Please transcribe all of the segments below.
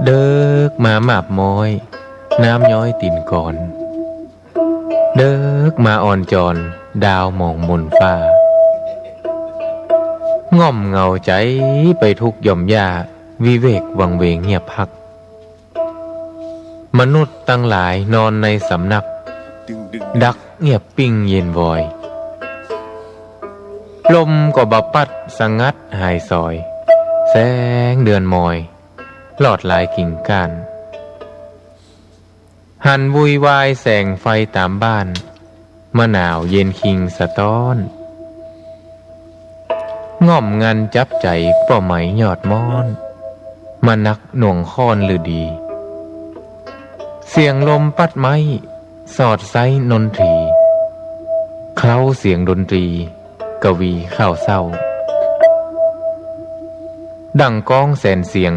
เดิกมาหมาบม้อยน้ำย้อยตินก่อนเดิกมาอ่อนจอนดาวมองมนฟ้าง่อมเงาใจไปทุกย่อมยาวิเวกวังเวงเงียบพักมนุษย์ตั้งหลายนอนในสำนักดักเงียบปิ้งเย็นวอยลมก็บปัดสังัดหายซอยแสงเดือนมอยหลอดลายกิ่งก้านหันวุยวายแสงไฟตามบ้านมะนาวเย็นคิงสะท้อนง่อมงันจับใจเป้าไหมยอดมอนมานักหน่วงค้อนหรือดีเสียงลมปัดไม้สอดไซนนทรีเคล้าเสียงดนตรีกวีข้าวเศร้าดังก้องแสนเสียง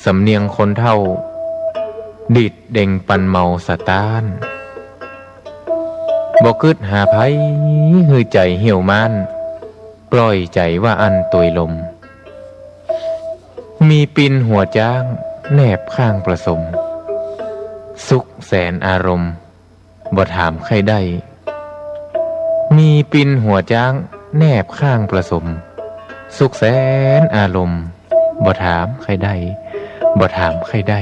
สำเนียงคนเท่าดิดเด่งปันเมาสะต้านบอกึดหาไผหือใจเหี่ยวมานปล่อยใจว่าอันตวยลมมีปินหัวจ้างแนบข้างประสมสุขแสนอารมณ์บ่ถามใครได้มีปินหัวจ้างแนบข้างประสมสุขแสนอารมณ์บ่ถามใครได้บ่ถามใครได้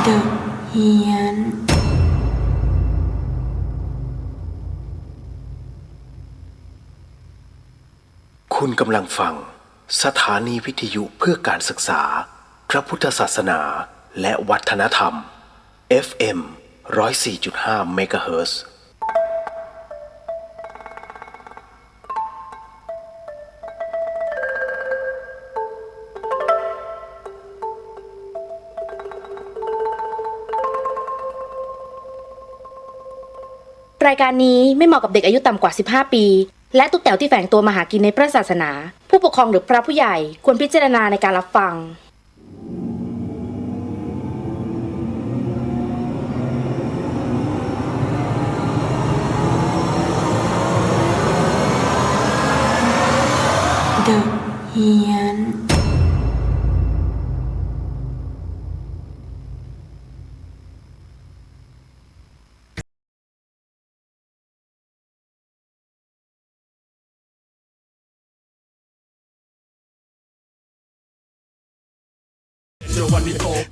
เดอะเฮียนคุณกำลังฟังสถานีวิทยุเพื่อการศึกษาพระพุทธศาสนาและวัฒนธรรม FM 104.5 เมกะเฮิรตซ์รายการนี้ไม่เหมาะกับเด็กอายุต่ำกว่า 15 ปี และทุกแถวที่แฝงตัวมาหากินในพระศาสนา ผู้ปกครองหรือพระผู้ใหญ่ควรพิจารณาในการรับฟัง เดอะเฮียน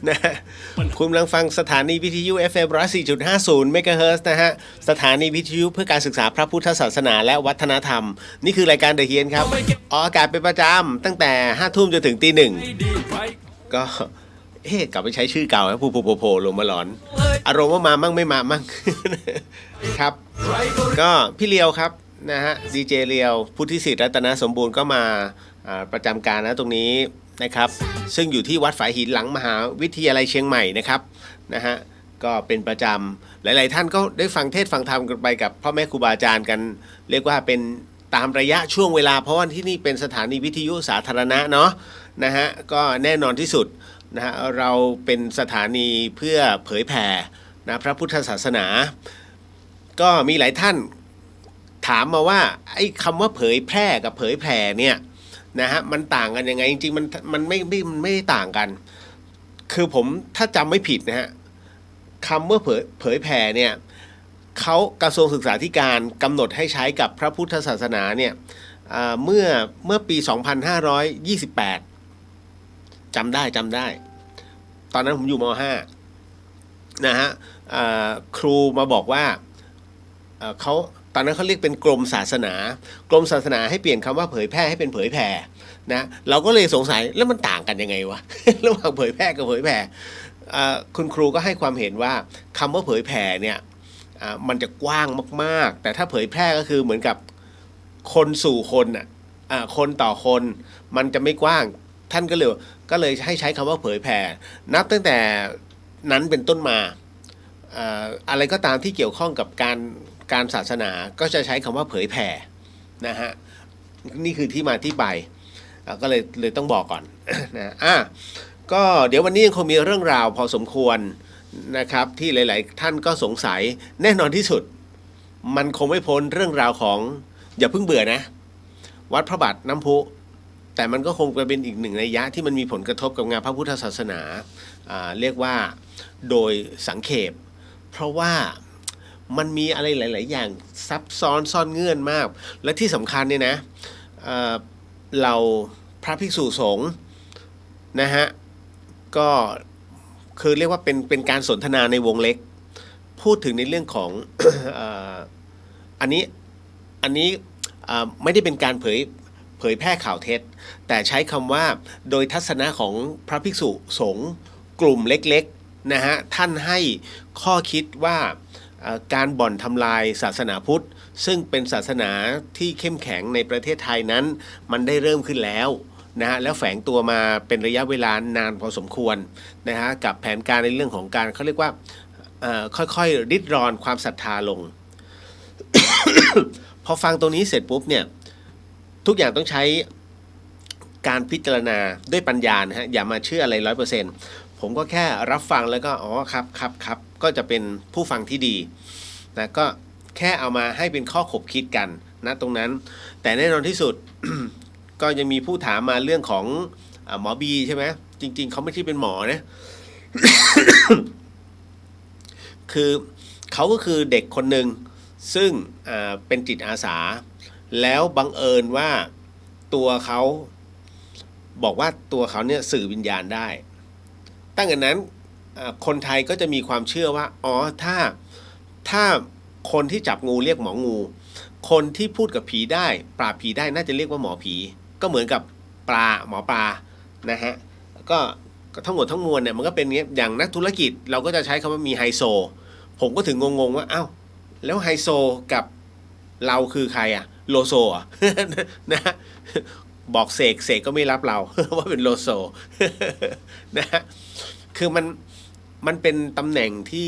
นะฮะคุณกำลังฟังสถานีวิทยุ FM 104.50 เมกะเฮิรตซ์นะฮะสถานีวิทยุเพื่อการศึกษาพระพุทธศาสนาและวัฒนธรรมนี่คือรายการเดอะเฮียนครับออกอากาศเป็นประจำตั้งแต่5 ทุ่มจนถึงตี 1ก็กลับไปใช้ชื่อเก่าแล้วโผล่ลงมาหลอนอารมณ์ว่ามามั่งไม่มามั่งครับก็พี่เลียวครับนะฮะดีเจเลียวพุทธิสิทธิ์รัตนสมบูรณ์ก็มาประจำการนะตรงนี้นะครับซึ่งอยู่ที่วัดฝายหินหลังมหาวิทยาลัยเชียงใหม่นะครับนะฮะก็เป็นประจำหลายๆท่านก็ได้ฟังเทศน์ฟังธรรมกันไปกับพ่อแม่ครูบาอาจารย์กันเรียกว่าเป็นตามระยะช่วงเวลาเพราะว่าที่นี่เป็นสถานีวิทยุสาธารณะเนาะนะฮะก็แน่นอนที่สุดนะฮะเราเป็นสถานีเพื่อเผยแผ่นะพระพุทธศาสนาก็มีหลายท่านถามมาว่าไอ้คำว่าเผยแพร่กับเผยแผ่เนี่ยนะฮะมันต่างกันยังไงจริงๆมันไม่ได้ต่างกันคือผมถ้าจำไม่ผิดนะฮะคำว่าเผยแผ่เนี่ยเขากระทรวงศึกษาธิการกำหนดให้ใช้กับพระพุทธศาสนาเนี่ยเมื่อปี 2528 จำได้ตอนนั้นผมอยู่ม.5 นะฮะครูมาบอกว่าเขาตอนนั้นเขาเรียกเป็นกรมศาสนากรมศาสนาให้เปลี่ยนคำว่าเผยแพร่ให้เป็นเผยแผ่นะเราก็เลยสงสัยแล้วมันต่างกันยังไงวะ ระหว่างเผยแพร่กับเผยแผ่คุณครูก็ให้ความเห็นว่าคำว่าเผยแผ่เนี่ยมันจะกว้างมากๆแต่ถ้าเผยแพร่ก็คือเหมือนกับคนสู่คนคนต่อคนมันจะไม่กว้างท่านก็เลยให้ใช้คำว่าเผยแผ่นับตั้งแต่นั้นเป็นต้นมาอะไรก็ตามที่เกี่ยวข้องกับการศาสนาก็จะใช้คำว่าเผยแผ่นะฮะนี่คือที่มาที่ไปก็เลยต้องบอกก่อนนะ ก็เดี๋ยววันนี้ยังคงมีเรื่องราวพอสมควรนะครับที่หลายๆท่านก็สงสัยแน่นอนที่สุดมันคงไม่พ้นเรื่องราวของอย่าเพิ่งเบื่อนะวัดพระบาทน้ำพุแต่มันก็คงจะเป็นอีกหนึ่งนัยยะที่มันมีผลกระทบกับงานพระพุทธศาสนาเรียกว่าโดยสังเขปเพราะว่ามันมีอะไรหลาย ๆ อย่างซับซ้อนซ่อนเงื่อนมากและที่สำคัญเนี่ยนะเราพระภิกษุสงฆ์นะฮะก็คือเรียกว่าเป็นการสนทนาในวงเล็กพูดถึงในเรื่องของ อันนี้ไม่ได้เป็นการเผยแพร่ข่าวเท็จแต่ใช้คำว่าโดยทัศนะของพระภิกษุสงฆ์กลุ่มเล็กๆนะฮะท่านให้ข้อคิดว่าการบ่อนทำลายศาสนาพุทธซึ่งเป็นศาสนาที่เข้มแข็งในประเทศไทยนั้นมันได้เริ่มขึ้นแล้วนะฮะแล้วแฝงตัวมาเป็นระยะเวลานานพอสมควรนะฮะกับแผนการในเรื่องของการเขาเรียกว่าค่อยๆริดรอนความศรัทธาลง พอฟังตรงนี้เสร็จปุ๊บเนี่ยทุกอย่างต้องใช้การพิจารณาด้วยปัญญานะฮะอย่ามาเชื่ออะไร100%ผมก็แค่รับฟังแล้วก็อ๋อครับก็จะเป็นผู้ฟังที่ดีนะก็แค่เอามาให้เป็นข้อขบคิดกันนะตรงนั้นแต่แน่นอนที่สุด ก็ยังมีผู้ถามมาเรื่องของหมอบีใช่ไหมจริงๆเขาไม่ใช่เป็นหมอนะ คือเขาก็คือเด็กคนหนึ่งซึ่งเป็นจิตอาสาแล้วบังเอิญว่าตัวเขาบอกว่าตัวเขาเนี่ยสื่อวิญญาณได้ตั้งแต่นั้นคนไทยก็จะมีความเชื่อว่าอ๋อถ้าคนที่จับงูเรียกหมองูคนที่พูดกับผีได้ปราบผีได้น่าจะเรียกว่าหมอผีก็เหมือนกับหมอปลานะฮะก็ทั้งหมดทั้งมวลเนี่ยมันก็เป็นอย่างนักธุรกิจเราก็จะใช้คำว่ามีไฮโซผมก็ถึงงงว่าอ้าวแล้วไฮโซกับเราคือใครอะโลโซอ่ะ นะบอกเสกก็ไม่รับเรา ว่าเป็นโลโซ นะฮะคือมันเป็นตำแหน่งที่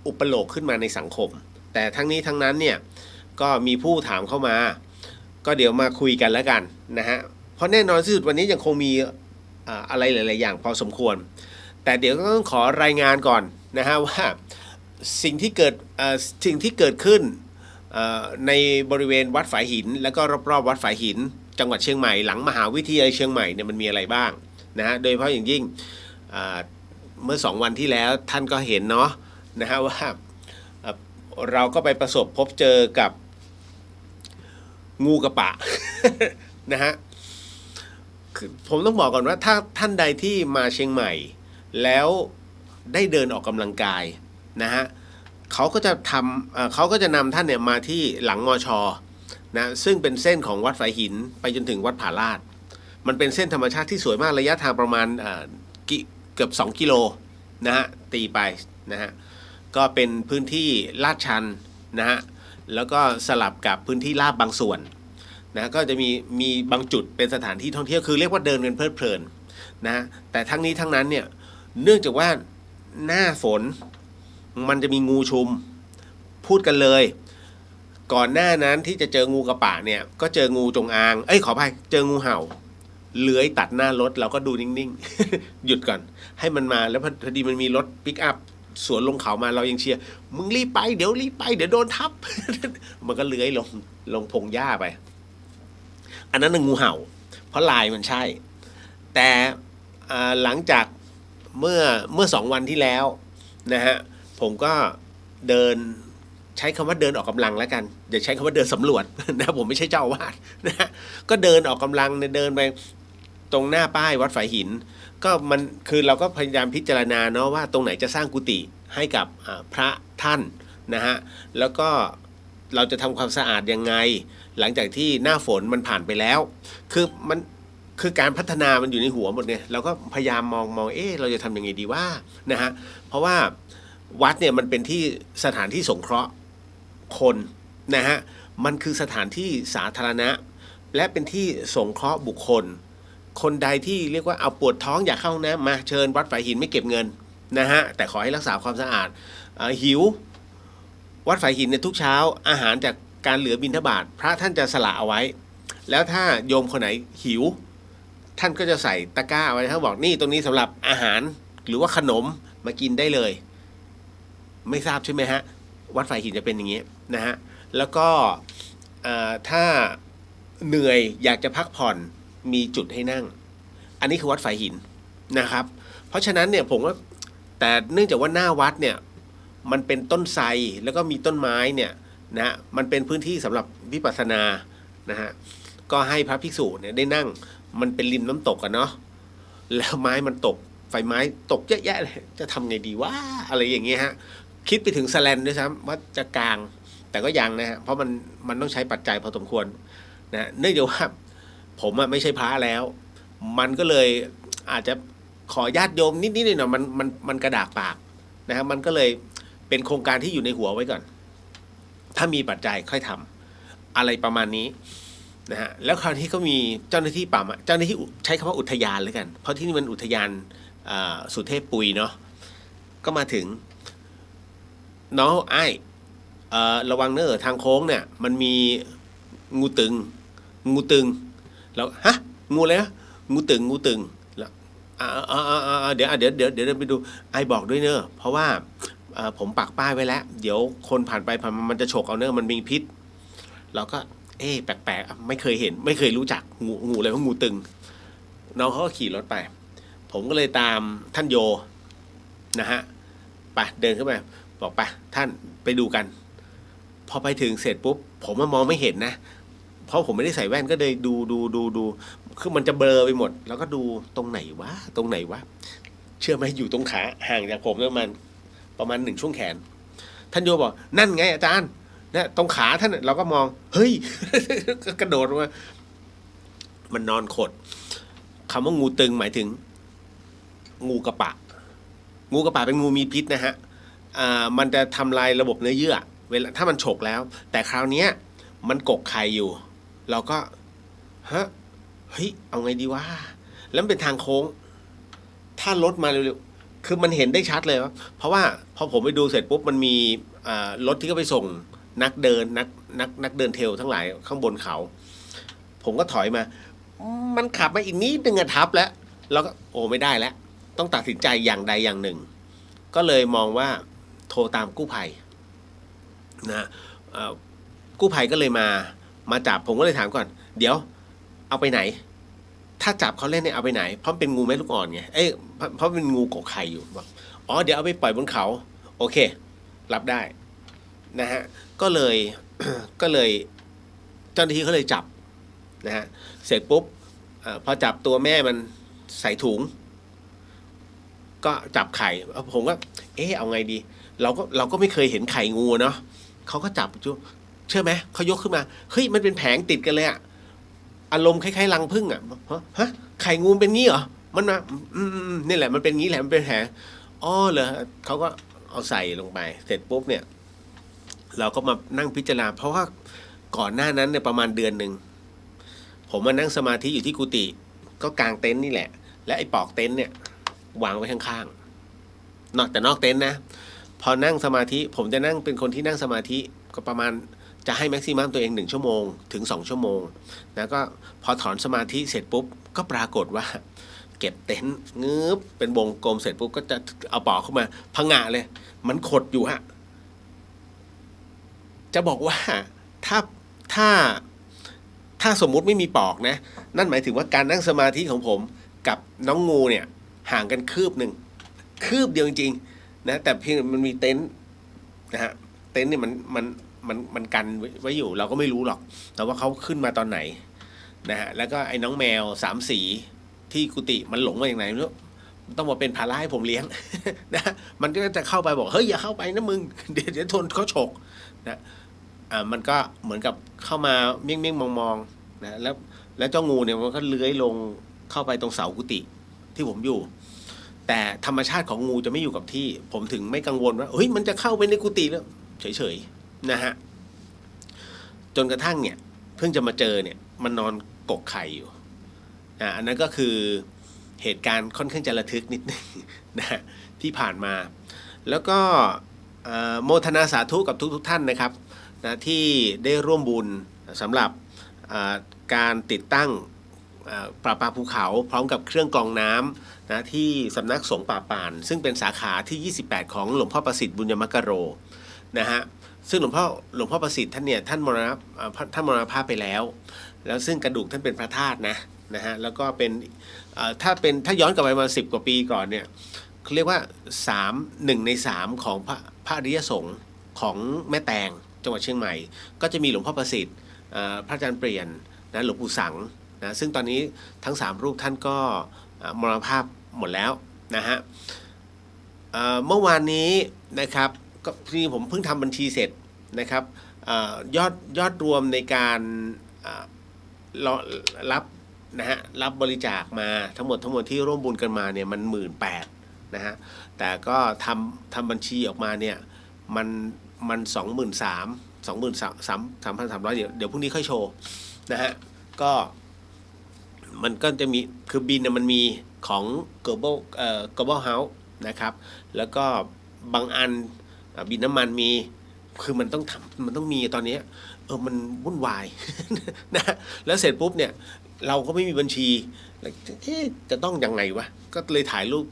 อุปโลกขึ้นมาในสังคมแต่ทั้งนี้ทั้งนั้นเนี่ยก็มีผู้ถามเข้ามาก็เดี๋ยวมาคุยกันแล้วกันนะฮะเพราะแน่นอนที่สุดวันนี้ยังคงมีอะไรหลายๆอย่างพอสมควรแต่เดี๋ยวก็ต้องขอรายงานก่อนนะฮะว่าสิ่งที่เกิดขึ้นในบริเวณวัดฝายหินแล้วก็รอบๆวัดฝายหินจังหวัดเชียงใหม่หลังมหาวิทยาลัยเชียงใหม่เนี่ยมันมีอะไรบ้างนะฮะโดยเฉพาะอย่างยิ่งเมื่อ2 วันที่แล้วท่านก็เห็นเนาะนะฮะว่าเราก็ไปประสบพบเจอกับงูกระปะ นะฮะผมต้องบอกก่อนว่าถ้าท่านใดที่มาเชียงใหม่แล้วได้เดินออกกำลังกายนะฮะเขาก็จะนำท่านเนี่ยมาที่หลังมช.นะซึ่งเป็นเส้นของวัดฝายหินไปจนถึงวัดผาลาดมันเป็นเส้นธรรมชาติที่สวยมากระยะทางประมาณเกือบ2 กิโลนะฮะตีไปนะฮะก็เป็นพื้นที่ลาดชันนะฮะแล้วก็สลับกับพื้นที่ราบบางส่วนนะก็จะมีบางจุดเป็นสถานที่ท่องเที่ยวคือเรียกว่าเดินกันเพลิดเพลินนะแต่ทั้งนี้ทั้งนั้นเนี่ยเนื่องจากว่าหน้าฝนมันจะมีงูชุมพูดกันเลยก่อนหน้านั้นที่จะเจองูกระปะเนี่ยก็เจองูจงอางขออภัยเจองูเห่าเลื้อยตัดหน้ารถเราก็ดูนิ่งๆ หยุดก่อนให้มันมาแล้วพอดีมันมีรถปิกอัพสวนลงเขามาเรายังเชียร์มึงรีบไปเดี๋ยวโดนทับ มันก็เลื้อยลงพงหญ้าไปอันนั้นน่ะงูเห่าเพราะลายมันใช่แต่หลังจากเมื่อ2 วันที่แล้วนะฮะผมก็เดินใช้คำว่าเดินออกกำลังแล้วกันอย่าใช้คำว่าเดินสำรวจ นะผมไม่ใช่เจ้าอาวาสนะฮะก็เดินออกกำลังเดินไปตรงหน้าป้ายวัดฝายหินก็มันคือเราก็พยายามพิจารณาเนาะว่าตรงไหนจะสร้างกุฏิให้กับพระท่านนะฮะแล้วก็เราจะทำความสะอาดยังไงหลังจากที่หน้าฝนมันผ่านไปแล้วคือการพัฒนามันอยู่ในหัวหมดเนี่ยเราก็พยายามมองเราจะทำยังไงดีว่านะฮะเพราะว่าวัดเนี่ยมันเป็นที่สถานที่สงเคราะห์คนนะฮะมันคือสถานที่สาธารณะและเป็นที่สงเคราะห์บุคคลคนใดที่เรียกว่าเอาปวดท้องอยากเข้าห้องน้ำมาเชิญวัดฝายหินไม่เก็บเงินนะฮะแต่ขอให้รักษาความสะอาดหิววัดฝายหินในทุกเช้าอาหารจากการเหลือบิณฑบาตพระท่านจะสละเอาไว้แล้วถ้าโยมคนไหนหิว ท่านก็จะใส่ตะกร้าไว้ท่านบอกนี่ตรงนี้สำหรับอาหารหรือว่าขนมมากินได้เลย ไม่ทราบใช่ไหมฮะวัดฝ่ายหินจะเป็นอย่างนี้นะฮะแล้วก็ถ้าเหนื่อยอยากจะพักผ่อนมีจุดให้นั่งอันนี้คือวัดฝ่ายหินนะครับเพราะฉะนั้นเนี่ยผมว่าแต่เนื่องจากว่าหน้าวัดเนี่ยมันเป็นต้นไทรแล้วก็มีต้นไม้เนี่ยนะมันเป็นพื้นที่สำหรับวิปัสสนานะฮะก็ให้พระภิกษุเนี่ยได้นั่งมันเป็นริมน้ำตกกันเนาะแล้วไม้มันตกไฟไม้ตกเยอะแยะเลยจะทำไงดีว่าอะไรอย่างเงี้ยฮะคิดไปถึงสแลนด้วยซ้ำว่าจะกลางแต่ก็ยังนะฮะเพราะมันต้องใช้ปัจจัยพอสมควรนะเนื่องจากว่าผมไม่ใช่พระแล้วมันก็เลยอาจจะขอญาติโยมนิดๆหน่อยๆมันกระดากปากนะครับมันก็เลยเป็นโครงการที่อยู่ในหัวไว้ก่อนถ้ามีปัจจัยค่อยทำอะไรประมาณนี้นะฮะแล้วคราวนี้ก็มีเจ้าหน้าที่ป่าเจ้าหน้าที่ใช้คำว่าอุทยานเลยกันเพราะที่นี่มันอุทยานสุเทพปุยเนาะก็มาถึงน้องไอ้ระวังเนอะทางโค้งเนี่ยมันมีงูตึงแล้วฮะงูอะไรนะงูตึงแล้วเดี๋ยวไปดูไอ้บอกด้วยเนอะเพราะว่าผมปักป้ายไว้แล้วเดี๋ยวคนผ่านไปผ่านมามันจะฉกเอาเนอะมันมีพิษเราก็แปลกๆไม่เคยเห็นไม่เคยรู้จักงูอะไรว่างูตึงน้องเขาก็ขี่รถไปผมก็เลยตามท่านโยนะฮะไปเดินขึ้นไปบอกไปท่านไปดูกันพอไปถึงเสร็จปุ๊บผมมองไม่เห็นนะเพราะผมไม่ได้ใส่แว่นก็เลยดูคือมันจะเบลอไปหมดแล้วก็ดูตรงไหนวะเชื่อไหมอยู่ตรงขาห่างจากผมประมาณ1 ช่วงแขนท่านโยบอกนั่นไงอาจารย์เนี่ยตรงขาท่านเราก็มองเฮ้ย กระโดดมามันนอนขดคำว่างูตึงหมายถึงงูกระปะเป็นงูมีพิษนะฮะมันจะทำลายระบบเนื้อเยื่อเวลาถ้ามันฉกแล้วแต่คราวนี้มันกกไข่อยู่เราก็เฮ้ยเอาไงดีวะแล้วมันเป็นทางโค้งถ้ารถมาเร็วๆคือมันเห็นได้ชัดเลยว่าเพราะว่าพอผมไปดูเสร็จปุ๊บมันมีรถที่เขาไปส่งนักเดินเทรลทั้งหลายข้างบนเขาผมก็ถอยมามันขับมาอีกนิดนึงทับแล้วเราก็โอ้ไม่ได้แล้วต้องตัดสินใจอย่างใดอย่างหนึ่งก็เลยมองว่าโทรตามกู้ภัยนะกู้ภัยก็เลยมาจับผมก็เลยถามก่อนเดี๋ยวเอาไปไหนถ้าจับเขาเล่นเนี่ยเอาไปไหนเพราะเป็นงูแม่ลูกอ่อนไงเพราะเป็นงูกกไข่อยู่บอกอ๋อเดี๋ยวเอาไปปล่อยบนเขาโอเครับได้นะฮะก็เลย เจ้าหน้าที่เขาเลยจับนะฮะเสร็จปุ๊บพอจับตัวแม่มันใส่ถุงก็จับไข่ผมก็เอาไงดีเราก็ไม่เคยเห็นไข่งูเนาะเขาก็จับจุเชื่อไหมเขายกขึ้นมาเฮ้ยมันเป็นแผงติดกันเลยอะอารมณ์คล้ายๆรังผึ้งอะฮะไข่งูเป็นงี้เหรอมันมานี่แหละมันเป็นงี้แหละมันเป็นแผงอ๋อเหรอเขาก็เอาใส่ลงไปเสร็จปุ๊บเนี่ยเราก็มานั่งพิจารณาเพราะว่าก่อนหน้านั้นเนี่ยประมาณเดือนหนึ่งผมมานั่งสมาธิอยู่ที่กุฏิก็กางเต็นท์นี่แหละและไอ้ปอกเต็นท์เนี่ยวางไว้ข้างๆนอกเต็นท์นะพอนั่งสมาธิผมจะนั่งเป็นคนที่นั่งสมาธิก็ประมาณจะให้แม็กซิมัมตัวเอง1 ชั่วโมงถึง2 ชั่วโมงแล้วก็พอถอนสมาธิเสร็จปุ๊บก็ปรากฏว่าเก็บเต็นท์งืบเป็นวงกลมเสร็จปุ๊บก็จะเอาปอกเข้ามาพังงะเลยมันขดอยู่ฮะจะบอกว่าถ้าสมมุติไม่มีปอกนะนั่นหมายถึงว่าการนั่งสมาธิของผมกับน้องงูเนี่ยห่างกันคืบเดียวจริงๆนะแต่เพียงมันมีเต็นท์นะฮะเต็นท์เนี่ยมันกันไว้อยู่เราก็ไม่รู้หรอกแต่ว่าเขาขึ้นมาตอนไหนนะฮะแล้วก็ไอ้น้องแมว3 สีที่กุฏิมันหลงมาอย่างไหนไม่รู้ต้องมาเป็นภาระให้ผมเลี้ยง นะมันก็จะเข้าไปบอกเฮ้ยอย่าเข้าไปนะมึงเดี๋ยวทนเขาฉกนะมันก็เหมือนกับเข้ามาเมี่ยงมองนะแล้วเจ้างูเนี่ยมันก็เลื้อยลงเข้าไปตรงเสากุฏิที่ผมอยู่แต่ธรรมชาติของงูจะไม่อยู่กับที่ผมถึงไม่กังวลว่าเฮ้ยมันจะเข้าไปในกุฏิแล้วเฉยๆนะฮะจนกระทั่งเนี่ยเพิ่งจะมาเจอเนี่ยมันนอนกกไข่อยู่อันนั้นก็คือเหตุการณ์ค่อนข้างจะระทึกนิดนึงนะที่ผ่านมาแล้วก็โมทนาสาธุกับทุกท่านนะครับนะที่ได้ร่วมบุญสำหรับการติดตั้ง ปลาภูเขาพร้อมกับเครื่องกรองน้ำนะที่สำนักสงฆ์ป่าป่าน ซึ่งเป็นสาขาที่ 28 ของหลวงพ่อประสิทธิ์บุญยมักกโรนะฮะซึ่งหลวงพ่อประสิทธิ์ท่านเนี่ยท่านมรณภาพไปแล้วซึ่งกระดูกท่านเป็นพระธาตุนะฮะแล้วก็เป็นถ้าย้อนกลับไปมา10 กว่าปีก่อนเนี่ยเขาเรียกว่า1 ใน 3ของพระอริยสงฆ์ของแม่แตงจังหวัดเชียงใหม่ก็จะมีหลวงพ่อประสิทธิ์พระอาจารย์เปลี่ยนนะหลวงปู่สังนะซึ่งตอนนี้ทั้ง3รูปท่านก็มรณภาพหมดแล้วนะฮะเมื่อวานนี้นะครับก็ที่ผมเพิ่งทำบัญชีเสร็จนะครับยอดรวมในการรับนะฮะรับบริจาคมาทั้งหมดที่ร่วมบุญกันมาเนี่ยมัน 18,000 นะฮะแต่ก็ทำบัญชีออกมาเนี่ยมัน23,300เดี๋ยวพรุ่งนี้ค่อยโชว์นะฮะก็มันก็จะมีคือบินมันมีของ Global House นะครับแล้วก็บางอันบินน้ำมันมีคือมันต้องมีตอนนี้มันวุ่นวาย นะแล้วเสร็จปุ๊บเนี่ยเราก็ไม่มีบัญชีจะต้องยังไงวะก็เลยถ่ายรูป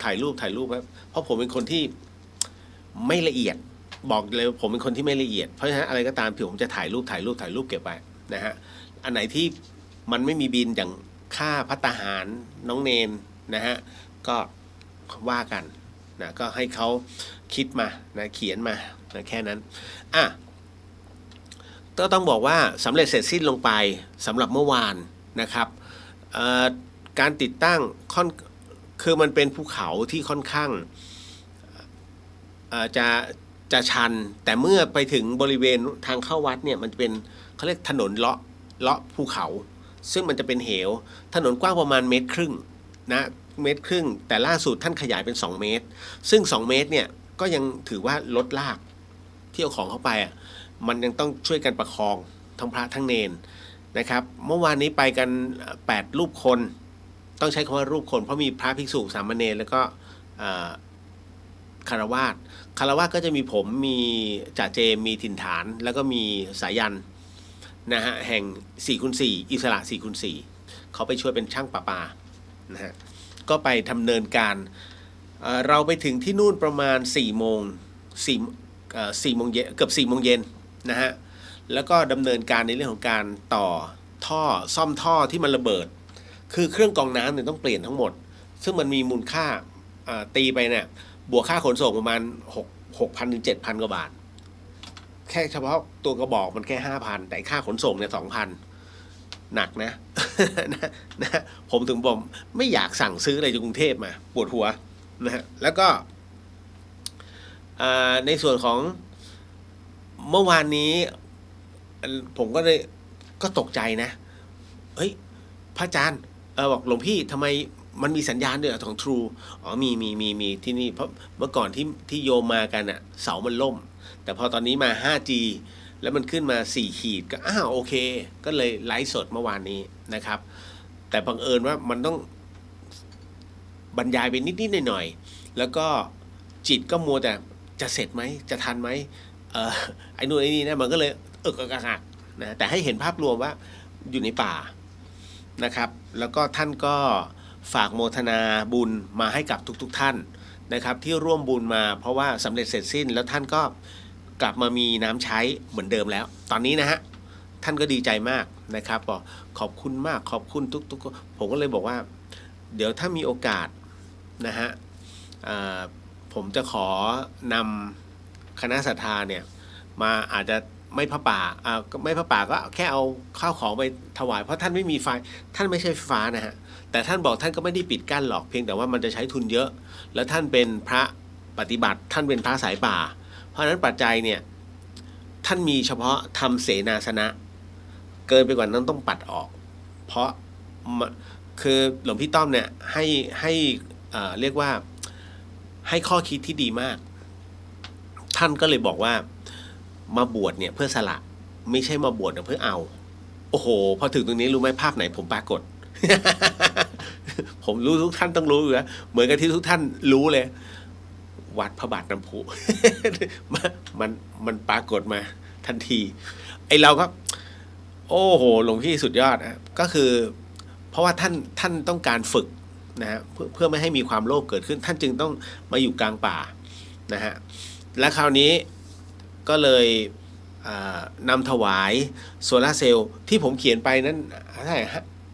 ครับเพราะผมเป็นคนที่ไม่ละเอียดบอกเลยผมเป็นคนที่ไม่ละเอียดเพราะฉะนั้นอะไรก็ตามผมจะถ่ายรูปเก็บไว้นะฮะอันไหนที่มันไม่มีบินอย่างค่าภัตตาหารน้องเนนนะฮะก็ว่ากันนะก็ให้เขาคิดมานะเขียนมานะแค่นั้นก็ต้องบอกว่าสำเร็จเสร็จสิ้นลงไปสำหรับเมื่อวานนะครับการติดตั้งคือมันเป็นภูเขาที่ค่อนข้างจะชันแต่เมื่อไปถึงบริเวณทางเข้าวัดเนี่ยมันจะเป็นเขาเรียกถนนเลาะภูเขาซึ่งมันจะเป็นเหวถนนกว้างประมาณ1.5 เมตรนะ1.5 เมตรแต่ล่าสุดท่านขยายเป็น2 เมตรซึ่ง2 เมตรเนี่ยก็ยังถือว่าลดลากที่เอาของเข้าไปมันยังต้องช่วยกันประคองทั้งพระทั้งเนนนะครับเมื่อวานนี้ไปกัน8 รูปคนต้องใช้คำว่ารูปคนเพราะมีพระภิกษุสามเณรแล้วก็คารวาสก็จะมีผมมีจ่าเจมมีถิ่นฐานแล้วก็มีสายันนะฮะแห่ง 4x4 อิสระ 4x4 เขาไปช่วยเป็นช่างประปานะฮะก็ไปดำเนินการเราไปถึงที่นู่นประมาณ4 โมงเย็นเกือบ4 โมงเย็นนะฮะแล้วก็ดำเนินการในเรื่องของการต่อท่อซ่อมท่อที่มันระเบิดคือเครื่องกรองน้ำเนี่ยต้องเปลี่ยนทั้งหมดซึ่งมันมีมูลค่าตีไปเนี่ยบวกค่าขนส่งประมาณ6,000 ถึง 7,000 กว่าบาทแค่เฉพาะตัวกระบอกมันแค่ 5,000 แต่ค่าขนส่งเนี่ย 2,000 หนักนะ นะผมถึงบอกไม่อยากสั่งซื้ออะไรจากกรุงเทพมาปวดหัวนะฮะแล้วก็ในส่วนของเมื่อวานนี้ผมก็ตกใจนะเฮ้ยพระอาจารย์บอกหลวงพี่ทำไมมันมีสัญญาณด้วยของ True มีที่นี่เพราะเมื่อก่อนที่โยมมากันเสามันล่มแต่พอตอนนี้มา 5G แล้วมันขึ้นมา4 ขีดก็โอเคก็เลยไลฟ์สดเมื่อวานนี้นะครับแต่บังเอิญว่ามันต้องบรรยายไปนิดๆหน่อยๆแล้วก็จิตก็มัวแต่จะเสร็จไหมจะทันไหมไอ้นู่นไอ้นี่นะมันก็เลยกักนะแต่ให้เห็นภาพรวมว่าอยู่ในป่านะครับแล้วก็ท่านก็ฝากโมทนาบุญมาให้กับทุกท่านนะครับที่ร่วมบุญมาเพราะว่าสำเร็จเสร็จสิ้นแล้วท่านก็กลับมามีน้ำใช้เหมือนเดิมแล้วตอนนี้นะฮะท่านก็ดีใจมากนะครับบอกขอบคุณมากขอบคุณทุกผมก็เลยบอกว่าเดี๋ยวถ้ามีโอกาสนะฮะผมจะขอนำคณะศรัทธาเนี่ยมาอาจจะไม่พระป่าไม่พระป่าก็แค่เอาข้าวของไปถวายเพราะท่านไม่มีไฟท่านไม่ใช่ไฟฟ้านะฮะแต่ท่านบอกท่านก็ไม่ได้ปิดกั้นหรอกเพียงแต่ว่ามันจะใช้ทุนเยอะแล้วท่านเป็นพระปฏิบัติท่านเป็นพระสายป่าเพราะฉะนั้นปัจจัยเนี่ยท่านมีเฉพาะทำเสนาสนะเกินไปกว่านั้นต้องปัดออกเพราะคือหลวงพี่ต้อมเนี่ยให้เรียกว่าให้ข้อคิดที่ดีมากท่านก็เลยบอกว่ามาบวชเนี่ยเพื่อสละไม่ใช่มาบวชเพื่อเอาโอ้โหพอถึงตรงนี้รู้ไหมภาพไหนผมปรากฏ ผมรู้ทุกท่านต้องรู้อยู่แล้วเหมือนกับที่ทุกท่านรู้เลยวัดพระบาทน้ำพุ มันปรากฏมาทันทีไอเราก็โอ้โหหลวงพี่สุดยอดก็คือ เพราะว่าท่านต้องการฝึกนะฮะเพื่อไม่ให้มีความโลภเกิดขึ้นท่านจึงต้องมาอยู่กลางป่านะฮะและคราวนี้ก็เลยนำถวายโซลาร์เซลล์ที่ผมเขียนไปนั้นเท่าไหร่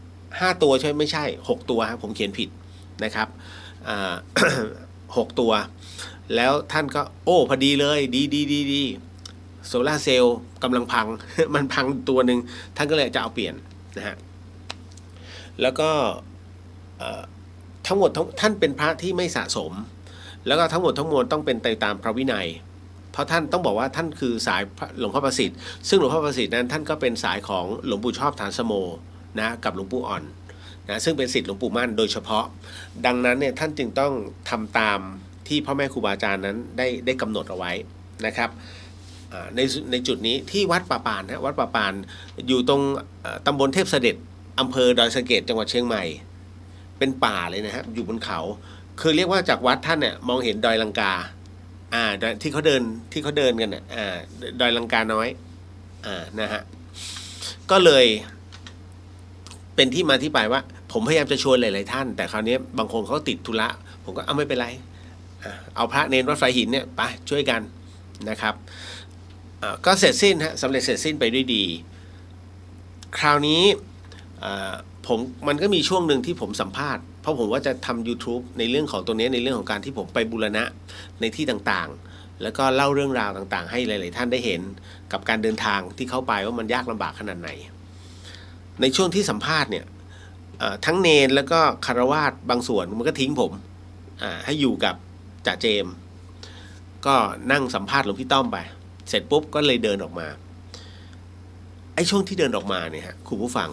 5 ตัวใช่ไม่ใช่6 ตัวครับผมเขียนผิดนะครับ6 ตัวแล้วท่านก็โอ้พอดีเลยดีโซลาร์เซลล์กำลังพัง มันพังตัวหนึ่งท่านก็เลยจะเอาเปลี่ยนนะฮะแล้วก็ทั้งหมดท่านเป็นพระที่ไม่สะสมแล้วก็ทั้งหมดทั้งมวลต้องเป็นไปตามพระวินัยเพราะท่านต้องบอกว่าท่านคือสายหลวงพ่อประสิทธิ์ซึ่งหลวงพ่อประสิทธิ์นั้นท่านก็เป็นสายของหลวงปู่ชอบฐานสโมนะกับหลวงปู่อ่อนนะซึ่งเป็นศิษย์หลวงปู่มั่นโดยเฉพาะดังนั้นเนี่ยท่านจึงต้องทำตามที่พ่อแม่ครูบาอาจารย์นั้นได้กำหนดเอาไว้นะครับในจุดนี้ที่วัดป่าปานนะวัดป่าปานอยู่ตรงตำบลเทพเสด็จอำเภอดอยสะเก็ดจังหวัดเชียงใหม่เป็นป่าเลยนะครับอยู่บนเขาคือเรียกว่าจากวัดท่านเนี่ยมองเห็นดอยลังกาที่เขาเดินกันเนี่ยดอยลังกาน้อยนะฮะก็เลยเป็นที่มาที่ไปว่าผมพยายามจะชวนหลายๆท่านแต่คราวนี้บางคนเขาติดธุระผมก็ไม่เป็นไรเอาพระเนรวัดไฟหินเนี่ยไปช่วยกันนะครับก็เสร็จสิ้นฮะสำเร็จเสร็จสิ้นไปด้วยดีคราวนี้มันก็มีช่วงหนึ่งที่ผมสัมภาษณ์เพราะผมว่าจะทำ YouTube ในเรื่องของตัวนี้ในเรื่องของการที่ผมไปบูรณะในที่ต่างๆแล้วก็เล่าเรื่องราวต่างๆให้หลายๆท่านได้เห็นกับการเดินทางที่เข้าไปว่ามันยากลำบากขนาดไหนในช่วงที่สัมภาษณ์เนี่ยทั้งเนรแล้วก็คฤหัสถ์บางส่วนมันก็ทิ้งผมให้อยู่กับจ่าเจมก็นั่งสัมภาษณ์หลวงพี่ต้อมไปเสร็จปุ๊บก็เลยเดินออกมาไอ้ช่วงที่เดินออกมาเนี่ยฮะคุณผู้ฟัง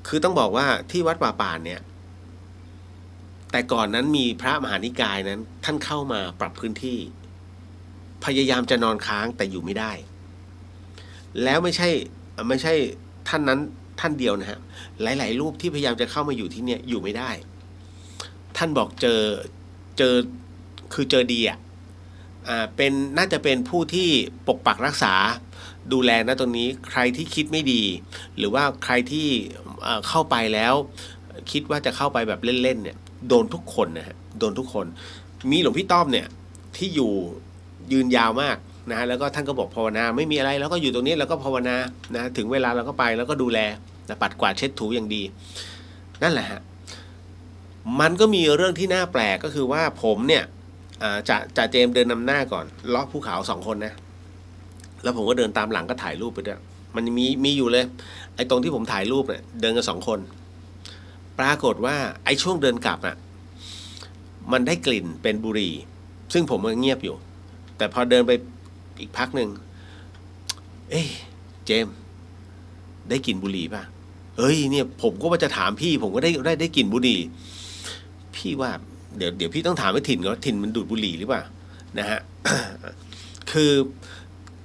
คือต้องบอกว่าที่วัดป่าป่านเนี่ยแต่ก่อนนั้นมีพระมหานิกายนั้นท่านเข้ามาปรับพื้นที่พยายามจะนอนค้างแต่อยู่ไม่ได้แล้วไม่ใช่ท่านนั้นท่านเดียวนะฮะหลายๆรูปที่พยายามจะเข้ามาอยู่ที่เนี่ยอยู่ไม่ได้ท่านบอกเจอดีเป็นน่าจะเป็นผู้ที่ปกปักรักษาดูแลนะตรงนี้ใครที่คิดไม่ดีหรือว่าใครที่เข้าไปแล้วคิดว่าจะเข้าไปแบบเล่นๆเนี่ยโดนทุกคนนะฮะโดนทุกคนมีหลวงพี่ต้อมเนี่ยที่อยู่ยืนยาวมากนะฮะแล้วก็ท่านก็บอกภาวนาไม่มีอะไรแล้วก็อยู่ตรงนี้แล้วก็ภาวนานะถึงเวลาเราก็ไปแล้วก็ดูแลนะปัดกวาดเช็ดถูอย่างดีนั่นแหละฮะมันก็มีเรื่องที่น่าแปลกก็คือว่าผมเนี่ยจ่าเจมเดินนำหน้าก่อนเลาะภูเขา2 คนนะแล้วผมก็เดินตามหลังก็ถ่ายรูปไปด้วยมันมีอยู่เลยไอ้ตรงที่ผมถ่ายรูปเนี่ยเดินกัน2 คนปรากฏว่าไอ้ช่วงเดินกลับมันได้กลิ่นเป็นบุหรี่ซึ่งผมมันเงียบอยู่แต่พอเดินไปอีกพักหนึ่งเจมได้กลิ่นบุหรี่ป่ะเนี่ยผมก็ว่าจะถามพี่ผมก็ได้กลิ่นบุหรี่พี่ว่าเดี๋ยวพี่ต้องถามไอ้ถิ่นก่อนถิ่นมันดูดบุหรี่หรือเปล่านะฮะ คือ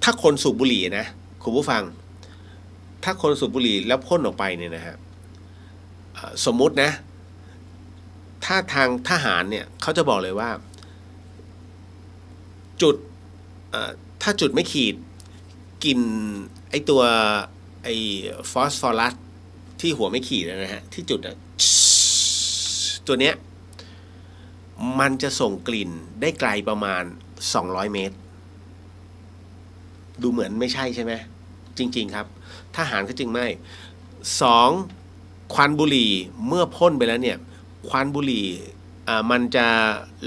ถ้าคนสูบบุหรี่นะคุณผู้ฟังถ้าคนสูบบุหรี่แล้วพ่นออกไปเนี่ยนะฮะสมมุตินะถ้าทางทหารเนี่ยเขาจะบอกเลยว่าจุดถ้าจุดไม่ขีดกินไอตัวไอฟอสฟอรัสที่หัวไม่ขีดนะฮะที่จุดตัวเนี้ยมันจะส่งกลิ่นได้ไกลประมาณ200 เมตรดูเหมือนไม่ใช่ใช่ไหมจริงๆครับทหารก็จึงไม่2ควันบุหรี่เมื่อพ่นไปแล้วเนี่ยควันบุหรี่มันจะ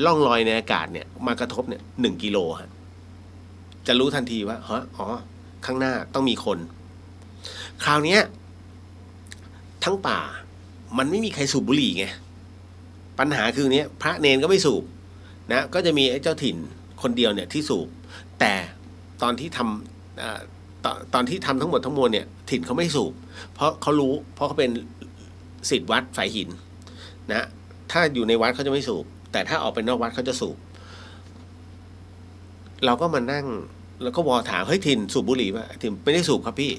ล่องลอยในอากาศเนี่ยมากระทบเนี่ย1 กิโลฮะจะรู้ทันทีว่าข้างหน้าต้องมีคนคราวนี้ทั้งป่ามันไม่มีใครสูบบุหรี่ไงปัญหาคือเนี้ยพระเนรก็ไม่สูบนะก็จะมีไอ้เจ้าถิ่นคนเดียวเนี่ยที่สูบแต่ตอนที่ทำทั้งหมดทั้งมวลเนี่ยถิ่นเขาไม่สูบเพราะเขารู้เพราะเขาเป็นศิษย์วัดฝายหินนะถ้าอยู่ในวัดเขาจะไม่สูบแต่ถ้าออกไปนอกวัดเขาจะสูบเราก็มานั่งแล้วก็วอถามเฮ้ยถิ่นสูบบุหรี่ป่ะถิ่นไม่ได้สูบครับพี่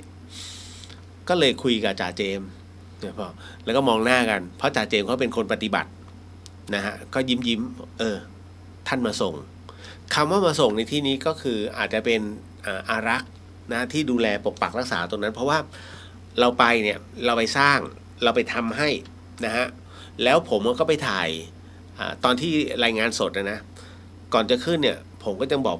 ก็เลยคุยกับจ่าเจมเนี่ยพอแล้วก็มองหน้ากันเพราะจ่าเจมเขาเป็นคนปฏิบัตินะฮะก็ยิ้มท่านมาส่งคำว่ามาส่งในที่นี้ก็คืออาจจะเป็นอารักษ์นะที่ดูแลปกปักรักษาตรงนั้นเพราะว่าเราไปเนี่ยเราไปสร้างเราไปทำให้ นะฮะแล้วผมก็ไปถ่ายตอนที่รายงานสดนะก่อนจะขึ้นเนี่ยผมก็จะบอก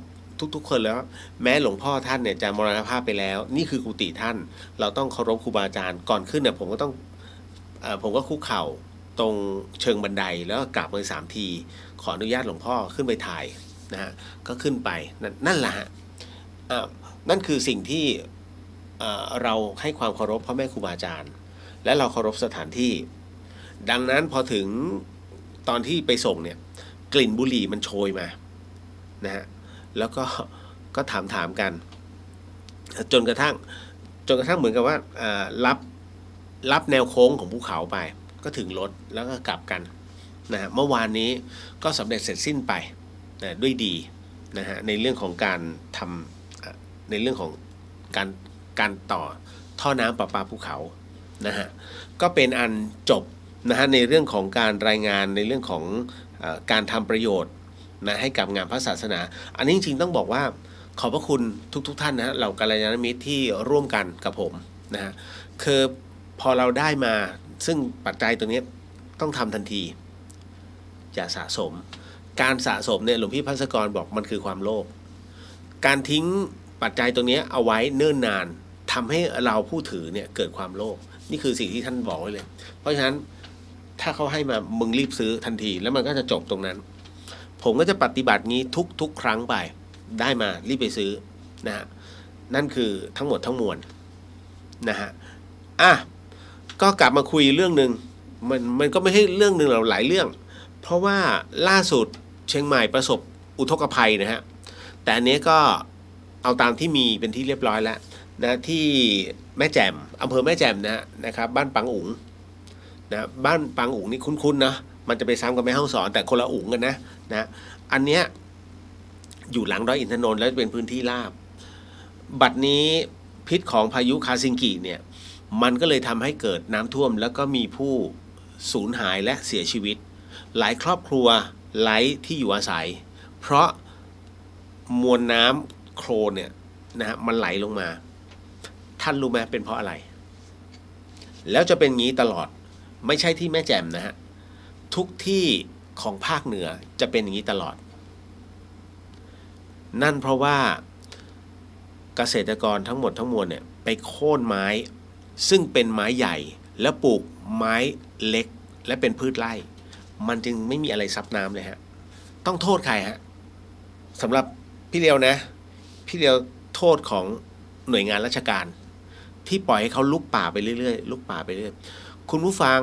ทุกๆคนแล้วแม้หลวงพ่อท่านเนี่ยจะมรณภาพไปแล้วนี่คือกุฏิท่านเราต้องเคารพครูบาอาจารย์ก่อนขึ้นเนี่ยผมก็คุกเข่าตรงเชิงบันไดแล้วก็กราบไป3 ทีขออนุญาตหลวงพ่อขึ้นไปถ่ายนะฮะก็ขึ้นไปนั่นแหละฮะนั่นคือสิ่งที่เราให้ความเคารพพ่อแม่ครูบาอาจารย์และเราเคารพสถานที่ดังนั้นพอถึงตอนที่ไปส่งเนี่ยกลิ่นบุหรี่มันโชยมานะฮะแล้วก็ถามกันจนกระทั่งเหมือนกับว่ารับแนวโค้งของภูเขาไปก็ถึงรถแล้วก็กลับกันนะฮะเมื่อวานนี้ก็สำเร็จเสร็จสิ้นไปนะด้วยดีนะฮะในเรื่องของการทำในเรื่องของการต่อท่อน้ำประปาภูเขานะฮะก็เป็นอันจบนะฮะในเรื่องของการรายงานในเรื่องของการทำประโยชน์นะให้กับงานพระศาสนาอันนี้จริงๆต้องบอกว่าขอบพระคุณทุกท่านนะฮะเหล่ากัลยาณมิตรที่ร่วมกันกับผมนะฮะคือพอเราได้มาซึ่งปัจจัยตัวนี้ต้องทำทันทีอย่าสะสมการสะสมเนี่ยหลวงพี่ภัสกรบอกมันคือความโลภการทิ้งปัจจัยตัวนี้เอาไว้เนิ่นนานทำให้เราผู้ถือเนี่ยเกิดความโลภนี่คือสิ่งที่ท่านบอกไว้เลยเพราะฉะนั้นถ้าเขาให้มามึงรีบซื้อทันทีแล้วมันก็จะจบตรงนั้นผมก็จะปฏิบัติงี้ทุกครั้งไปได้มารีบไปซื้อนะฮะนั่นคือทั้งหมดทั้งมวลนะฮะก็กลับมาคุยเรื่องหนึ่งมันก็ไม่ใช่เรื่องหนึ่งหรอกหลายเรื่องเพราะว่าล่าสุดเชียงใหม่ประสบอุทกภัยนะฮะแต่อันนี้ก็เอาตามที่มีเป็นที่เรียบร้อยแล้วนะที่แม่แจ่มอำเภอแม่แจ่มนะครับบ้านปังอุ๋งนะบ้านปังอุ๋งนี่คุ้นๆนะมันจะไปซ้ำกับแม่ฮ่องสอนแต่คนละอุ๋งกันนะอันเนี้ยอยู่หลังดอยอินทนนท์แล้วเป็นพื้นที่ราบบัดนี้พิษของพายุคาซิงกิเนี่ยมันก็เลยทำให้เกิดน้ำท่วมแล้วก็มีผู้สูญหายและเสียชีวิตหลายครอบครัวไร้ที่อยู่อาศัยเพราะมวลน้ำโคลนเนี่ยนะฮะมันไหลลงมาท่านรู้ไหมเป็นเพราะอะไรแล้วจะเป็นงี้ตลอดไม่ใช่ที่แม่แจ่มนะฮะทุกที่ของภาคเหนือจะเป็นอย่างนี้ตลอดนั่นเพราะว่าเกษตรกรทั้งหมดทั้งมวลเนี่ยไปโค่นไม้ซึ่งเป็นไม้ใหญ่แล้วปลูกไม้เล็กและเป็นพืชไร่มันจึงไม่มีอะไรซับน้ำเลยฮะต้องโทษใครฮะสำหรับพี่เลียวนะพี่เลียวโทษของหน่วยงานราชการที่ปล่อยให้เขาลุกป่าไปเรื่อยๆลุกป่าไปเรื่อยคุณผู้ฟัง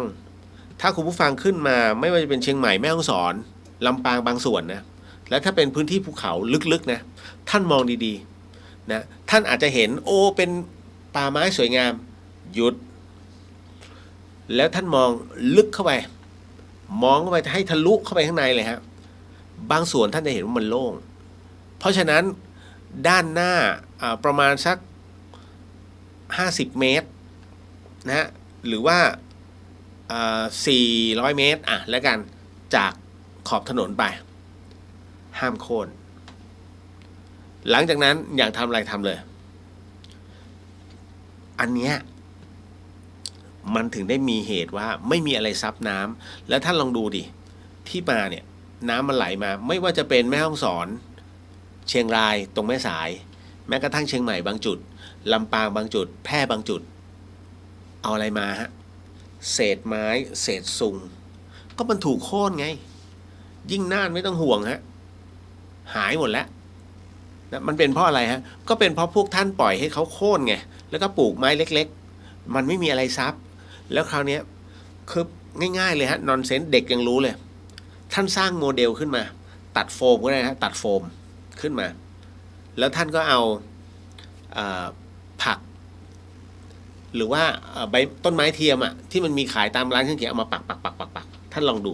ถ้าคุณผู้ฟังขึ้นมาไม่ว่าจะเป็นเชียงใหม่แม่ฮ่องสอนลำปางบางส่วนนะและถ้าเป็นพื้นที่ภูเขาลึกๆนะท่านมองดีๆนะท่านอาจจะเห็นเป็นป่าไม้สวยงามหยุดแล้วท่านมองลึกเข้าไปมองเข้าไปให้ทะลุเข้าไปข้างในเลยฮะบางส่วนท่านจะเห็นว่ามันโล่งเพราะฉะนั้นด้านหน้าประมาณสัก50 เมตรนะฮะหรือว่า400 เมตรแล้วกันจากขอบถนนไปห้ามโค่นหลังจากนั้นอยากทำอะไรทำเลยอันเนี้ยมันถึงได้มีเหตุว่าไม่มีอะไรซับน้ำแล้วท่านลองดูดิที่มาเนี่ยน้ำมันไหลมาไม่ว่าจะเป็นแม่ฮ่องสอนเชียงรายตรงแม่สายแม้กระทั่งเชียงใหม่บางจุดลำปางบางจุดแพร่บางจุดเอาอะไรมาฮะเศษไม้เศษซุงก็มันถูกโค่นไงยิ่งน่านไม่ต้องห่วงฮะหายหมดแล้วนะมันเป็นเพราะอะไรฮะก็เป็นเพราะพวกท่านปล่อยให้เขาโค่นไงแล้วก็ปลูกไม้เล็กๆมันไม่มีอะไรซับแล้วคราวนี้คือง่ายๆเลยฮะนอนเซนส์เด็กยังรู้เลยท่านสร้างโมเดลขึ้นมาตัดโฟมก็ได้ฮะตัดโฟมขึ้นมาแล้วท่านก็เอาผักหรือว่าใบต้นไม้เทียมที่มันมีขายตามร้านเครื่องเขียนเอามาปักท่านลองดู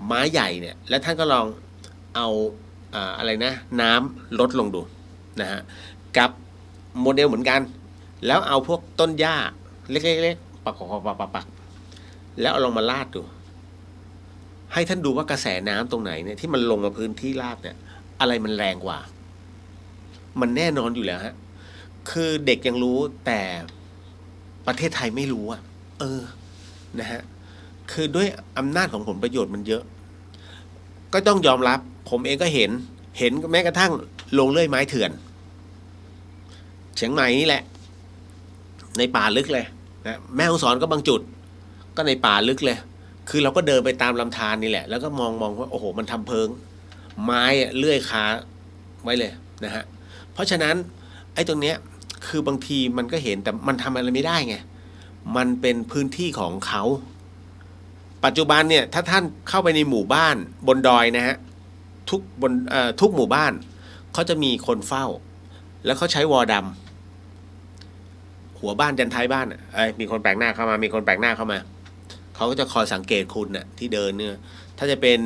ไม้ใหญ่เนี่ยแล้วท่านก็ลองเอาอะไรนะน้ำลดลงดูนะฮะกับโมเดลเหมือนกันแล้วเอาพวกต้นหญ้าเล็กๆปักแล้วเอาลงมาลาดดูให้ท่านดูว่ากระแสน้ำตรงไหนเนี่ยที่มันลงมาพื้นที่ราบเนี่ยอะไรมันแรงกว่ามันแน่นอนอยู่แล้วฮะคือเด็กยังรู้แต่ประเทศไทยไม่รู้นะฮะ คือด้วยอำนาจของผลประโยชน์มันเยอะ ก็ต้องยอมรับผมเองก็เห็นแม้กระทั่งลงเลื่อยไม้เถื่อนเชียงใหม่นี่แหละในป่าลึกเลยนะแม่ฮ่องสอนก็บางจุดก็ในป่าลึกเลยคือเราก็เดินไปตามลำธารนี่แหละแล้วก็มองว่าโอ้โหมันทำเพิงไม้เลื่อยคาไว้เลยนะฮะเพราะฉะนั้นไอ้ตรงเนี้ยคือบางทีมันก็เห็นแต่มันทำอะไรไม่ได้ไงมันเป็นพื้นที่ของเขาปัจจุบันเนี่ยถ้าท่านเข้าไปในหมู่บ้านบนดอยนะฮะทุกหมู่บ้านเขาจะมีคนเฝ้าแล้วเขาใช้วอดำหัวบ้านยันท้ายบ้านมีคนแปลกหน้าเข้ามามีคนแปลกหน้าเข้ามาเขาก็จะคอยสังเกตคุณน่ะที่เดินเนี่ยถ้าจะเป็น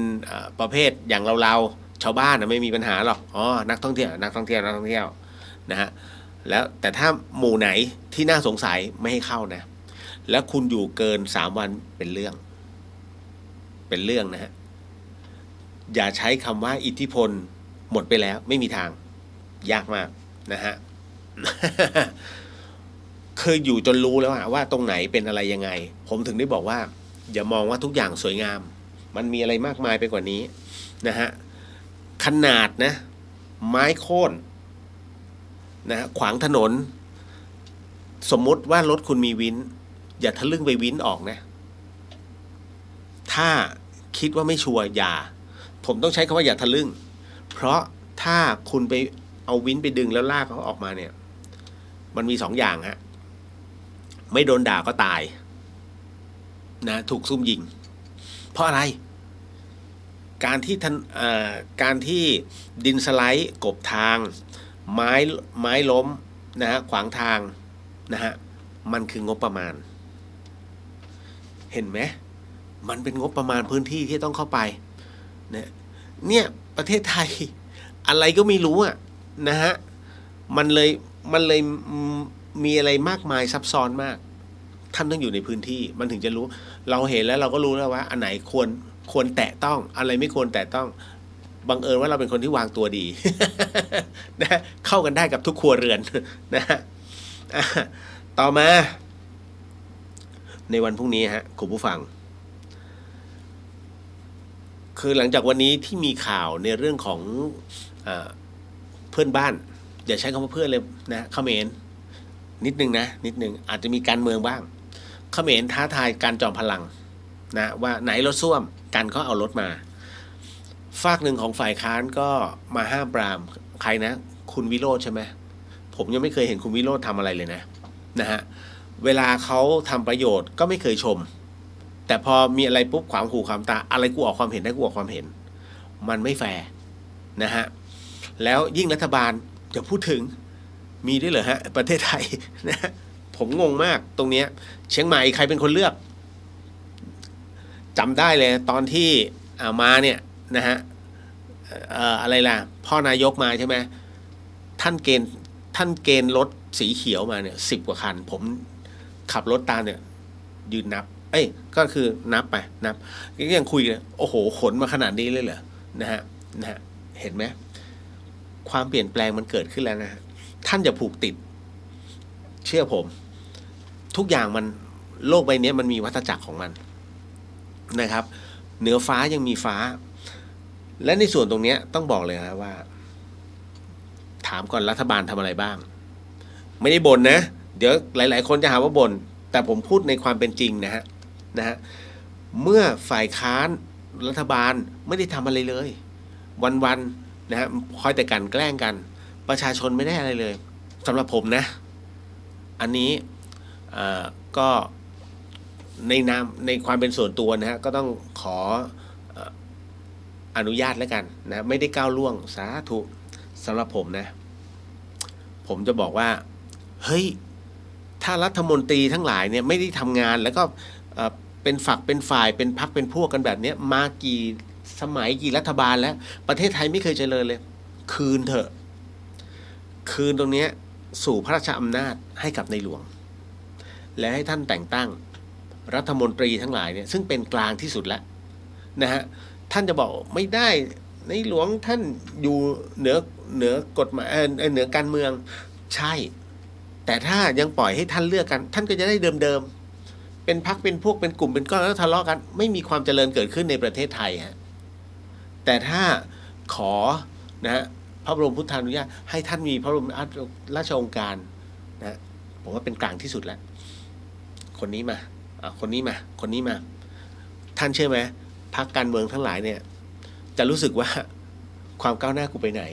ประเภทอย่างเราชาวบ้านไม่มีปัญหาหรอกอ๋อนักท่องเที่ยวนะฮะแล้วแต่ถ้าหมู่ไหนที่น่าสงสัยไม่ให้เข้านะแล้วคุณอยู่เกิน3 วันเป็นเรื่องนะฮะอย่าใช้คำว่าอิทธิพลหมดไปแล้วไม่มีทางยากมากนะฮะ เคยอยู่จนรู้แล้วว่าตรงไหนเป็นอะไรยังไงผมถึงได้บอกว่าอย่ามองว่าทุกอย่างสวยงามมันมีอะไรมากมายไปกว่านี้นะฮะขนาดนะไม้โค่นนะฮะขวางถนนสมมุติว่ารถคุณมีวินอย่าทะลึ่งไปวินออกนะถ้าคิดว่าไม่ชัวร์อย่าผมต้องใช้คำว่าอย่าทะลึ่งเพราะถ้าคุณไปเอาวินไปดึงแล้วลากเขาออกมาเนี่ยมันมี2 อย่างฮะไม่โดนด่าก็ตายนะถูกซุ่มยิงเพราะอะไรการที่ดินสไลด์กบทางไม้ล้มนะฮะขวางทางนะฮะมันคืองบประมาณเห็นไหมมันเป็นงบประมาณพื้นที่ที่ต้องเข้าไปเนี่ยประเทศไทยอะไรก็ไม่รู้อ่ะนะฮะมันเลยมีอะไรมากมายซับซ้อนมากท่านต้องอยู่ในพื้นที่มันถึงจะรู้เราเห็นแล้วเราก็รู้แล้วว่าอันไหนควรแตะต้องอะไรไม่ควรแตะต้องบังเอิญว่าเราเป็นคนที่วางตัวดี นะเข้ากันได้กับทุกครัวเรือนนะฮะต่อมาในวันพรุ่งนี้ฮะคุณผู้ฟังคือหลังจากวันนี้ที่มีข่าวในเรื่องของเพื่อนบ้านอย่าใช้คำว่าเพื่อนเลยนะเขมรนิดนึงอาจจะมีการเมืองบ้างเขมรท้าทายการจอมพลังนะว่าไหนรถส้วมกันเขาเอารถมาฝากหนึ่งของฝ่ายค้านก็มาห้ามปรามใครนะคุณวิโรจน์ใช่ไหมผมยังไม่เคยเห็นคุณวิโรจน์ทำอะไรเลยนะฮะเวลาเขาทำประโยชน์ก็ไม่เคยชมแต่พอมีอะไรปุ๊บขวางหูขวางตาอะไรกูออกความเห็นได้กูออกความเห็นมันไม่แฟร์นะฮะแล้วยิ่งรัฐบาลจะพูดถึงมีด้วยเหรอฮะประเทศไทยนะผมงงมากตรงเนี้ยเชียงใหม่ใครเป็นคนเลือกจำได้เลยตอนที่มาเนี่ยนะฮะอะไรล่ะพ่อนายกมาใช่ไหมท่านเกณฑ์รถสีเขียวมาเนี่ย10 กว่าคันผมขับรถตามเนี่ยยืนนับก็คือนับก็ยังคุยกันโอ้โหขนมาขนาดนี้เลยเหรอนะฮะเห็นไหมความเปลี่ยนแปลงมันเกิดขึ้นแล้วนะท่านอย่าผูกติดเชื่อผมทุกอย่างมันโลกใบนี้มันมีวัฏจักรของมันนะครับเหนือฟ้ายังมีฟ้าและในส่วนตรงนี้ต้องบอกเลยนะว่าถามก่อนรัฐบาลทำอะไรบ้างไม่ได้บ่นนะเดี๋ยวหลายๆคนจะหาว่าบ่นแต่ผมพูดในความเป็นจริงนะฮะเมื่อฝ่ายค้านรัฐบาลไม่ได้ทำอะไรเลยวันๆนะฮะคอยแต่กันแกล้งกันประชาชนไม่ได้อะไรเลยสำหรับผมนะอันนี้ก็ในความเป็นส่วนตัวนะฮะก็ต้องขออนุญาตแล้วกันนะไม่ได้ก้าวล่วงสาธุสำหรับผมนะผมจะบอกว่าเฮ้ยถ้ารัฐมนตรีทั้งหลายเนี่ยไม่ได้ทำงานแล้วก็เป็นฝักเป็นฝ่ายเป็นพรรคเป็นพวกกันแบบนี้มากี่สมัยกี่รัฐบาลแล้วประเทศไทยไม่เคยเจริญเลยคืนเถอะคืนตรงนี้สู่พระราชอำนาจให้กับในหลวงและให้ท่านแต่งตั้งรัฐมนตรีทั้งหลายเนี่ยซึ่งเป็นกลางที่สุดแล้วนะฮะท่านจะบอกไม่ได้ในหลวงท่านอยู่เหนือกฎหมายเหนือการเมืองใช่แต่ถ้ายังปล่อยให้ท่านเลือกกันท่านก็จะได้เดิม เป็นพรรคเป็นพวกเป็นกลุ่มเป็นก้อนแล้วทะเลาะกันไม่มีความเจริญเกิดขึ้นในประเทศไทยฮะแต่ถ้าขอนะฮะพระบรมพุทธานุญาตให้ท่านมีพระบรมราชโองการนะผมว่าเป็นกลางที่สุดแล้วคนนี้มาคนนี้มาคนนี้มาท่านเชื่อไหมพรรคการเมืองทั้งหลายเนี่ยจะรู้สึกว่าความก้าวหน้ากูไปไหน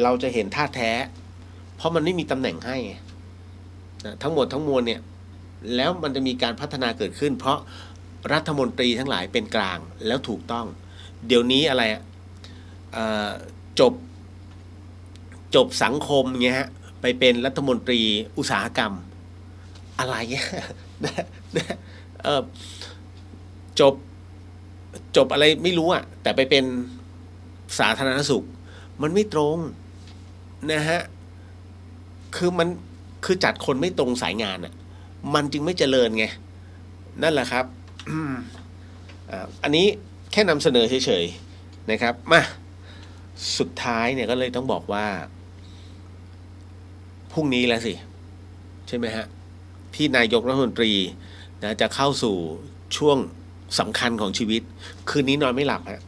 เราจะเห็นท่าแท้เพราะมันไม่มีตำแหน่งให้นะทั้งหมดทั้งมวลเนี่ยแล้วมันจะมีการพัฒนาเกิดขึ้นเพราะรัฐมนตรีทั้งหลายเป็นกลางแล้วถูกต้องเดี๋ยวนี้อะไรจบสังคมเงี้ยฮะไปเป็นรัฐมนตรีอุตสาหกรรมอะไรเงี้ยจบอะไรไม่รู้อะแต่ไปเป็นสาธารณสุขมันไม่ตรงนะฮะคือจัดคนไม่ตรงสายงานอะมันจึงไม่เจริญไงนั่นแหละครับอันนี้แค่นำเสนอเฉยๆนะครับมาสุดท้ายเนี่ยก็เลยต้องบอกว่าพรุ่งนี้แล้วสิใช่ไหมฮะที่นายกรัฐมนตรีนะจะเข้าสู่ช่วงสำคัญของชีวิตคืนนี้นอนไม่หลับฮะ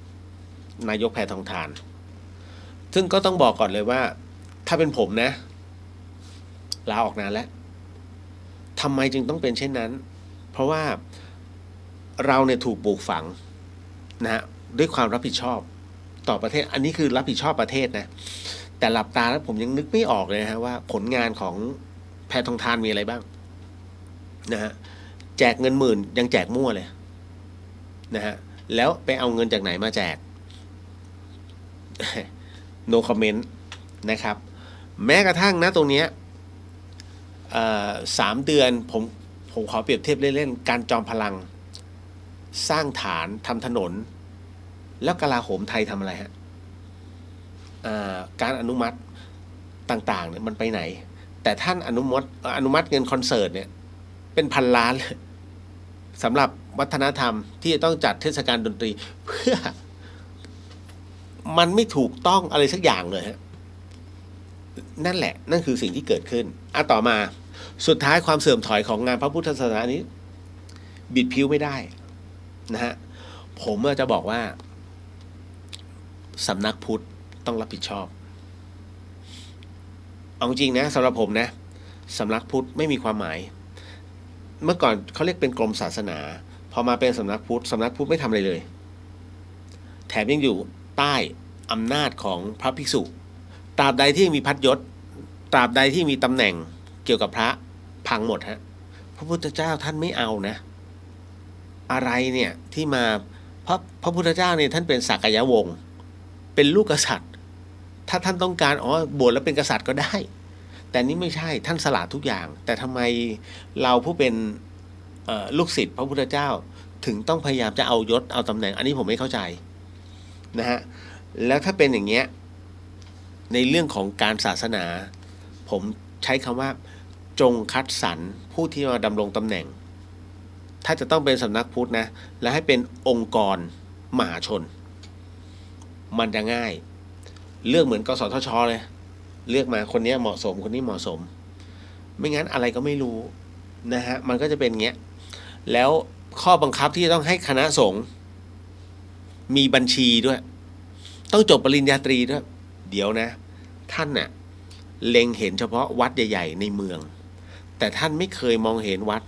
นายกแพทองธารซึ่งก็ต้องบอกก่อนเลยว่าถ้าเป็นผมนะลาออกนานแล้วทำไมจึงต้องเป็นเช่นนั้นเพราะว่าเราเนี่ยถูกปลูกฝังนะฮะด้วยความรับผิดชอบต่อประเทศอันนี้คือรับผิดชอบประเทศนะแต่หลับตาแล้วผมยังนึกไม่ออกเลยนะฮะว่าผลงานของแพทองธารมีอะไรบ้างนะฮะแจกเงินหมื่นยังแจกมั่วเลยนะฮะแล้วไปเอาเงินจากไหนมาแจก no comment นะครับแม้กระทั่งนะตรงเนี้ย3 เดือนผมขอเปรียบเทียบเล่นๆการจอมพลังสร้างฐานทำถนนแล้วกลาโหมไทยทำอะไรฮะการอนุมัติต่างๆเนี่ยมันไปไหนแต่ท่านอนุมัติเงินคอนเสิร์ตเนี่ยเป็นพันล้านเลยสำหรับวัฒนธรรมที่จะต้องจัดเทศกาลดนตรีเพื่อมันไม่ถูกต้องอะไรสักอย่างเลยฮะนั่นแหละนั่นคือสิ่งที่เกิดขึ้นต่อมาสุดท้ายความเสื่อมถอยของงานพระพุทธศาสนานี้บิดผิวไม่ได้นะฮะผมจะบอกว่าสำนักพุทธต้องรับผิดชอบเอาจริงนะสำหรับผมนะสำนักพุทธไม่มีความหมายเมื่อก่อนเขาเรียกเป็นกรมศาสนาพอมาเป็นสำนักพุทธไม่ทำอะไรเลยแถมยังอยู่ใต้อำนาจของพระภิกษุตราบใดที่มีพัดยศตราบใดที่มีตำแหน่งเกี่ยวกับพระพังหมดฮะพระพุทธเจ้าท่านไม่เอานะอะไรเนี่ยที่มาพระพุทธเจ้าเนี่ยท่านเป็นสักยวงศ์เป็นลูกกษัตริย์ถ้าท่านต้องการบวชแล้วเป็นกษัตริย์ก็ได้แต่นี่ไม่ใช่ท่านสละทุกอย่างแต่ทำไมเราผู้เป็นลูกศิษย์พระพุทธเจ้าถึงต้องพยายามจะเอายศเอาตำแหน่งอันนี้ผมไม่เข้าใจนะฮะแล้วถ้าเป็นอย่างเงี้ยในเรื่องของการศาสนาผมใช้คำว่าจงคัดสรรผู้ที่มาดำรงตำแหน่งถ้าจะต้องเป็นสำนักพุทธนะและให้เป็นองค์กรมหาชนมันจะง่ายเลือกเหมือนกสทช.เลยเลือกมาคนนี้เหมาะสมคนนี้เหมาะสมไม่งั้นอะไรก็ไม่รู้นะฮะมันก็จะเป็นเงี้ยแล้วข้อบังคับที่จะต้องให้คณะสงฆ์มีบัญชีด้วยต้องจบปริญญาตรีด้วยเดี๋ยวนะท่านน่ะเล็งเห็นเฉพาะวัดใหญ่ๆในเมืองแต่ท่านไม่เคยมองเห็นวัด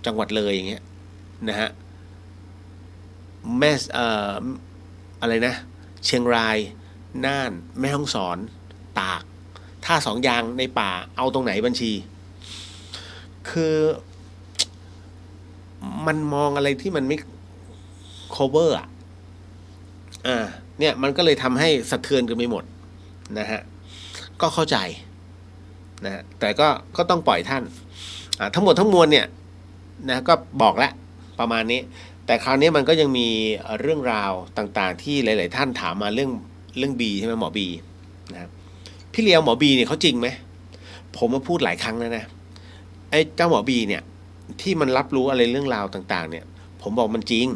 จังหวัดเลยอย่างเงี้ยนะฮะอะไรนะเชียงรายน่านแม่ฮ่องสอนตากถ้า2 อย่างในป่าเอาตรงไหนบัญชีคือมันมองอะไรที่มันไม่ cover เนี่ยมันก็เลยทำให้สะเทือนกันไปหมดนะฮะก็เข้าใจนะแต่ก็ต้องปล่อยท่านทั้งหมดทั้งมวลเนี่ยนะก็บอกแล้วประมาณนี้แต่คราวนี้มันก็ยังมีเรื่องราวต่างๆที่หลายๆท่านถามมาเรื่องบีใช่ไหมหมอบีนะครับพี่เลี้ยวหมอบีเนี่ยเขาจริงไหมผมมาพูดหลายครั้งแล้วนะไอ้เจ้าหมอบีเนี่ยที่มันรับรู้อะไรเรื่องราวต่างๆเนี่ยผมบอกมันจริง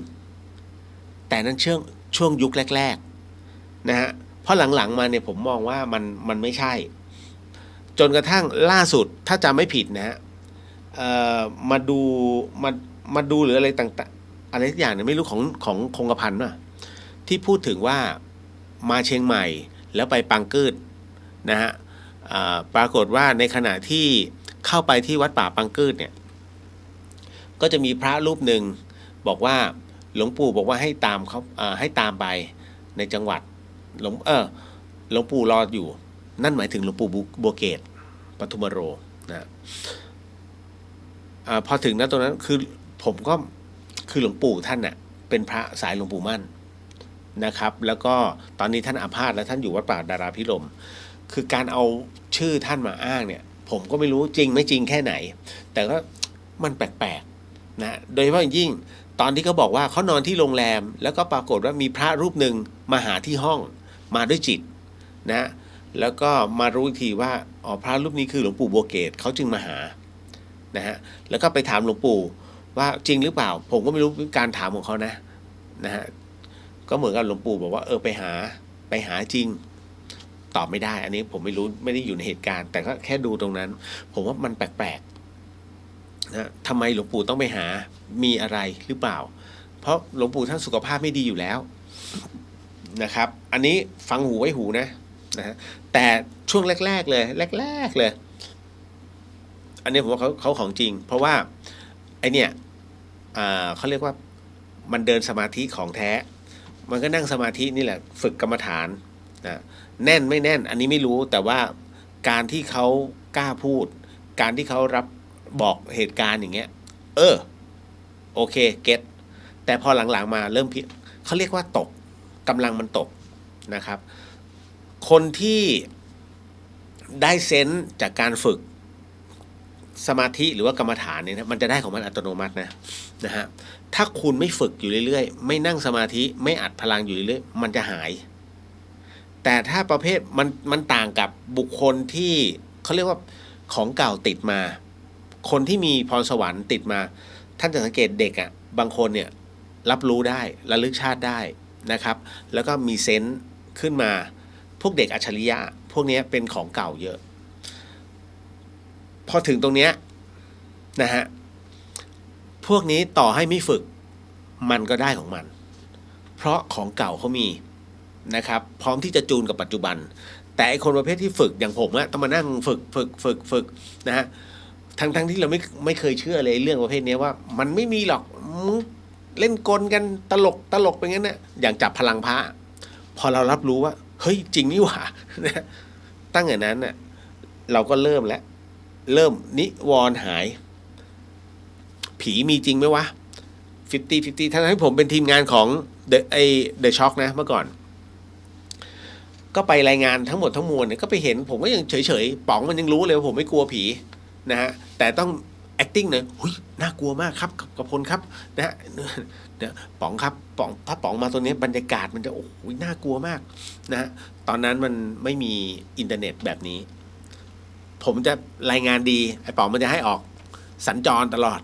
แต่นั้นช่วงยุคแรกๆนะฮะเพราะหลังๆมาเนี่ยผมมองว่ามันไม่ใช่จนกระทั่งล่าสุดถ้าจำไม่ผิดนะฮะ มาดูหรืออะไรต่างๆอะไรทุกอย่างเนี่ยไม่รู้ของคงกระพันน่ะที่พูดถึงว่ามาเชียงใหม่แล้วไปปังเกิดนะฮะปรากฏว่าในขณะที่เข้าไปที่วัดป่าปังเกิดเนี่ยก็จะมีพระรูปหนึ่งบอกว่าหลวงปู่บอกว่าให้ตามเขาให้ตามไปในจังหวัดหลวงปู่รออยู่นั่นหมายถึงหลวงปู่บัวเกตปทุมโรนะพอถึงนะตรงนั้นคือผมก็คือหลวงปู่ท่านน่ะเป็นพระสายหลวงปู่มั่นนะครับแล้วก็ตอนนี้ท่านอาพาธแล้วท่านอยู่วัดป่าดาราพิรมย์คือการเอาชื่อท่านมาอ้างเนี่ยผมก็ไม่รู้จริงไม่จริงแค่ไหนแต่ก็มันแปลกๆนะโดยเฉพาะอย่างยิ่งตอนที่เขาบอกว่าเขานอนที่โรงแรมแล้วก็ปรากฏว่ามีพระรูปหนึ่งมาหาที่ห้องมาด้วยจิตนะแล้วก็มารู้อีกทีว่าอ๋อพระรูปนี้คือหลวงปู่บัวเกตเขาจึงมาหานะฮะแล้วก็ไปถามหลวงปู่ว่าจริงหรือเปล่าผมก็ไม่รู้การถามของเขานะฮะก็เหมือนกับหลวงปู่บอกว่าไปหาจริงตอบไม่ได้อันนี้ผมไม่รู้ไม่ได้อยู่ในเหตุการณ์แต่ก็แค่ดูตรงนั้นผมว่ามันแปลกๆนะทำไมหลวงปู่ต้องไปหามีอะไรหรือเปล่าเพราะหลวงปู่ท่านสุขภาพไม่ดีอยู่แล้วนะครับอันนี้ฟังหูไว้หูนะฮะแต่ช่วงแรกๆเลยอันนี้ผมว่าเขาของจริงเพราะว่าไอเนี่ยเขาเรียกว่ามันเดินสมาธิของแท้มันก็นั่งสมาธินี่แหละฝึกกรรมฐานนะแน่นไม่แน่นอันนี้ไม่รู้แต่ว่าการที่เขากล้าพูดการที่เขารับบอกเหตุการณ์อย่างเงี้ยโอเคเก็ตแต่พอหลังๆมาเริ่มเขาเรียกว่าตกกำลังมันตกนะครับคนที่ได้เซนส์จากการฝึกสมาธิหรือว่ากรรมฐานเนี่ยนะมันจะได้ของมันอัตโนมัตินะฮะถ้าคุณไม่ฝึกอยู่เรื่อยๆไม่นั่งสมาธิไม่อัดพลังอยู่เรื่อยๆมันจะหายแต่ถ้าประเภทมันต่างกับบุคคลที่เขาเรียกว่าของเก่าติดมาคนที่มีพรสวรรค์ติดมาท่านจะสังเกตเด็กบางคนเนี่ยรับรู้ได้ระลึกชาติได้นะครับแล้วก็มีเซนส์ขึ้นมาพวกเด็กอัจฉริยะพวกนี้เป็นของเก่าเยอะพอถึงตรงเนี้ยนะฮะพวกนี้ต่อให้ไม่ฝึกมันก็ได้ของมันเพราะของเก่าเขามีนะครับพร้อมที่จะจูนกับปัจจุบันแต่ไอคนประเภทที่ฝึกอย่างผมต้องมานั่งฝึกนะฮะทั้งที่เราไม่เคยเชื่อเลยเรื่องประเภทนี้ว่ามันไม่มีหรอกเล่นกลกันตลกไปงั้นนะอย่างจับพลังพระพอเรารับรู้ว่าเฮ้ยจริงนี่หว่านะตั้งแต่นั้นน่ะเราก็เริ่มนิวรณ์หายผีมีจริงไหมวะ50-50ทั้งที่ผมเป็นทีมงานของThe Shock นะเมื่อก่อนก็ไปรายงานทั้งหมดทั้งมวลเนี่ยก็ไปเห็นผมก็ยังเฉยๆป๋องมันยังรู้เลยว่าผมไม่กลัวผีนะฮะแต่ต้อง acting เนี่ยหุ้ยน่ากลัวมากครับกับพลครับนะฮะเนี่ยป๋องครับถ้าป๋องมาตัวนี้บรรยากาศมันจะโอ้โหน่ากลัวมากนะฮะตอนนั้นมันไม่มีอินเทอร์เน็ตแบบนี้ผมจะรายงานดีไอ้ป๋องมันจะให้ออกสัญจรตลอด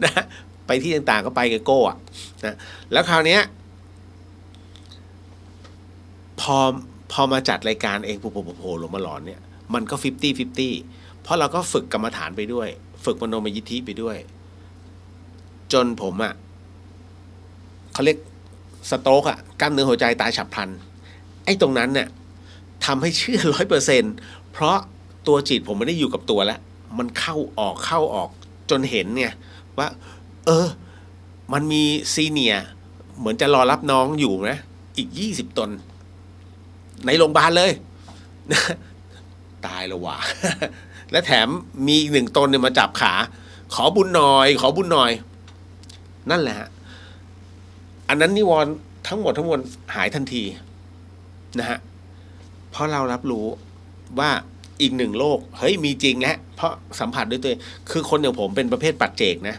นะไปที่ต่างๆก็ไปกับโก้นะแล้วคราวนี้พอมาจัดรายการเองโผล่ลงมาหลอนเนี่ยมันก็50-50เพราะเราก็ฝึกกรรมฐานไปด้วยฝึกมโนมยิทธิไปด้วยจนผมเขาเรียกสโตรกกล้ามเนื้อหัวใจตายฉับพลันไอ้ตรงนั้นเนี่ยทำให้เชื่อ 100% เพราะตัวจิตผมไม่ได้อยู่กับตัวแล้วมันเข้าออกจนเห็นเนี่ยว่ามันมีซีเนียร์เหมือนจะรอรับน้องอยู่นะอีก20 ตนในโรงพยาบาลเลยตายแล้วว่ะ และแถมมีอีก1 ตนเนี่ยมาจับขาขอบุญหน่อยนั่นแหละฮะอันนั้นนิวรณ์ทั้งหมดหายทันทีนะฮะเพราะเรารับรู้ว่าอีก1 โลกเฮ้ยมีจริงแล้วเพราะสัมผัสด้วยตัวเองคือคนอย่างผมเป็นประเภทปัจเจกนะ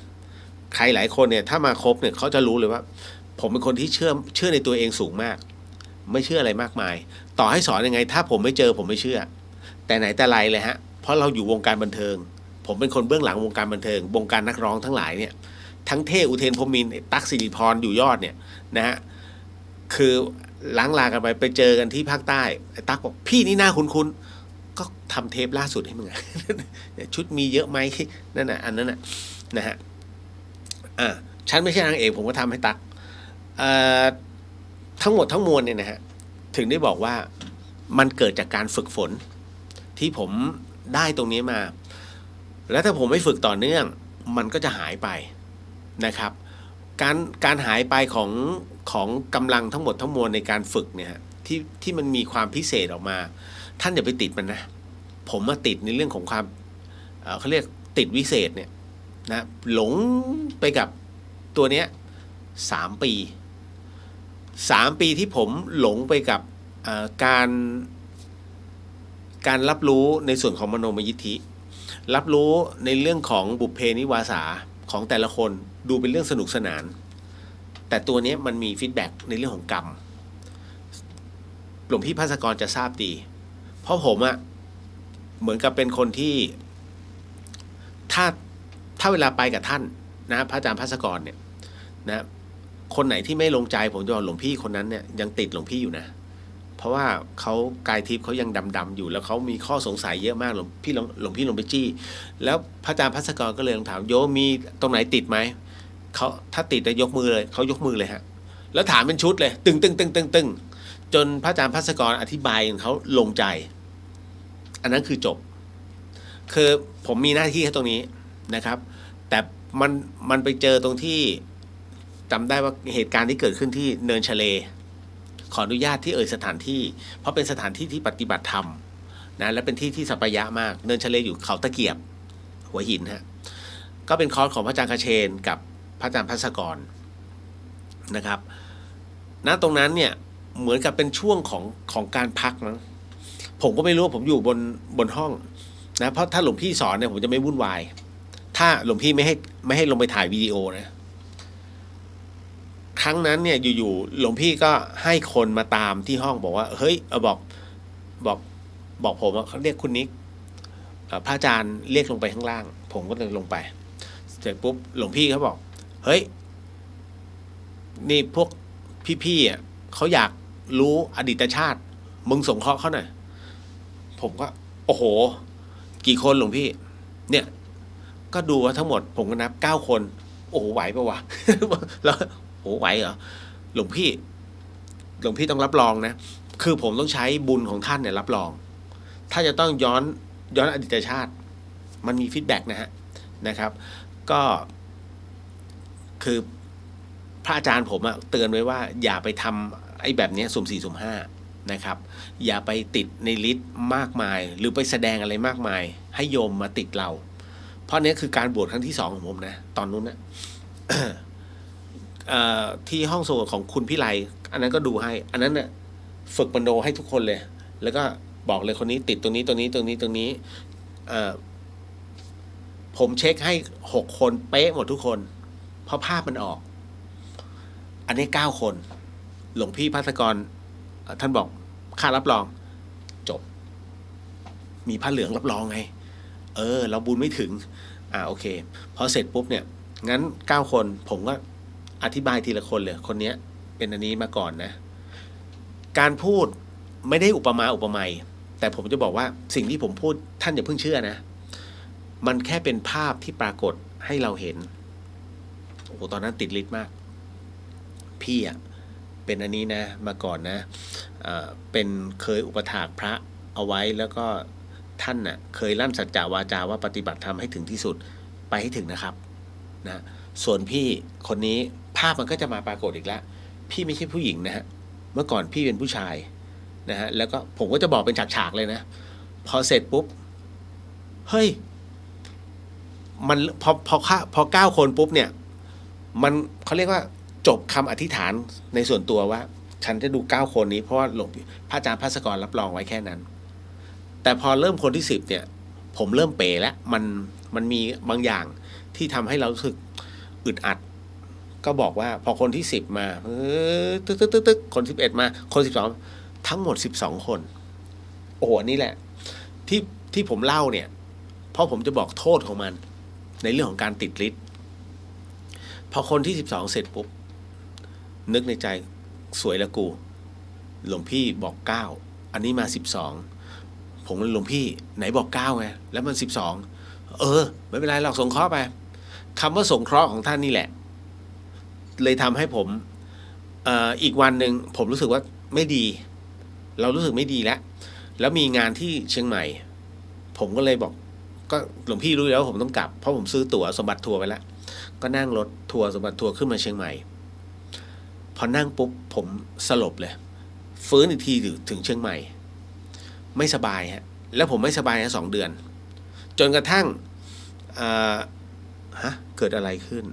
ใครหลายคนเนี่ยถ้ามาคบเนี่ยเขาจะรู้เลยว่าผมเป็นคนที่เชื่อในตัวเองสูงมากไม่เชื่ออะไรมากมายต่อให้สอนยังไงถ้าผมไม่เจอผมไม่เชื่อแต่ไหนแต่ไรเลยฮะเพราะเราอยู่วงการบันเทิงผมเป็นคนเบื้องหลังวงการบันเทิงวงการนักร้องทั้งหลายเนี่ยทั้งเท่อุเทนพรหมินทร์ตั๊กสิริพรอยู่ยอดเนี่ยนะฮะคือล้างลากันไปเจอกันที่ภาคใต้ไอ้ตั๊กบอกพี่นี่หน้าคุ้นก็ทำเทปล่าสุดให้มึงชุดมีเยอะไหมนั่นน่ะอันนั้นน่ะนะฮะ ฉันไม่ใช่นางเอกผมก็ทำให้ตั๊กทั้งหมดทั้งมวลเนี่ยนะฮะถึงได้บอกว่ามันเกิดจากการฝึกฝนที่ผมได้ตรงนี้มาแล้วถ้าผมไม่ฝึกต่อเนื่องมันก็จะหายไปนะครับการหายไปของกำลังทั้งหมดทั้งมวลในการฝึกเนี่ยที่มันมีความพิเศษออกมาท่านอย่าไปติดมันนะผมมาติดในเรื่องของความเขาเรียกติดวิเศษเนี่ยนะหลงไปกับตัวเนี้ย3 ปีที่ผมหลงไปกับการรับรู้ในส่วนของมโนมยิทธิรับรู้ในเรื่องของบุพเพนิวาสาของแต่ละคนดูเป็นเรื่องสนุกสนานแต่ตัวนี้มันมีฟีดแบ็กในเรื่องของกรรมหลวงพี่ภาสกรจะทราบดีเพราะผมอะเหมือนกับเป็นคนที่ถ้าเวลาไปกับท่านนะพระอาจารย์ภาสกรเนี่ยนะคนไหนที่ไม่ลงใจผมจะบอกหลวงพี่คนนั้นเนี่ยยังติดหลวงพี่อยู่นะเพราะว่าเขากายทิพย์เขายังดำๆอยู่แล้วเขามีข้อสงสัยเยอะมากหลวงพี่ลงไปจี้แล้วพระอาจารย์ภาสกรก็เลยลองถามโยมีตรงไหนติดไหมเขาถ้าติดจะยกมือเลยเขายกมือเลยฮะแล้วถามเป็นชุดเลยตึงจนพระอาจารย์ภาสกรอธิบายเขาลงใจอันนั้นคือจบคือผมมีหน้าที่แค่ตรงนี้นะครับแต่มันไปเจอตรงที่จำได้ว่าเหตุการณ์ที่เกิดขึ้นที่เนินชะเลขออนุญาตที่สถานที่เพราะเป็นสถานที่ที่ปฏิบัติธรรมนะและเป็นที่ที่สัปยะมากเนินชะเลอยู่เขาตะเกียบหัวหินฮะก็เป็นคอร์สของพระอาจารย์คเชนกับพระอาจารย์ภาสกรนะครับณตรงนั้นเนี่ยเหมือนกับเป็นช่วงของการพักมั้งผมก็ไม่รู้ผมอยู่บนห้องนะเพราะถ้าหลวงพี่สอนเนี่ยผมจะไม่วุ่นวายถ้าหลวงพี่ไม่ให้ลงไปถ่ายวิดีโอนะครั้งนั้นเนี่ยอยู่ๆหลวงพี่ก็ให้คนมาตามที่ห้องบอกว่าเฮ้ยบอกผมว่าเขาเรียกคุณนิกพระอาจารย์เรียกลงไปข้างล่างผมก็เลยลงไปเสร็จปุ๊บหลวงพี่เขาบอกเฮ้ยนี่พวกพี่ๆอ่ะเขาอยากรู้อดีตชาติมึงสงเคราะห์เขาหน่อยผมก็โอ้โหกี่คนหลวงพี่เนี่ยก็ดูว่าทั้งหมดผมก็นับ9 คนโอ้โหไหวปะวะ แล้วโอ้ไหวเหรอหลวงพี่ต้องรับรองนะคือผมต้องใช้บุญของท่านเนี่ยรับรองถ้าจะต้องย้อนอดีตชาติมันมีฟีดแบ็กนะครับก็คือพระอาจารย์ผมเตือนไว้ว่าอย่าไปทำไอ้แบบนี้สุ่ม4สุ่ม5นะครับอย่าไปติดในลิสต์มากมายหรือไปแสดงอะไรมากมายให้โยมมาติดเราเพราะนี้คือการบวชครั้งที่2ของผมนะตอนนู้นนะ ที่ห้องสมุดของคุณพิไลอันนั้นก็ดูให้อันนั้นน่ะฝึกมโนให้ทุกคนเลยแล้วก็บอกเลยคนนี้ติดตรงนี้ผมเช็คให้6 คนเป๊ะหมดทุกคนเพราะภาพมันออกอันนี้9 คนหลวงพี่ภาสกรท่านบอกค่ารับรองจบมีผ้าเหลืองรับรองไงเราบุญไม่ถึงโอเคพอเสร็จปุ๊บเนี่ยงั้น9 คนผมก็อธิบายทีละคนเลยคนนี้เป็นอันนี้มาก่อนนะการพูดไม่ได้อุปมาอุปไมยแต่ผมจะบอกว่าสิ่งที่ผมพูดท่านอย่าเพิ่งเชื่อนะมันแค่เป็นภาพที่ปรากฏให้เราเห็นโอ้ตอนนั้นติดฤทธิ์มากพี่เป็นอันนี้นะมาก่อนนะเป็นเคยอุปถากพระเอาไว้แล้วก็ท่านเคยลั่นสัจจาวาจาว่าปฏิบัติธรรมให้ถึงที่สุดไปให้ถึงนะครับนะส่วนพี่คนนี้ภาพมันก็จะมาปรากฏอีกแล้วพี่ไม่ใช่ผู้หญิงนะฮะเมื่อก่อนพี่เป็นผู้ชายนะฮะแล้วก็ผมก็จะบอกเป็นฉากๆเลยนะพอเสร็จปุ๊บเฮ้ยมันพอ9 คนปุ๊บเนี่ยมันเขาเรียกว่าจบคำอธิษฐานในส่วนตัวว่าฉันจะดู9 คนนี้เพราะว่าหลวงพระอาจารย์ภาสกรรับรองไว้แค่นั้นแต่พอเริ่มคนที่10เนี่ยผมเริ่มเป๋แล้วมันมีบางอย่างที่ทำให้เรารู้สึกอึดอัดก็บอกว่าพอคนที่10มาตึกคน11มาคน12ทั้งหมด12 คนโอ้โหนี่แหละที่ผมเล่าเนี่ยเพราะผมจะบอกโทษของมันในเรื่องของการติดฤทธิ์พอคนที่12เสร็จปุ๊บนึกในใจสวยละกูหลวงพี่บอก9อันนี้มา12ผมหลวงพี่ไหนบอก9ไงแล้วมัน12ไม่เป็นไรหรอกสงเคราะห์ไปคำว่าสงเคราะห์ของท่านนี่แหละ เลยทำให้ผมอีกวันหนึ่งผมรู้สึกว่าไม่ดี เรารู้สึกไม่ดีแล้วมีงานที่เชียงใหม่ผมก็เลยบอกก็หลวงพี่รู้แล้วผมต้องกลับเพราะผมซื้อตั๋วสมบัติทัวร์ไปแล้วก็นั่งรถทัวร์สมบัติทัวร์ขึ้นมาเชียงใหม่พอนั่งปุ๊บผมสลบเลยฟื้นอีกทีถึงเชียงใหม่ไม่สบายฮะแล้วผมไม่สบาย2 เดือนจนกระทั่งเกิดอะไรขึ้น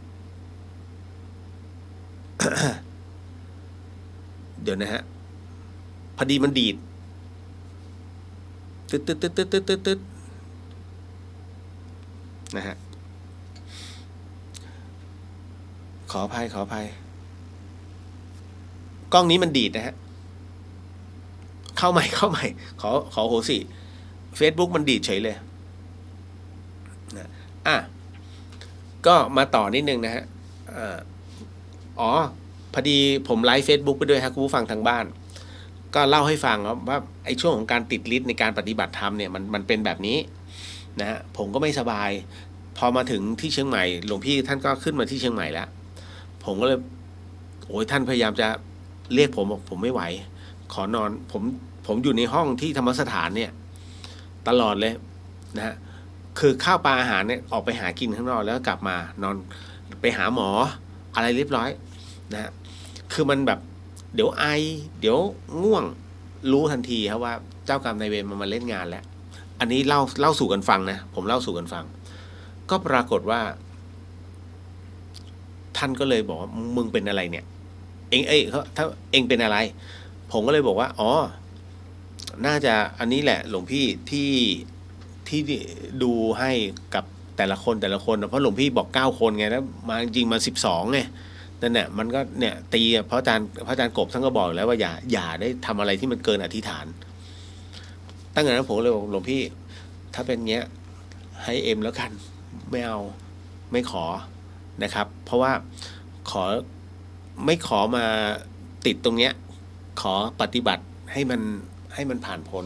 เดี๋ยวนะฮะพอดีมันดีดตึ๊ดนะฮะขออภัยกล้องนี้มันดีดนะฮะเข้าใหม่ขอโหสิ Facebook มันดีดเฉยเลยนะก็มาต่อนิดนึงนะฮะพอดีผมไลฟ์ Facebook ไปด้วยครับคุณผู้ฟังทางบ้านก็เล่าให้ฟังว่าไอ้ช่วงของการติดฤทธิ์ในการปฏิบัติธรรมเนี่ยมันเป็นแบบนี้นะฮะผมก็ไม่สบายพอมาถึงที่เชียงใหม่หลวงพี่ท่านก็ขึ้นมาที่เชียงใหม่แล้วผมก็เลยท่านพยายามจะเรียกผมบอกผมไม่ไหวขอนอนผมอยู่ในห้องที่ธรรมสถานเนี่ยตลอดเลยนะฮะคือข้าวปลาอาหารเนี่ยออกไปหากินข้างนอกแล้วกลับมานอนไปหาหมออะไรเรียบร้อยนะฮะคือมันแบบเดี๋ยวไอเดี๋ยวง่วงรู้ทันทีครับว่าเจ้ากรรมนายเวรมันมาเล่นงานแล้วอันนี้เล่าสู่กันฟังนะผมเล่าสู่กันฟังก็ปรากฏว่าท่านก็เลยบอกว่ามึงเป็นอะไรเนี่ยถ้าเองเป็นอะไรผมก็เลยบอกว่าน่าจะอันนี้แหละหลวงพี่ที่ดูให้กับแต่ละคนเพราะหลวงพี่บอก9 คนไงแล้วมาจริงมา12ไงนั่นแหละมันก็เนี่ยตีเพราะอาจารย์กบท่านก็บอกแล้วว่าอย่าได้ทำอะไรที่มันเกินอธิษฐานตั้งแต่นั้นผมเลยบอกหลวงพี่ถ้าเป็นเงี้ยให้เอ็มแล้วกันไม่ขอนะครับเพราะว่าไม่ขอมาติดตรงเนี้ยขอปฏิบัติให้มันผ่านพ้น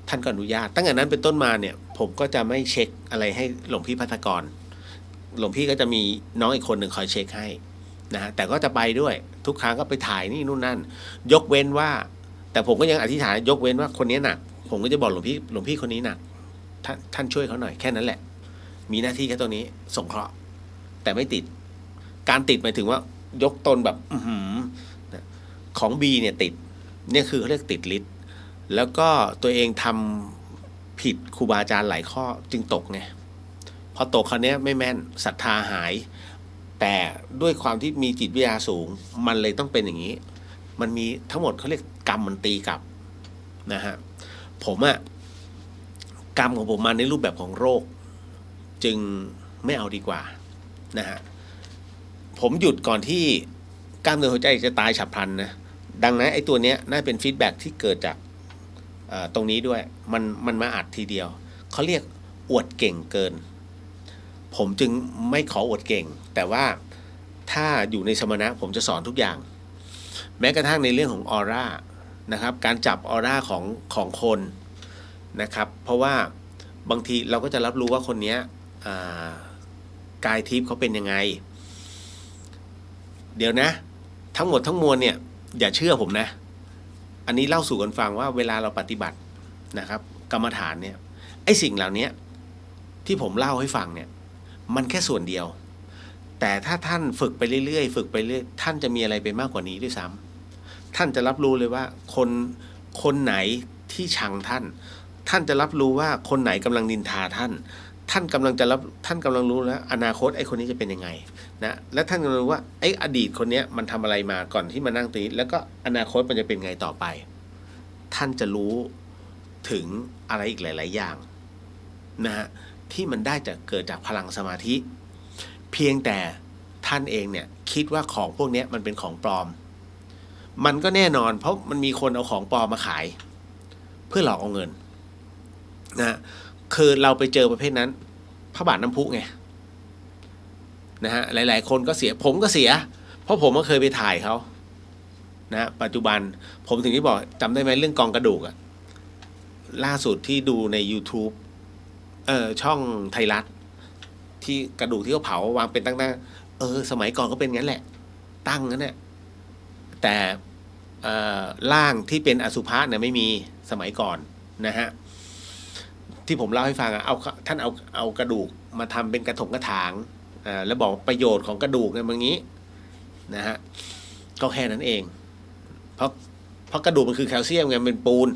ท่านก็อนุญาตตั้งแต่นั้นเป็นต้นมาเนี่ยผมก็จะไม่เช็คอะไรให้หลวงพี่ภัทรกรหลวงพี่ก็จะมีน้องอีกคนหนึ่งคอยเช็คให้นะฮะแต่ก็จะไปด้วยทุกครั้งก็ไปถ่ายนี่นู่นนั่นยกเว้นว่าแต่ผมก็ยังอธิษฐานยกเว้นว่าคนนี้หนักผมก็จะบอกหลวงพี่คนนี้หนักท่านช่วยเขาหน่อยแค่นั้นแหละมีหน้าที่แค่ตัวนี้สงเคราะห์แต่ไม่ติดการติดหมายถึงว่ายกตนแบบของ B เนี่ยติดเนี่ยคือเขาเรียกติดฤทธิ์แล้วก็ตัวเองทำผิดครูบาอาจารย์หลายข้อจึงตกไงพอตกคราวนี้ไม่แม่นศรัทธาหายแต่ด้วยความที่มีจิตวิทยาสูงมันเลยต้องเป็นอย่างนี้มันมีทั้งหมดเขาเรียกกรรมมันตีกลับนะฮะผมกรรมของผมมาในรูปแบบของโรคจึงไม่เอาดีกว่านะฮะผมหยุดก่อนที่กล้ามเนื้อหัวใจจะตายฉับพลันนะดังนั้นไอ้ตัวเนี้ยน่าเป็นฟีดแบ็กที่เกิดจากตรงนี้ด้วยมันมาอัดทีเดียวเขาเรียกอวดเก่งเกินผมจึงไม่ขออวดเก่งแต่ว่าถ้าอยู่ในสมณะผมจะสอนทุกอย่างแม้กระทั่งในเรื่องของออร่านะครับการจับออร่าของคนนะครับเพราะว่าบางทีเราก็จะรับรู้ว่าคนนี้กายทิพย์เขาเป็นยังไงเดี๋ยวนะทั้งหมดทั้งมวลเนี่ยอย่าเชื่อผมนะอันนี้เล่าสู่กันฟังว่าเวลาเราปฏิบัตินะครับกรรมฐานเนี่ยไอ้สิ่งเหล่านี้ที่ผมเล่าให้ฟังเนี่ยมันแค่ส่วนเดียวแต่ถ้าท่านฝึกไปเรื่อยท่านจะมีอะไรไปมากกว่านี้ด้วยซ้ำท่านจะรับรู้เลยว่าคนไหนที่ชังท่านจะรับรู้ว่าคนไหนกำลังนินทาท่านกำลังรู้แล้วอนาคตไอ้คนนี้จะเป็นยังไงนะและท่านกำลังรู้ว่าไอ้อดีตคนนี้มันทำอะไรมาก่อนที่มานั่งตรงนี้แล้วก็อนาคตมันจะเป็นไงต่อไปท่านจะรู้ถึงอะไรอีกหลายๆอย่างนะฮะที่มันได้จากเกิดจากพลังสมาธิเพียงแต่ท่านเองเนี่ยคิดว่าของพวกนี้มันเป็นของปลอมมันก็แน่นอนเพราะมันมีคนเอาของปลอมมาขายเพื่อหลอกเอาเงินนะคือเราไปเจอประเภทนั้นพระบาทน้ำพุไงนะฮะหลายๆคนก็เสียผมก็เสียเพราะผมก็เคยไปถ่ายเขานะปัจจุบันผมถึงที่บอกจำได้ไหมเรื่องกองกระดูกอะล่าสุดที่ดูใน YouTube ช่องไทยรัฐที่กระดูกที่เขาเผาวางเป็นตั้งสมัยก่อนก็เป็นงั้นแหละ ตั้งนั่นแหละแต่ร่างที่เป็นอสุภะเนี่ยไม่มีสมัยก่อนนะฮะที่ผมเล่าให้ฟังท่านเอากระดูกมาทำเป็นกระถางแล้วบอกประโยชน์ของกระดูกเนี่ยมันงี้นะฮะก็แค่นั้นเองเพราะกระดูกมันคือแคลเซียมไงเป็นปูน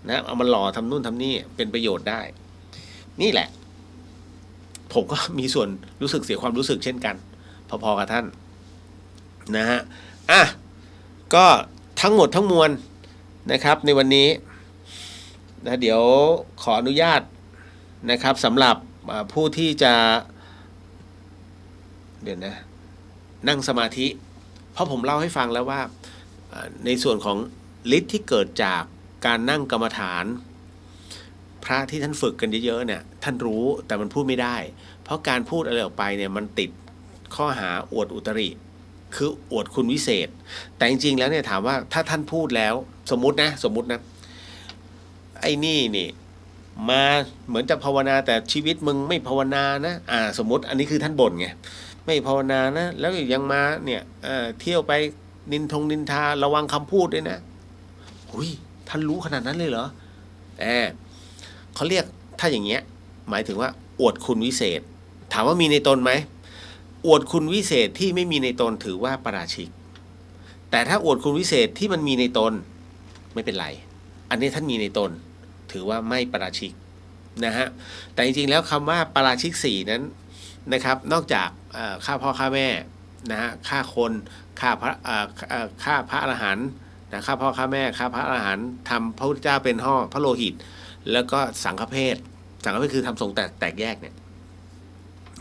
นะเอามาหล่อทำนู่นทำนี่เป็นประโยชน์ได้นี่แหละผมก็มีส่วนรู้สึกเสียความรู้สึกเช่นกันพอๆกับท่านนะฮะก็ทั้งหมดทั้งมวลนะครับในวันนี้นะเดี๋ยวขออนุญาตนะครับสำหรับผู้ที่จะเดี๋ยวนะนั่งสมาธิเพราะผมเล่าให้ฟังแล้วว่าในส่วนของฤทธิ์ที่เกิดจากการนั่งกรรมฐานพระที่ท่านฝึกกันเยอะๆเนี่ยท่านรู้แต่มันพูดไม่ได้เพราะการพูดอะไรออกไปเนี่ยมันติดข้อหาอวดอุตริคืออวดคุณวิเศษแต่จริงๆแล้วเนี่ยถามว่าถ้าท่านพูดแล้วสมมุตินะไอ้นี่มาเหมือนจะภาวนาแต่ชีวิตมึงไม่ภาวนานะสมมติอันนี้คือท่านบ่นไงไม่ภาวนานะแล้วยังมาเนี่ยเที่ยวไปนินทาระวังคำพูดด้วยนะหุยท่านรู้ขนาดนั้นเลยเหรอเขาเรียกถ้าอย่างเงี้ยหมายถึงว่าอวดคุณวิเศษถามว่ามีในตนไหมอวดคุณวิเศษที่ไม่มีในตนถือว่าปาราชิกแต่ถ้าอวดคุณวิเศษที่มันมีในตนไม่เป็นไรอันนี้ท่านมีในตนถือว่าไม่ปาราชิกนะฮะแต่จริงๆแล้วคำว่าปาราชิก4นั้นนะครับนอกจากฆ่าพ่อฆ่าแม่นะฮะฆ่าคนฆ่าพระอรหันต์นะฆ่าพ่อฆ่าแม่ฆ่าพระอรหันต์ทำพระพุทธเจ้าเป็นห่อพระโลหิตแล้วก็สังฆเพศคือทำทรงแตกแยกเนี่ย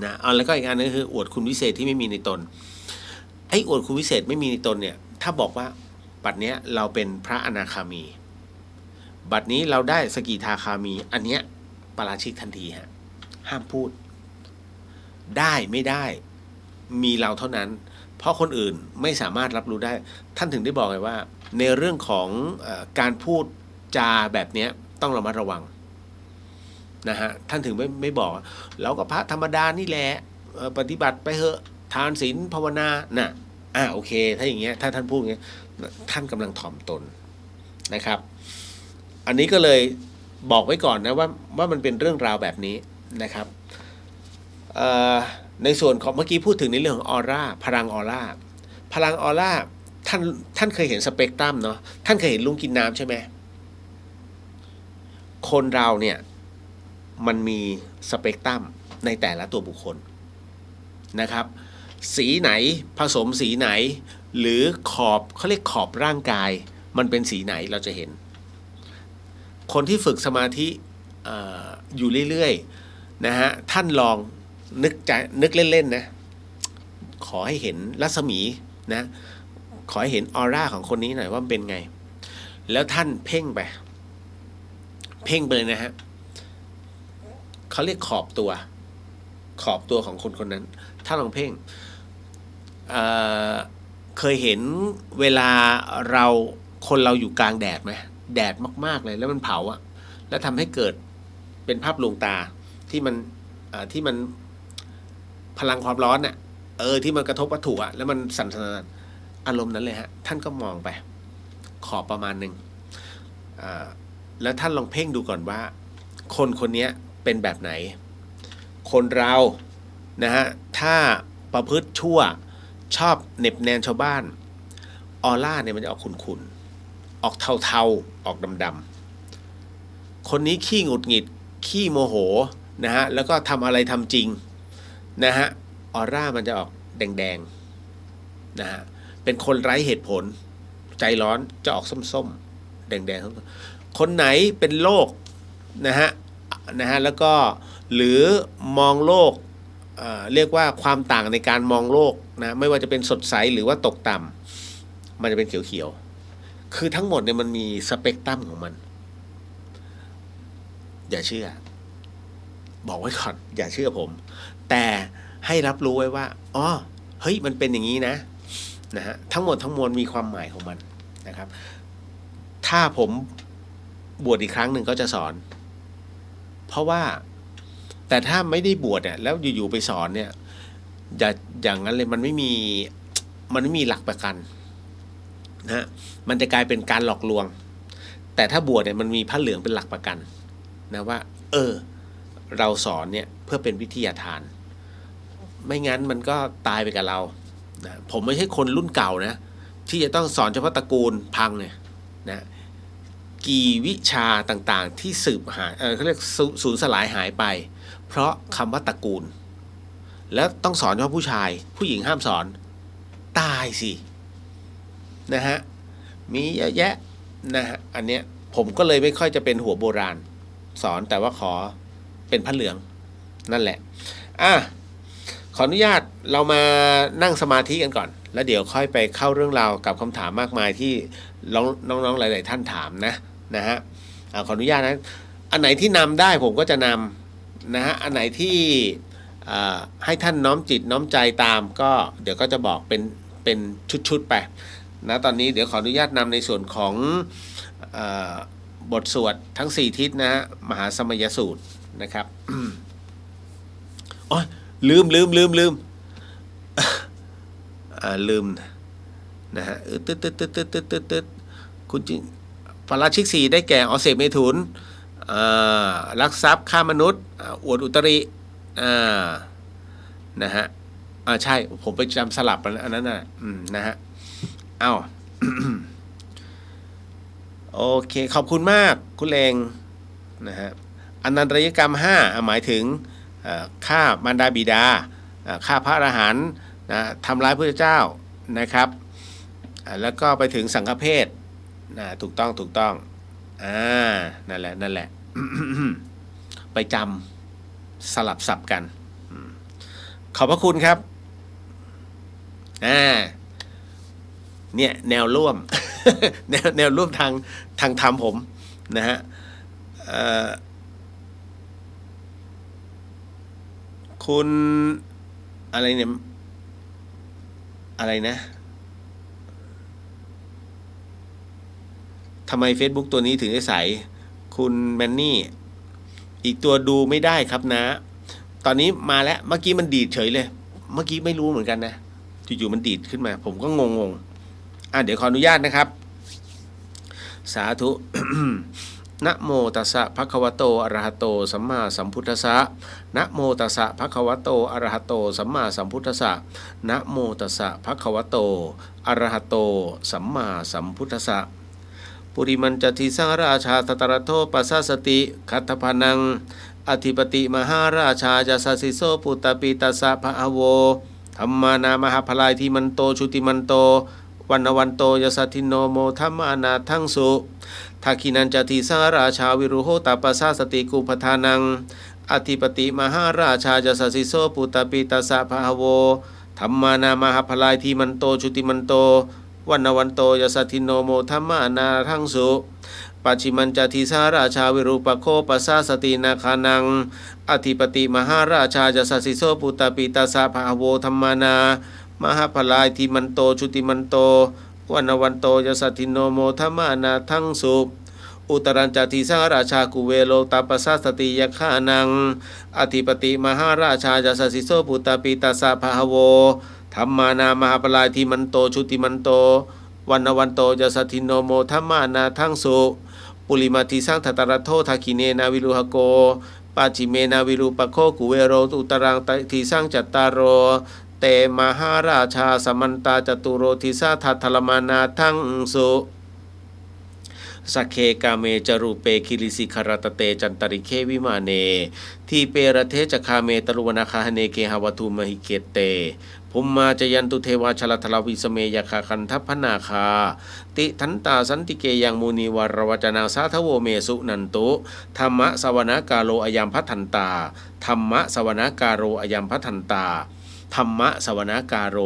นะแล้วก็อีกอันนึงคืออวดคุณวิเศษที่ไม่มีในตนไอ้อวดคุณวิเศษไม่มีในตนเนี่ยถ้าบอกว่าบัดเนี้ยเราเป็นพระอนาคามีบัดนี้เราได้สกิทาคามีอันเนี้ยปาราชิกทันทีฮะห้ามพูดได้ไม่ได้มีเราเท่านั้นเพราะคนอื่นไม่สามารถรับรู้ได้ท่านถึงได้บอกเลยว่าในเรื่องของการพูดจาแบบเนี้ยต้องระมัดระวังนะฮะท่านถึงไม่บอกเราก็พระธรรมดานี่แหละปฏิบัติไปเถอะทานศีลภาวนาน่ะโอเคถ้าอย่างเงี้ยถ้าท่านพูดอย่างเงี้ยท่านกำลังถ่อมตนนะครับอันนี้ก็เลยบอกไว้ก่อนนะว่ามันเป็นเรื่องราวแบบนี้นะครับในส่วนของเมื่อกี้พูดถึงในเรื่องของออร่าพลังออร่าท่านเคยเห็นสเปกตรัมเนาะท่านเคยเห็นลุงกินน้ำใช่ไหมคนเราเนี่ยมันมีสเปกตรัมในแต่ละตัวบุคคลนะครับสีไหนผสมสีไหนหรือขอบเขาเรียกขอบร่างกายมันเป็นสีไหนเราจะเห็นคนที่ฝึกสมาธิอยู่เรื่อยๆนะฮะท่านลองนึกเล่นๆนะขอให้เห็นรัศมีนะขอให้เห็นออร่าของคนนี้หน่อยว่ามันเป็นไงแล้วท่านเพ่งไปเลยนะฮะเขาเรียกขอบตัวของคนนั้นถ้าลองเพ่งเคยเห็นเวลาคนเราอยู่กลางแดดไหมแดดมากๆเลยแล้วมันเผาอะแล้วทำให้เกิดเป็นภาพลวงตาที่มันพลังความร้อนน่ะที่มันกระทบวัตถุอะแล้วมันสั่นอารมณ์นั้นเลยฮะท่านก็มองไปขอบประมาณหนึ่งแล้วท่านลองเพ่งดูก่อนว่าคนนี้เป็นแบบไหนคนเรานะฮะถ้าประพฤติชั่วชอบเหน็บแนมชาวบ้านออร่าเนี่ยมันจะออกขุ่นๆออกเทาๆออกดำๆคนนี้ขี้หงุดหงิดขี้โมโหนะฮะแล้วก็ทำอะไรทำจริงนะฮะออร่ามันจะออกแดงๆนะฮะเป็นคนไร้เหตุผลใจร้อนจะออกส้มๆแดงๆคนไหนเป็นโรคนะฮะแล้วก็หรือมองโลกเรียกว่าความต่างในการมองโลกนะไม่ว่าจะเป็นสดใสหรือว่าตกต่ำมันจะเป็นเขียวๆคือทั้งหมดเนี่ยมันมีสเปกตรัมของมันอย่าเชื่อบอกไว้ก่อนอย่าเชื่อผมแต่ให้รับรู้ไว้ว่าเฮ้ยมันเป็นอย่างนี้นะฮะทั้งหมดทั้งมวลมีความหมายของมันนะครับถ้าผมบวชอีกครั้งหนึ่งก็จะสอนเพราะว่าแต่ถ้าไม่ได้บวชเนี่ยแล้วอยู่ๆไปสอนเนี่ยอย่างนั้นเลยมันไม่มี มันไม่มีหลักประกันนะมันจะกลายเป็นการหลอกลวงแต่ถ้าบวชเนี่ยมันมีผ้าเหลืองเป็นหลักประกันนะว่าเราสอนเนี่ยเพื่อเป็นวิทยาทานไม่งั้นมันก็ตายไปกับเรานะผมไม่ใช่คนรุ่นเก่านะที่จะต้องสอนเฉพาะตระกูลพังเนี่ยนะกี่วิชาต่างๆที่สืบหายเขาเรียกสูญสลายหายไปเพราะคำว่าตระกูลแล้วต้องสอนเฉพาะผู้ชายผู้หญิงห้ามสอนตายสินะฮะมีเยอะแยะนะฮะอันเนี้ยผมก็เลยไม่ค่อยจะเป็นหัวโบราณสอนแต่ว่าขอเป็นผ้าเหลืองนั่นแหละขออนุญาตเรามานั่งสมาธิกันก่อนแล้วเดี๋ยวค่อยไปเข้าเรื่องราวกับคำถามมากมายที่น้องๆหลายๆท่านถามนะฮะขออนุญาตนะอันไหนที่นำได้ผมก็จะนำนะฮะอันไหนที่ให้ท่านน้อมจิตน้อมใจตามก็เดี๋ยวก็จะบอกเป็นชุดๆไปนะตอนนี้เดี๋ยวขออนุญาตนำในส่วนของบทสวดทั้ง4ทิศนะฮะมหาสมัยสูตรนะครับอ๋อลืมนะฮะตึ๊ดคุณจิปาราชิก4ได้แก่อเสพเมถุนลักทรัพย์ฆ่ามนุษย์อวดอุตรินะฮะใช่ผมไปจำสลับอันนั้นนะฮะโอเคขอบคุณมากคุณเลงนะฮะอนันตริยกรรม5หมายถึงฆ่ามารดาบิดาฆ่าพระอรหันต์นะทำร้ายพระเจ้านะครับแล้วก็ไปถึงสังฆเพศถูกต้องนั่นแหละ ไปจำสลับสับกันขอบพระคุณครับเนี่ยแนวร่วม แนวร่วมทางธรรมผมนะฮะคุณอะไรเนี่ยอะไรนะทำไม Facebook ตัวนี้ถึงได้ใสคุณแมนนี่อีกตัวดูไม่ได้ครับนะตอนนี้มาแล้วเมื่อกี้มันดีดเฉยเลยเมื่อกี้ไม่รู้เหมือนกันนะอยู่ๆมันดีดขึ้นมาผมก็งงเดี๋ยวขออนุญาตนะครับสาธุ นะโมตัสสะภะคะวะโตอะระหะโตสัมมาสัมพุทธัสสะนะโมตัสสะภะคะวะโตอะระหะโตสัมมาสัมพุทธัสสะนะโมตัสสะภะคะวะโตอะระหะโตสัมมาสัมพุทธัสสะปุริมันจทิสังราชาตตรโทปัสสสติคัตถพนังอธิปติมหาราชาจะสัสสิโสปุตตปิตัสสะภะโวธัมมานา มหาพลายทีมันโตชุติมันโตวันโตยสัทธิโนโมธัมมานาทังสุทักขินันจติสังราชาวิรุโหตปัสสสติกุปทานังอธิปติมหาราชาจะสัสสิโสปุตตปิตัสสะภะโวธัมมานา มหาพลายทีมันโตชุติมันโตวันโตยสัทธิโนโมธัมมานาทังสุปัจฉิมันจติสาราชาวิรูปโคปัสสสตินาคานังอธิปติมหาราชาจะสัสสิโสปุตตปิตัสสะภะโวธัมมานามหาพลายทีมันโตชุติมันโตวันโตยสัทธิโนโมธัมมานาทังสุอุตรัญจติสาราชากุเวโลตปัสสสติยคานังอธิปติมหาราชาจะสัสสิโสปุตตปิตัสสะภะโวธัมมานามหาพลายทีมันโตชุติมันโตวันโตยสัทธิโนโมธัมมานาทังสุปุริมาทิสังทัตตรโททักขิเนนาวิรุหโกปัจฉิเมนาวิรูปโคกุเวโรอุตรังทิสังจัตตารโรเตมหาราชาสมันตาจตุโรทิสาทัตถลมานาทังสุสักเคกาเมจรูเปคิริสิคารตเตจันตริเควิมาเนทีเปรเทจคาเมตรุวนาคาเนเกหวัตุมหิเกเตภุมมาจยันตุเทวาชลทลวิสเมยคาคันทัพพนาคาติทันตาสันติเกยังมูนีวรวจนาสาทโวเมสุนันตุธรรมะสวนากาโลอยัมพัทันตาธรรมะสวนากาโรอยัมพัทันตาธรรมะสวนากาโร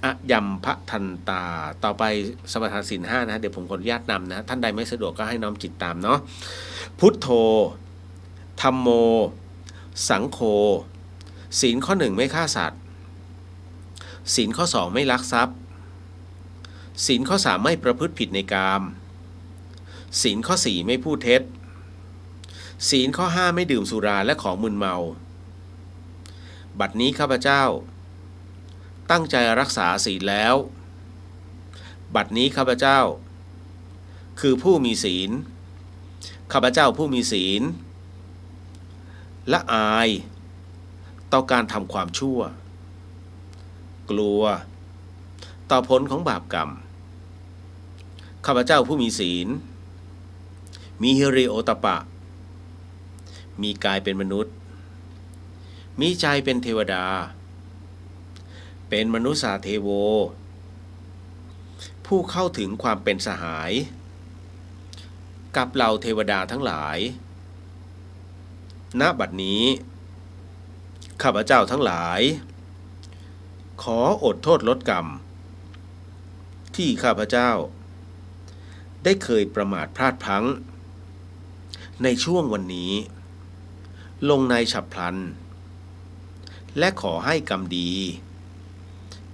อยัมพะทันตาต่อไปสมถะศีล5นะเดี๋ยวผมขออนุญาตนำนะท่านใดไม่สะดวกก็ให้น้อมจิตตามเนาะพุทโธธัมโมสังโฆศีลข้อ1ไม่ฆ่าสัตว์ศีลข้อ2ไม่ลักทรัพย์ศีลข้อ3ไม่ประพฤติผิดในกามศีลข้อ4ไม่พูดเท็จศีลข้อ5ไม่ดื่มสุราและของมึนเมาบัดนี้ข้าพเจ้า ตั้งใจรักษาศีลแล้ว บัดนี้ข้าพเจ้าคือผู้มีศีลข้าพเจ้าผู้มีศีลละอายต่อการทำความชั่วกลัวต่อผลของบาปกรรมข้าพเจ้าผู้มีศีลมีฮิริโอตปะมีกายเป็นมนุษย์มีใจเป็นเทวดาเป็นมนุษย์เทโวผู้เข้าถึงความเป็นสหายกับเหล่าเทวดาทั้งหลายณบัดนี้ข้าพเจ้าทั้งหลายขออดโทษลดกรรมที่ข้าพเจ้าได้เคยประมาทพลาดพลั้งในช่วงวันนี้ลงในฉับพลันและขอให้กรรมดี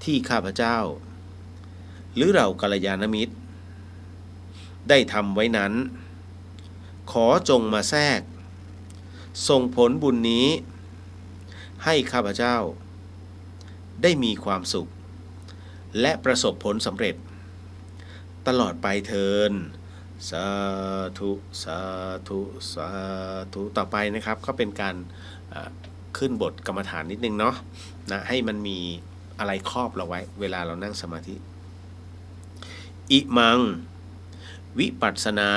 ที่ข้าพเจ้าหรือเรากัลยาณมิตรได้ทำไว้นั้นขอจงมาแทรกส่งผลบุญนี้ให้ข้าพเจ้าได้มีความสุขและประสบผลสำเร็จตลอดไปเทินสาธุสาธุสาธุต่อไปนะครับก็เป็นการขึ้นบทกรรมฐานนิดนึงเนาะนะให้มันมีอะไรครอบเราไว้เวลาเรานั่งสมาธิอิมังวิปัสสนา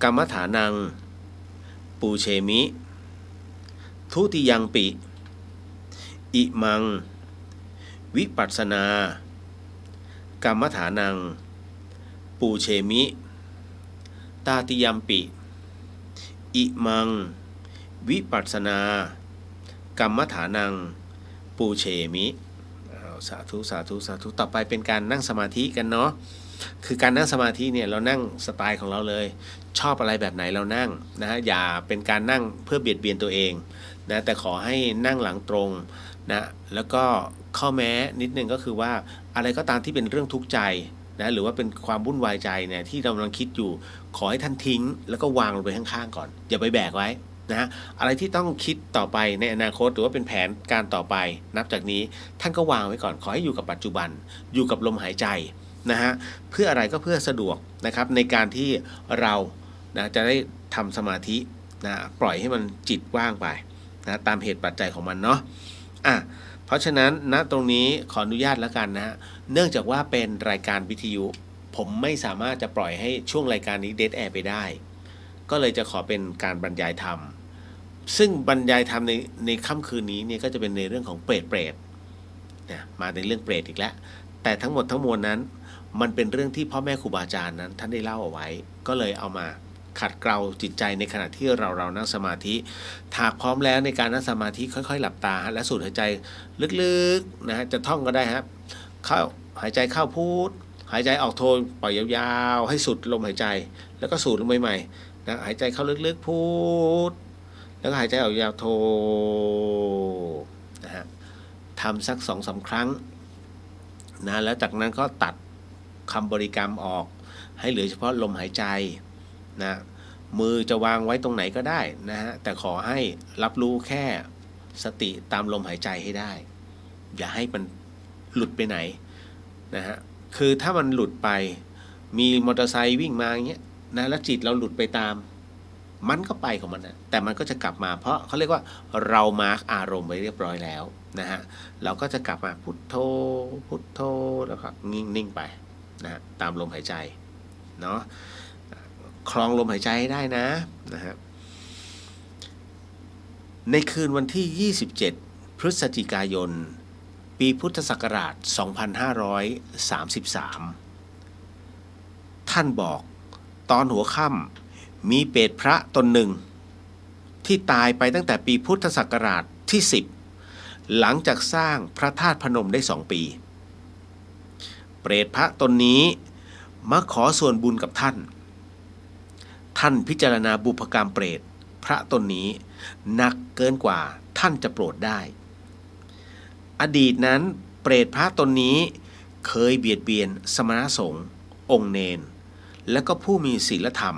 กรรมฐานังปูเชมิทุติยังปิอิมังวิปัสสนากรรมฐานังปูเชมิตาติยัมปิอิมังวิปัสสนากรรมฐานังปูเชมิสาธุสาธุสาธุต่อไปเป็นการนั่งสมาธิกันเนาะคือการนั่งสมาธิเนี่ยเรานั่งสไตล์ของเราเลยชอบอะไรแบบไหนเรานั่งนะอย่าเป็นการนั่งเพื่อเบียดเบียนตัวเองนะแต่ขอให้นั่งหลังตรงนะแล้วก็ข้อแม้นิดนึงก็คือว่าอะไรก็ตามที่เป็นเรื่องทุกข์ใจนะหรือว่าเป็นความวุ่นวายใจเนี่ยที่เรากำลังคิดอยู่ขอให้ท่านทิ้งแล้วก็วางลงไปข้างๆก่อนอย่าไปแบกไว้นะอะไรที่ต้องคิดต่อไปในอนาคตหรือว่าเป็นแผนการต่อไปนับจากนี้ท่านก็วางไว้ก่อนขอให้อยู่กับปัจจุบันอยู่กับลมหายใจนะฮะเพื่ออะไรก็เพื่อสะดวกนะครับในการที่เรานะจะได้ทำสมาธินะปล่อยให้มันจิตว่างไปนะตามเหตุปัจจัยของมันเนาะเพราะฉะนั้นณตรงนี้ขออนุญาตแล้วกันนะเนื่องจากว่าเป็นรายการวิทยุผมไม่สามารถจะปล่อยให้ช่วงรายการนี้เดดแอร์ไปได้ก็เลยจะขอเป็นการบรรยายธรรมซึ่งบรรยายธรรมในค่ำคืนนี้เนี่ยก็จะเป็นในเรื่องของเปรตนะมาในเรื่องเปรตอีกแล้วแต่ทั้งหมดทั้งมวลนั้นมันเป็นเรื่องที่พ่อแม่ครูบาอาจารย์นั้นท่านได้เล่าเอาไว้ก็เลยเอามาขัดเกลาจิตใจในขณะที่เรานั่งสมาธิหากพร้อมแล้วในการนั่งสมาธิค่อยๆหลับตาและสูดหายใจลึกๆนะฮะจะท่องก็ได้ครับเข้าหายใจเข้าพูดหายใจออกโทปล่อยยาวๆให้สุดลมหายใจแล้วก็สูดลงใหม่ๆนะหายใจเข้าลึกๆพูดแล้วก็หายใจออกยาวโทนะฮะทำสัก 2-3 ครั้งนะแล้วจากนั้นก็ตัดคำบริกรรมออกให้เหลือเฉพาะลมหายใจนะมือจะวางไว้ตรงไหนก็ได้นะฮะแต่ขอให้รับรู้แค่สติตามลมหายใจให้ได้อย่าให้มันหลุดไปไหนนะฮะคือถ้ามันหลุดไปมีมอเตอร์ไซค์วิ่งมาอย่างเงี้ยนะแล้วจิตเราหลุดไปตามมันก็ไปของมันนะแต่มันก็จะกลับมาเพราะเขาเรียกว่าเรามาร์กอารมณ์ไว้เรียบร้อยแล้วนะฮะเราก็จะกลับมาพุทโธพุทโธแล้วก็นิ่งไปนะตามลมหายใจเนาะคลองลมหายใจให้ได้นะฮะในคืนวันที่ 27 พฤศจิกายน ปีพุทธศักราช 2533 ท่านบอกตอนหัวค่ำมีเปรตพระตนหนึ่งที่ตายไปตั้งแต่ปีพุทธศักราชที่ 10 หลังจากสร้างพระธาตุพนมได้ 2 ปี เปรตพระตนนี้มาขอส่วนบุญกับท่านพิจารณาบุพกรรมเปรตพระตนนี้หนักเกินกว่าท่านจะโปรดได้อดีตนั้นเปรตพระตนนี้เคยเบียดเบียนสมณสงฆ์องค์เนนและก็ผู้มีศีลธรรม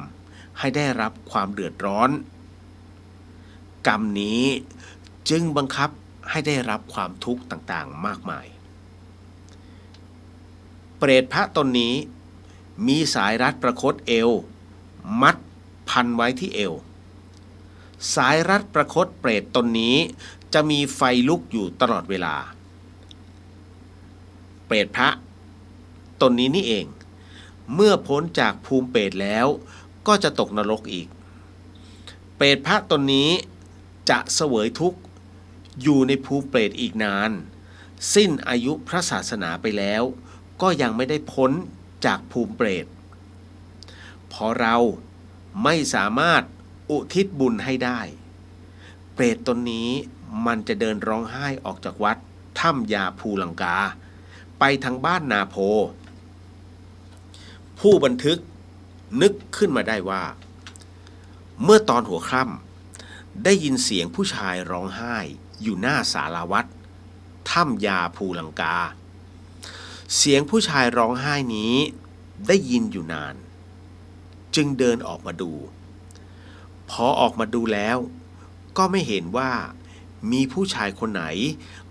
ให้ได้รับความเดือดร้อนกรรมนี้จึงบังคับให้ได้รับความทุกข์ต่างๆมากมาย เปรตพระตนนี้มีสายรัดประคตเอวมัดพันไว้ที่เอวสายรัดประคตเปรตตนนี้จะมีไฟลุกอยู่ตลอดเวลาเปรตพระตนนี้นี่เองเมื่อพ้นจากภูมิเปรตแล้วก็จะตกนรกอีกเปรตพระตนนี้จะเสวยทุกข์อยู่ในภูมิเปรตอีกนานสิ้นอายุพระศาสนาไปแล้วก็ยังไม่ได้พ้นจากภูมิเปรตเพราะเราไม่สามารถอุทิศบุญให้ได้เปรตตนนี้มันจะเดินร้องไห้ออกจากวัดถ้ำยาภูลังกาไปทางบ้านนาโพผู้บันทึกนึกขึ้นมาได้ว่าเมื่อตอนหัวค่ำได้ยินเสียงผู้ชายร้องไห้อยู่หน้าศาลาวัดถ้ำยาภูลังกาเสียงผู้ชายร้องไห้นี้ได้ยินอยู่นานจึงเดินออกมาดูพอออกมาดูแล้วก็ไม่เห็นว่ามีผู้ชายคนไหน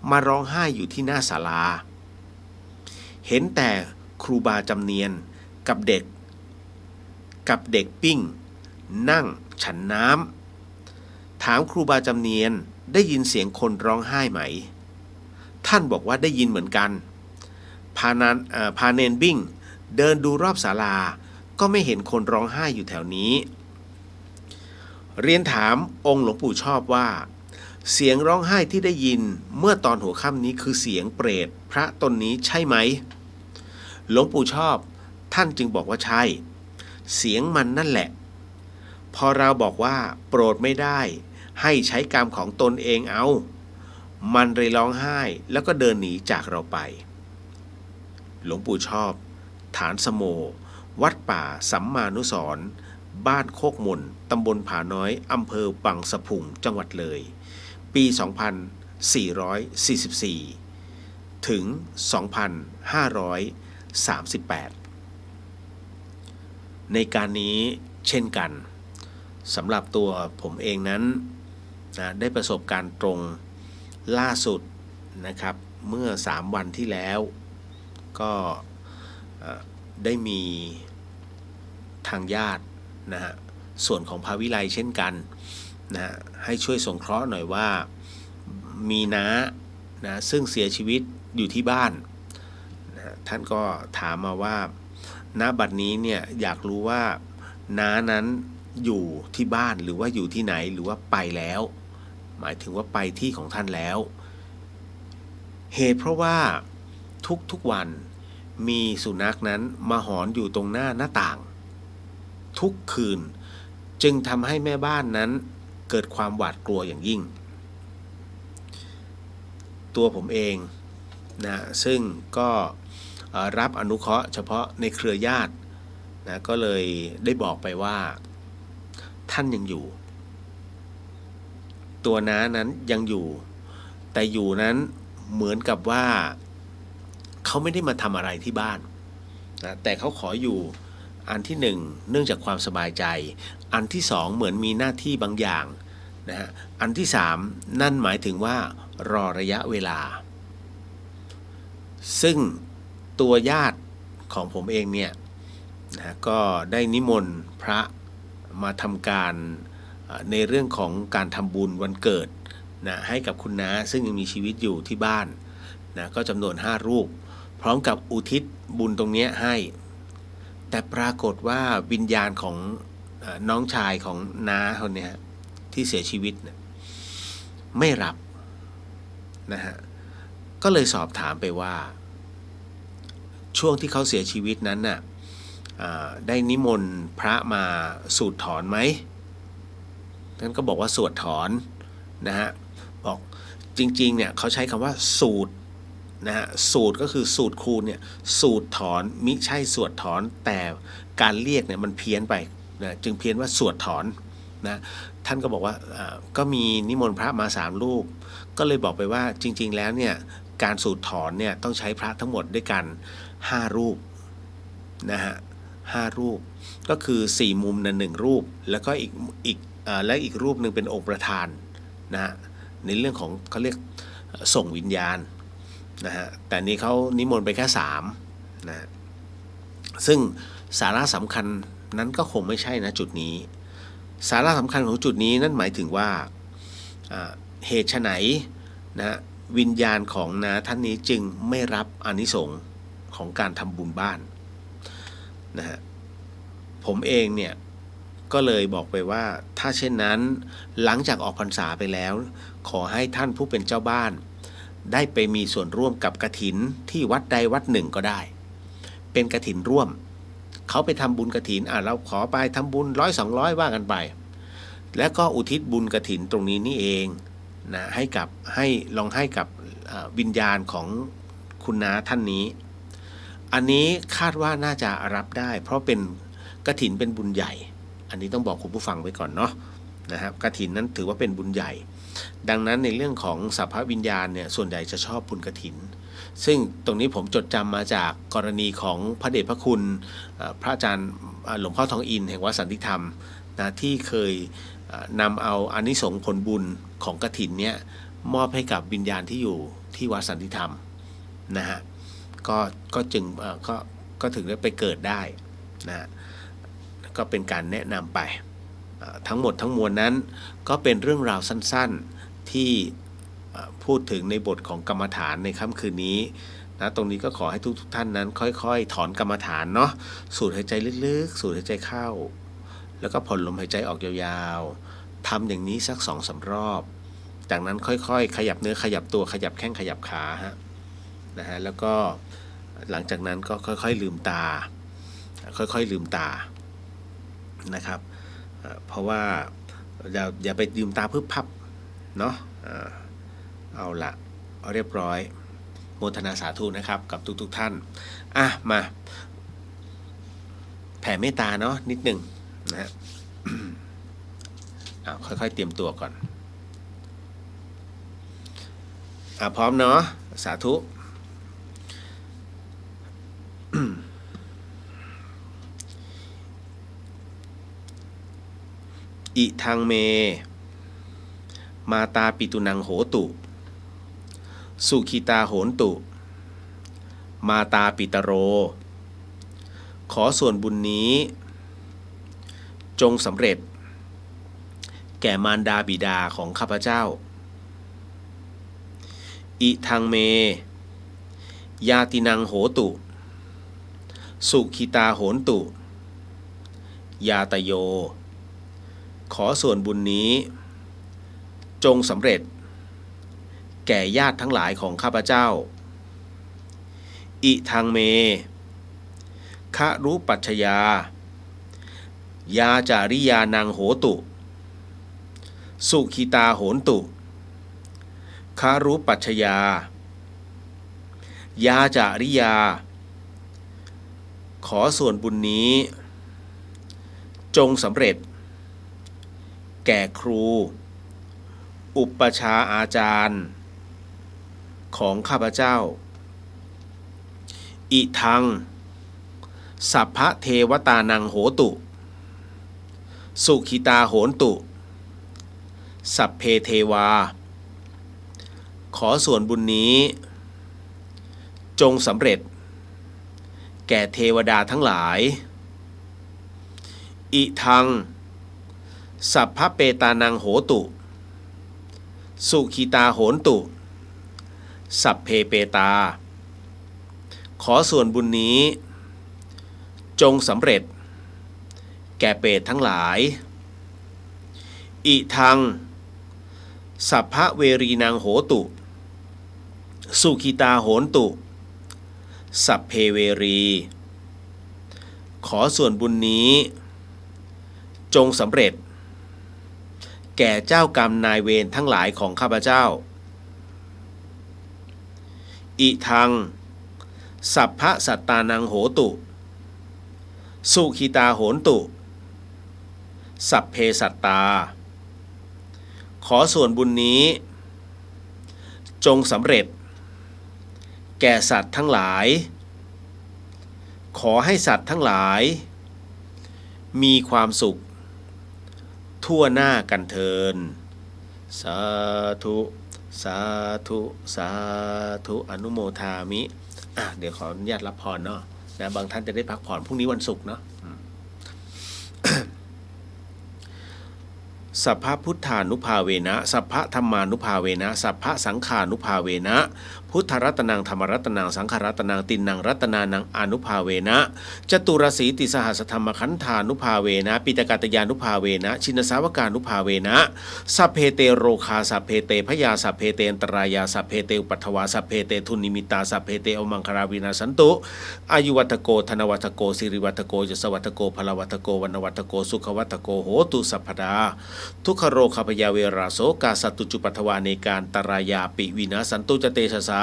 มาร้องไห้อยู่ที่หน้าศาลาเห็นแต่ครูบาจำเนียนกับเด็กปิ้งนั่งฉันน้ำถามครูบาจำเนียนได้ยินเสียงคนร้องไห้ไหมท่านบอกว่าได้ยินเหมือนกันพาเนนบิ้งเดินดูรอบศาลาก็ไม่เห็นคนร้องไห้อยู่แถวนี้เรียนถามองค์หลวงปู่ชอบว่าเสียงร้องไห้ที่ได้ยินเมื่อตอนหัวค่ำนี้คือเสียงเปรตพระตนนี้ใช่ไหมหลวงปู่ชอบท่านจึงบอกว่าใช่เสียงมันนั่นแหละพอเราบอกว่าโปรดไม่ได้ให้ใช้กรรมของตนเองเอามันเลยร้องไห้แล้วก็เดินหนีจากเราไปหลวงปู่ชอบฐานสโมวัดป่าสัมมานุสรณ์บ้านโคกมนตำบลผาน้อยอำเภอบังสะพุงจังหวัดเลยปี 2444 ถึง 2538 ในการนี้เช่นกันสำหรับตัวผมเองนั้นได้ประสบการณ์ตรงล่าสุดนะครับเมื่อ3 วันที่แล้วก็ได้มีทางญาตินะฮะส่วนของพระวิไลเช่นกันนะให้ช่วยสงเคราะห์หน่อยว่ามีน้านะซึ่งเสียชีวิตอยู่ที่บ้านนะท่านก็ถามมาว่าณบัดนี้เนี่ยอยากรู้ว่าน้านั้นอยู่ที่บ้านหรือว่าอยู่ที่ไหนหรือว่าไปแล้วหมายถึงว่าไปที่ของท่านแล้วเหตุเพราะว่าทุกวันมีสุนัขนั้นมาหอนอยู่ตรงหน้าต่างทุกคืนจึงทำให้แม่บ้านนั้นเกิดความหวาดกลัวอย่างยิ่งตัวผมเองนะซึ่งก็รับอนุเคราะห์เฉพาะในเครือญาตินะก็เลยได้บอกไปว่าท่านยังอยู่ตัวน้านั้นยังอยู่แต่อยู่นั้นเหมือนกับว่าเขาไม่ได้มาทำอะไรที่บ้านนะแต่เขาขออยู่อันที่หนึ่งเนื่องจากความสบายใจอันที่สองเหมือนมีหน้าที่บางอย่างนะฮะอันที่สามนั่นหมายถึงว่ารอระยะเวลาซึ่งตัวญาติของผมเองเนี่ยนะก็ได้นิมนต์พระมาทำการในเรื่องของการทำบุญวันเกิดนะให้กับคุณน้าซึ่งยังมีชีวิตอยู่ที่บ้านนะก็จำนวน5 รูปพร้อมกับอุทิศบุญตรงนี้ให้แต่ปรากฏว่าวิญญาณของน้องชายของน้าคนนี้ที่เสียชีวิตไม่รับนะฮะก็เลยสอบถามไปว่าช่วงที่เขาเสียชีวิตนั้นน่ะได้นิมนต์พระมาสูดถอนไหมท่านก็บอกว่าสวดถอนนะฮะบอกจริงๆเนี่ยเขาใช้คำว่าสูดนะฮะสูตรก็คือสูตรคูณเนี่ยสูตรถอนมิใช่สวดถอนแต่การเรียกเนี่ยมันเพี้ยนไปนะจึงเพี้ยนว่าสวดถอนนะท่านก็บอกว่าก็มีนิมนต์พระมา3 รูปก็เลยบอกไปว่าจริงๆแล้วเนี่ยการสูตรถอนเนี่ยต้องใช้พระทั้งหมดด้วยกัน5 รูปนะฮะ5 รูปก็คือ4 มุมนั้น1 รูปแล้วก็อีกรูปหนึ่งเป็นองค์ประธานนะฮะในเรื่องของเขาเรียกส่งวิญญาณนะฮะแต่นี้เขานิมนต์ไปแค่3นะ ซึ่งสาระสำคัญนั้นก็คงไม่ใช่นะจุดนี้สาระสำคัญของจุดนี้นั่นหมายถึงว่าเหตุไฉนนะวิญญาณของน้าท่านนี้จึงไม่รับอานิสงส์ของการทำบุญบ้านนะฮะผมเองเนี่ยก็เลยบอกไปว่าถ้าเช่นนั้นหลังจากออกพรรษาไปแล้วขอให้ท่านผู้เป็นเจ้าบ้านได้ไปมีส่วนร่วมกับกฐินที่วัดใดวัดหนึ่งก็ได้เป็นกฐินร่วมเขาไปทำบุญกฐินเราขอไปทำบุญ100-200ว่ากันไปแล้วก็อุทิศบุญกฐินตรงนี้นี่เองนะให้กับวิญญาณของคุณน้าท่านนี้อันนี้คาดว่าน่าจะรับได้เพราะเป็นกฐินเป็นบุญใหญ่อันนี้ต้องบอกคุณผู้ฟังไว้ก่อนเนาะนะครับกฐินนั้นถือว่าเป็นบุญใหญ่ดังนั้นในเรื่องของสัพพวิญญาณเนี่ยส่วนใหญ่จะชอบบุญกฐินซึ่งตรงนี้ผมจดจำมาจากกรณีของพระเดชพระคุณพระอาจารย์หลวงพ่อทองอินแห่งวัดสันติธรรมนะที่เคยนำเอาอานิสงส์ผลบุญของกฐินเนี่ยมอบให้กับวิญญาณที่อยู่ที่วัดสันติธรรมนะฮะก็จึงก็ถึงได้ไปเกิดได้นะก็เป็นการแนะนำไปทั้งหมดทั้งมวลนั้นก็เป็นเรื่องราวสั้นๆที่พูดถึงในบทของกรรมฐานในค่ำคืนนี้นะตรงนี้ก็ขอให้ทุกท่านนั้นค่อยๆถอนกรรมฐานเนาะสูดหายใจลึกๆสูดหายใจเข้าแล้วก็ผ่อนลมหายใจออกยาวๆทำอย่างนี้สัก 2-3 รอบจากนั้นค่อยๆขยับเนื้อขยับตัวขยับแข้งขยับขานะฮะแล้วก็หลังจากนั้นก็ค่อยๆลืมตาค่อยๆลืมตานะครับเพราะว่าอย่าไปลืมตาพึบพับเนาะเอาละเรียบร้อยโมทนาสาธุนะครับกับทุกท่านมาแผ่เมตตาเนาะนิดหนึ่งนะฮะ ค่อยๆเตรียมตัวก่อนพร้อมเนาะสาธุ อิทังเมมาตาปิตุนังโหตุสุขิตาโหนตุมาตาปิตโรขอส่วนบุญนี้จงสำเร็จแก่มารดาบิดาของข้าพเจ้าอิทังเมยาตินังโหตุสุขิตาโหนตุยาตโยขอส่วนบุญนี้จงสำเร็จแก่ญาติทั้งหลายของข้าพเจ้าอิทังเมคะรุปัชชยายาจาริยานังโหตุสุขิตาโหนตุคะรุปัชชยายาจาริยาขอส่วนบุญนี้จงสำเร็จแก่ครูอุปชาอาจารย์ของข้าพเจ้าอิทังสัพพะเทวตานังโหตุสุขิตาโหนตุสัพเพเทวาขอส่วนบุญนี้จงสำเร็จแก่เทวดาทั้งหลายอิทังสัพพะเปตานังโหตุสุขิตาโหนตุสัพเพเปตาขอส่วนบุญนี้จงสำเร็จแก่เปรตทั้งหลายอิทังสัพพะเวรีนังโหตุสุขิตาโหนตุสัพเพเวรีขอส่วนบุญนี้จงสำเร็จแก่เจ้ากรรมนายเวรทั้งหลายของข้าพเจ้าอิทังสัพพะสัตตานังโหตุสุขิตาโหนตุสัพเพสัตตาขอส่วนบุญนี้จงสำเร็จแก่สัตว์ทั้งหลายขอให้สัตว์ทั้งหลายมีความสุขทั่วหน้ากันเทินสาธุสาธุสาธุอนุโมทามิเดี๋ยวขออนุญาตรับพรเนาะ นะบางท่านจะได้พักผ่อนพรุ่งนี้วันศุกร์เนาะ สัพพพุทธานุภาเวนะสัพพธรรมานุภาเวนะสัพพสังขานุภาเวนะพุทธรัตนังธรรมรัตนังสังขรัตนังตินนังรัตนานังอนุภาเวนะจตุรสีติสหัสธรรมขันธานุภาเวนะปิตกัตยานุภาเวนะชินสาวกานุภาเวนะสัพเพเตโรคาสัพเพเตพยาสัพเพเตอันตรายาสัพเพเตอุปัฏฐวาสัพเพเตทุนนิมิตาสัพเพเตอมังคาราวินาสันตุอายุวัตโกธนวัตโกสิริวัตโกยศวัตโกพลวัตโกวรรณวัตโกสุขวัตโกโหตุสัพพดาทุกขโรคพยาเวราโสกาสัตตุจุปัฏฐวาในการตรายาปิวินาสันตุจเตชะสา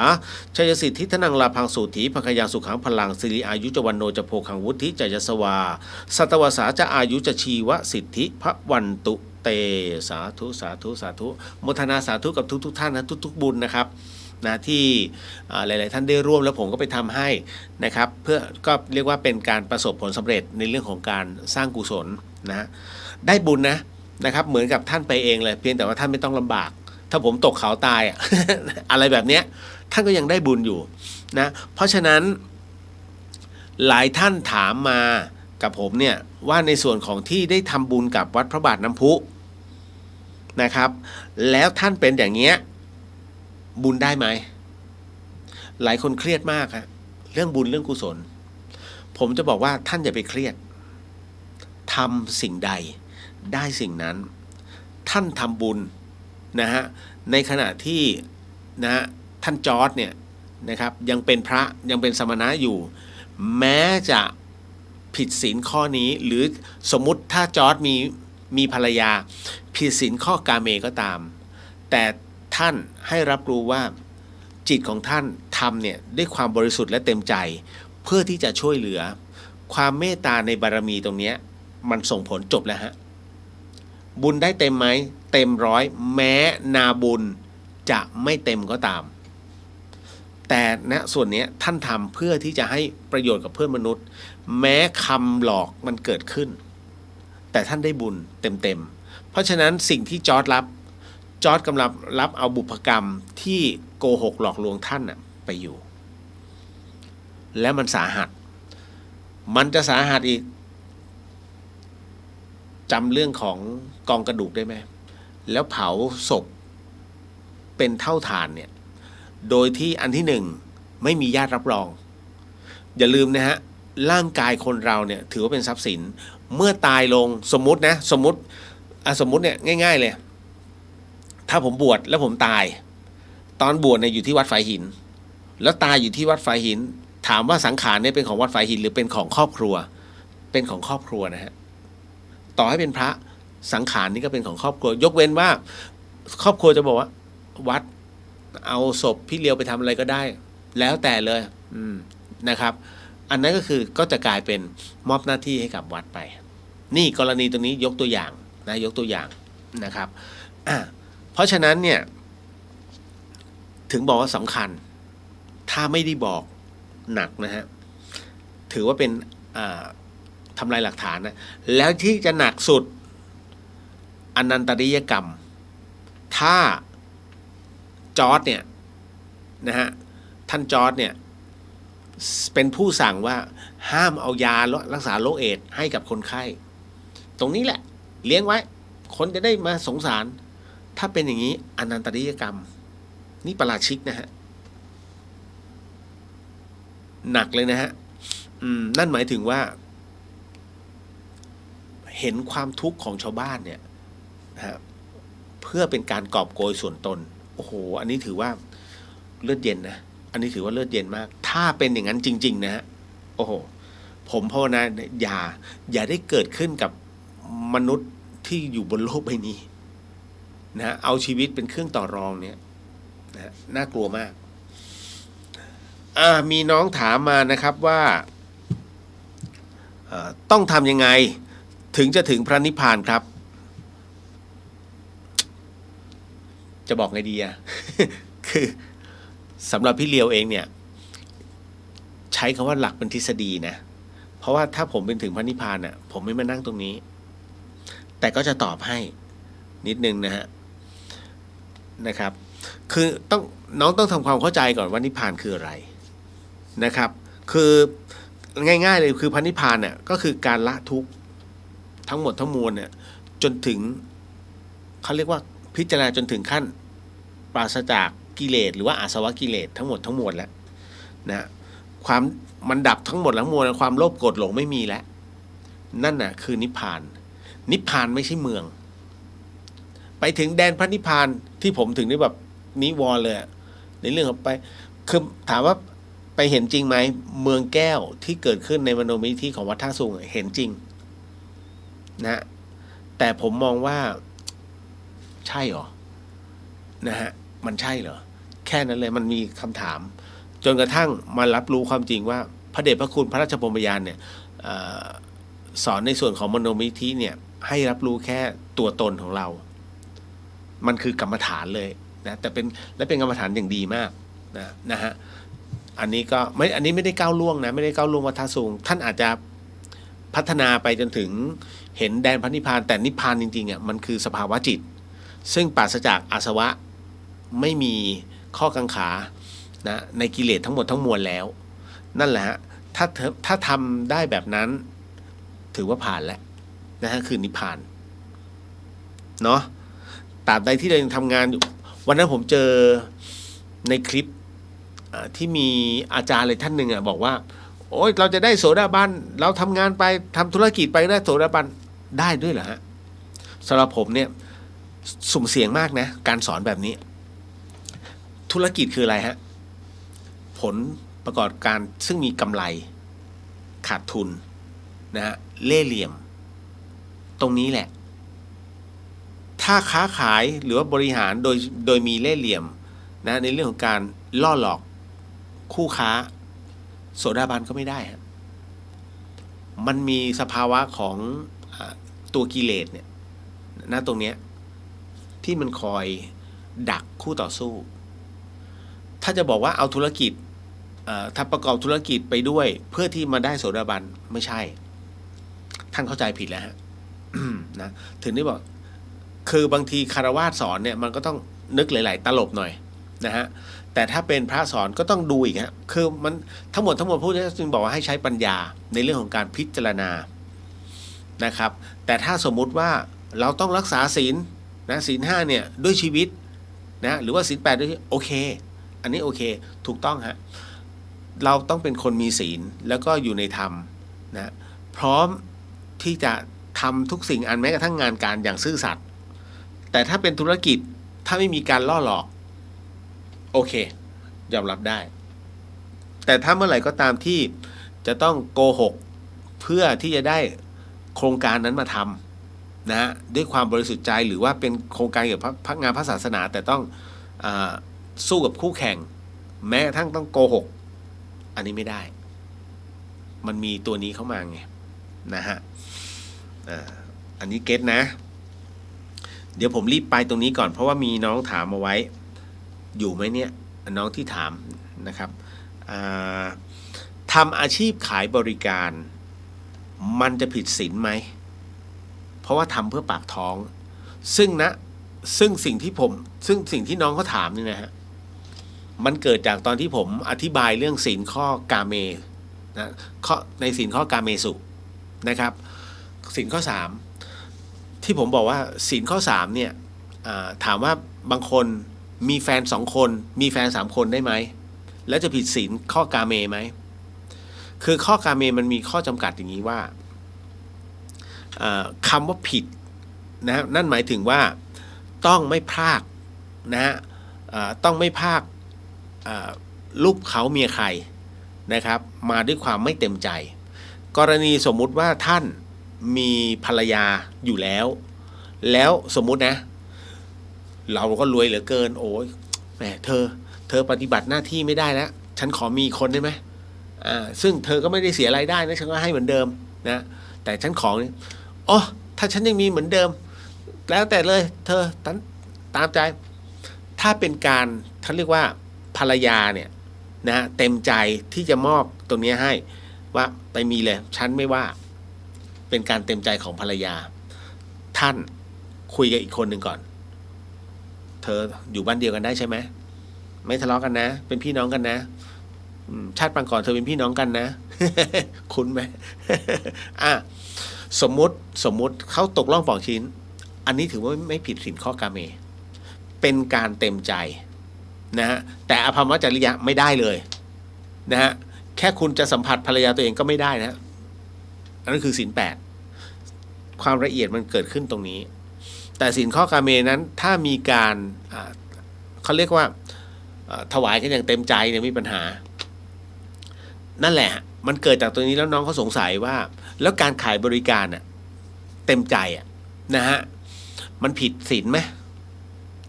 ชัยสิทธิทนังลาพังสูถีภคยาสุขังพลังสิริอายุจวันโนจะโพคังวุฒิจยสวาสัตวสาจะอายุจะชีวสิทธิพระวันตุเตสาธุสาธุสาธุโมทนาสาธุกับทุกท่านนะทุกบุญนะครับนะที่หลายๆท่านได้ร่วมแล้วผมก็ไปทำให้นะครับเพื่อก็เรียกว่าเป็นการประสบผลสำเร็จในเรื่องของการสร้างกุศลนะได้บุญนะครับเหมือนกับท่านไปเองเลยเพียงแต่ว่าท่านไม่ต้องลำบากถ้าผมตกเขาตาย อะไรแบบเนี้ยท่านก็ยังได้บุญอยู่นะเพราะฉะนั้นหลายท่านถามมากับผมเนี่ยว่าในส่วนของที่ได้ทำบุญกับวัดพระบาทน้ำพุนะครับแล้วท่านเป็นอย่างเงี้ยบุญได้ไหมหลายคนเครียดมากฮะเรื่องบุญเรื่องกุศลผมจะบอกว่าท่านอย่าไปเครียดทำสิ่งใดได้สิ่งนั้นท่านทำบุญนะฮะในขณะที่นะฮะท่านจอร์จเนี่ยนะครับยังเป็นพระยังเป็นสมณะอยู่แม้จะผิดศีลข้อนี้หรือสมมุติถ้าจอร์จมีภรรยาผิดศีลข้อกาเมก็ตามแต่ท่านให้รับรู้ว่าจิตของท่านทำเนี่ยด้วยความบริสุทธิ์และเต็มใจเพื่อที่จะช่วยเหลือความเมตตาในบารมีตรงนี้มันส่งผลจบแล้วฮะบุญได้เต็มไหมเต็มร้อยแม้นาบุญจะไม่เต็มก็ตามแต่ณส่วนนี้ท่านทำเพื่อที่จะให้ประโยชน์กับเพื่อนมนุษย์แม้คำหลอกมันเกิดขึ้นแต่ท่านได้บุญเต็มๆเพราะฉะนั้นสิ่งที่จอร์จกำลังรับเอาบุพกรรมที่โกหกหลอกลวงท่านไปอยู่และมันสาหัสมันจะสาหัสอีกจำเรื่องของกองกระดูกได้ไหมแล้วเผาศพเป็นเท่าฐานเนี่ยโดยที่อันที่หนึ่งไม่มีญาติรับรองอย่าลืมนะฮะร่างกายคนเราเนี่ยถือว่าเป็นทรัพย์สินเมื่อตายลงสมมุติเนี่ยง่ายๆเลยถ้าผมบวชแล้วผมตายตอนบวชเนี่ยอยู่ที่วัดฝายหินแล้วตายอยู่ที่วัดฝายหินถามว่าสังขารเนี่ยเป็นของวัดฝายหินหรือเป็นของครอบครัวเป็นของครอบครัวนะฮะต่อให้เป็นพระสังขารนี่ก็เป็นของครอบครัวยกเว้นว่าครอบครัวจะบอกว่าวัดเอาศพพี่เลียวไปทำอะไรก็ได้แล้วแต่เลยนะครับอันนั้นก็จะกลายเป็นมอบหน้าที่ให้กับวัดไปนี่กรณีตรงนี้ยกตัวอย่างนะครับเพราะฉะนั้นเนี่ยถึงบอกว่าสำคัญถ้าไม่ได้บอกหนักนะฮะถือว่าเป็นทำลายหลักฐานนะแล้วที่จะหนักสุดอนันตริยกรรมถ้าจอร์จเนี่ยนะฮะท่านจอร์จเนี่ยเป็นผู้สั่งว่าห้ามเอายารักษาโรคเอดส์ให้กับคนไข้ตรงนี้แหละเลี้ยงไว้คนจะได้มาสงสารถ้าเป็นอย่างนี้อนันตริยกรรมนี่ประหลาดชิกนะฮะหนักเลยนะฮะนั่นหมายถึงว่าเห็นความทุกข์ของชาวบ้านเนี่ยนะฮะเพื่อเป็นการกอบโกยส่วนตนโอ้โหอันนี้ถือว่าเลือดเย็นนะอันนี้ถือว่าเลือดเย็นมากถ้าเป็นอย่างนั้นจริงๆนะฮะโอ้โหผมภาวนาอย่าได้เกิดขึ้นกับมนุษย์ที่อยู่บนโลกใบนี้นะเอาชีวิตเป็นเครื่องต่อรองเนี่ยนะน่ากลัวมากมีน้องถามมานะครับว่าต้องทำยังไงถึงจะถึงพระนิพพานครับจะบอกไงดีอะ คือสำหรับพี่เลียวเองเนี่ยใช้คำว่าหลักเป็นทฤษฎีนะเพราะว่าถ้าผมเป็นถึงพระนิพพานน่ะผมไม่มานั่งตรงนี้แต่ก็จะตอบให้นิดนึงนะครับคือน้องต้องทำความเข้าใจก่อนว่านิพพานคืออะไรนะครับคือ ง่ายๆเลยคือพระนิพพานเนี่ยก็คือการละทุกข์ทั้งหมดทั้งมวลเนี่ยจนถึงเขาเรียกว่าพิจารณาจนถึงขั้นปราศจากกิเลสหรือว่าอาสวะกิเลสทั้งหมดทั้งมวลแล้วนะความมันดับทั้งหมดทั้งมวลความโลภโกรธหลงไม่มีแล้วนั่นน่ะคือนิพพานนิพพานไม่ใช่เมืองไปถึงแดนพระนิพพานที่ผมถึงได้แบบนิวรณ์เลยในเรื่องของไปคือถามว่าไปเห็นจริงไหมเมืองแก้วที่เกิดขึ้นในมโนมยิทธิของวัดท่าสูงเห็นจริงนะแต่ผมมองว่าใช่หรอนะฮะมันใช่เหรอแค่นั้นเลยมันมีคำถามจนกระทั่งมารับรู้ความจริงว่าพระเดชพระคุณพระราชพรหมยานเนี่ยสอนในส่วนของมโนมยิทธิเนี่ยให้รับรู้แค่ตัวตนของเรามันคือกรรมฐานเลยนะแต่เป็นกรรมฐานอย่างดีมากนะฮะอันนี้ก็ไม่อันนี้ไม่ได้ก้าวล่วงนะไม่ได้ก้าวล่วงวัฏสูงท่านอาจจะพัฒนาไปจนถึงเห็นแดนพระนิพพานแต่นิพพานจริงๆอ่ะมันคือสภาวะจิตซึ่งปราศจากอาสวะไม่มีข้อกังขานะในกิเลสทั้งหมดทั้งมวลแล้วนั่นแหละฮะถ้าทำได้แบบนั้นถือว่าผ่านแล้วนะฮะคือนิพพานเนาะตราบใดที่เรายังทำงานอยู่วันนั้นผมเจอในคลิปที่มีอาจารย์เลยท่านหนึ่งบอกว่าโอ๊ยเราจะได้โสดาบันเราทำงานไปทำธุรกิจไปได้โสดาบันได้ด้วยเหรอฮะสำหรับผมเนี่ยสุ่มเสี่ยงมากนะการสอนแบบนี้ธุรกิจคืออะไรฮะผลประกอบการซึ่งมีกำไรขาดทุนนะฮะเล่ห์เหลี่ยมตรงนี้แหละถ้าค้าขายหรือว่าบริหารโดยมีเล่ห์เหลี่ยมนะในเรื่องของการล่อหลอกคู่ค้าโสดาบันก็ไม่ได้ฮะมันมีสภาวะของตัวกิเลสเนี่ยนะตรงเนี้ยที่มันคอยดักคู่ต่อสู้ถ้าจะบอกว่าเอาธุรกิจถ้าประกอบธุรกิจไปด้วยเพื่อที่มาได้โสดาบันไม่ใช่ท่านเข้าใจผิดแล้วฮะ นะถึงได้บอกคือบางทีคารวาสสอนเนี่ยมันก็ต้องนึกหลายๆตลบหน่อยนะฮะแต่ถ้าเป็นพระสอนก็ต้องดูอีกฮะคือมันทั้งหมดพูดจึงบอกว่าให้ใช้ปัญญาในเรื่องของการพิจารณานะครับแต่ถ้าสมมุติว่าเราต้องรักษาศีลนะศีล5เนี่ยด้วยชีวิตนะหรือว่าศีล8ด้วยโอเคอันนี้โอเคถูกต้องฮะเราต้องเป็นคนมีศีลแล้วก็อยู่ในธรรมนะพร้อมที่จะทำทุกสิ่งอันแม้กระทั่งงานการอย่างซื่อสัตย์แต่ถ้าเป็นธุรกิจถ้าไม่มีการล่อหลอกโอเคยอมรับได้แต่ถ้าเมื่อไหร่ก็ตามที่จะต้องโกหกเพื่อที่จะได้โครงการนั้นมาทำนะฮะด้วยความบริสุทธิ์ใจหรือว่าเป็นโครงการเกี่ยวกับงานพระศาสนาแต่ต้องสู้กับคู่แข่งแม้กระทั่งต้องโกหกอันนี้ไม่ได้มันมีตัวนี้เข้ามาไงนะฮะอันนี้เก็ตนะเดี๋ยวผมรีบไปตรงนี้ก่อนเพราะว่ามีน้องถามมาไว้อยู่ไหมเนี่ยน้องที่ถามนะครับทำอาชีพขายบริการมันจะผิดศีลไหมเพราะว่าทำเพื่อปากท้องซึ่งสิ่งที่น้องเขาถามนี่นะฮะมันเกิดจากตอนที่ผมอธิบายเรื่องศีลข้อกาเมนะข้อในศีลข้อกาเมสุนะครับศีลข้อ3ที่ผมบอกว่าศีลข้อ3เนี่ยถามว่าบางคนมีแฟน2คนมีแฟน3คนได้ไหมแล้วจะผิดศีลข้อกาเมไหมคือข้อกาเมมันมีข้อจำกัดอย่างนี้ว่าคำว่าผิดนะนั่นหมายถึงว่าต้องไม่พรากนะฮะต้องไม่พรากลูกเขาเมียใครนะครับมาด้วยความไม่เต็มใจกรณีสมมุติว่าท่านมีภรรยาอยู่แล้วสมมุตินะเราก็รวยเหลือเกินโอ้ยแหมเธอปฏิบัติหน้าที่ไม่ได้แล้วฉันขอมีคนได้ไหมซึ่งเธอก็ไม่ได้เสียรายได้นะฉันก็ให้เหมือนเดิมนะแต่ฉันขอเนี่ยอ๋อถ้าฉันยังมีเหมือนเดิมแล้วแต่เลยเธอตามใจถ้าเป็นการเขาเรียกว่าภรรยาเนี่ยนะเต็มใจที่จะมอบตรงนี้ให้ว่าไปมีเลยฉันไม่ว่าเป็นการเต็มใจของภรรยาท่านคุยกับอีกคนหนึ่งก่อนเธออยู่บ้านเดียวกันได้ใช่ไหมไม่ทะเลาะกันนะเป็นพี่น้องกันนะชาติปางก่อนเธอเป็นพี่น้องกันนะ คุ้นไหม อ่ะสมมุติเขาตกล่องป่องชิ้น อันนี้ถือว่าไม่ผิดศีลข้อกาเม เป็นการเต็มใจนะฮะแต่อภรรมจริยะไม่ได้เลยนะฮะแค่คุณจะสัมผัสภรรยาตัวเองก็ไม่ได้นะอันนั้นคือศีล 8ความละเอียดมันเกิดขึ้นตรงนี้แต่ศีลข้อกาเมนั้นถ้ามีการเขาเรียกว่าถวายกันอย่างเต็มใจเนี่ยมีปัญหานั่นแหละมันเกิดจากตัวนี้แล้วน้องเขาสงสัยว่าแล้วการขายบริการน่ะเต็มใจนะฮะมันผิดศีลไหม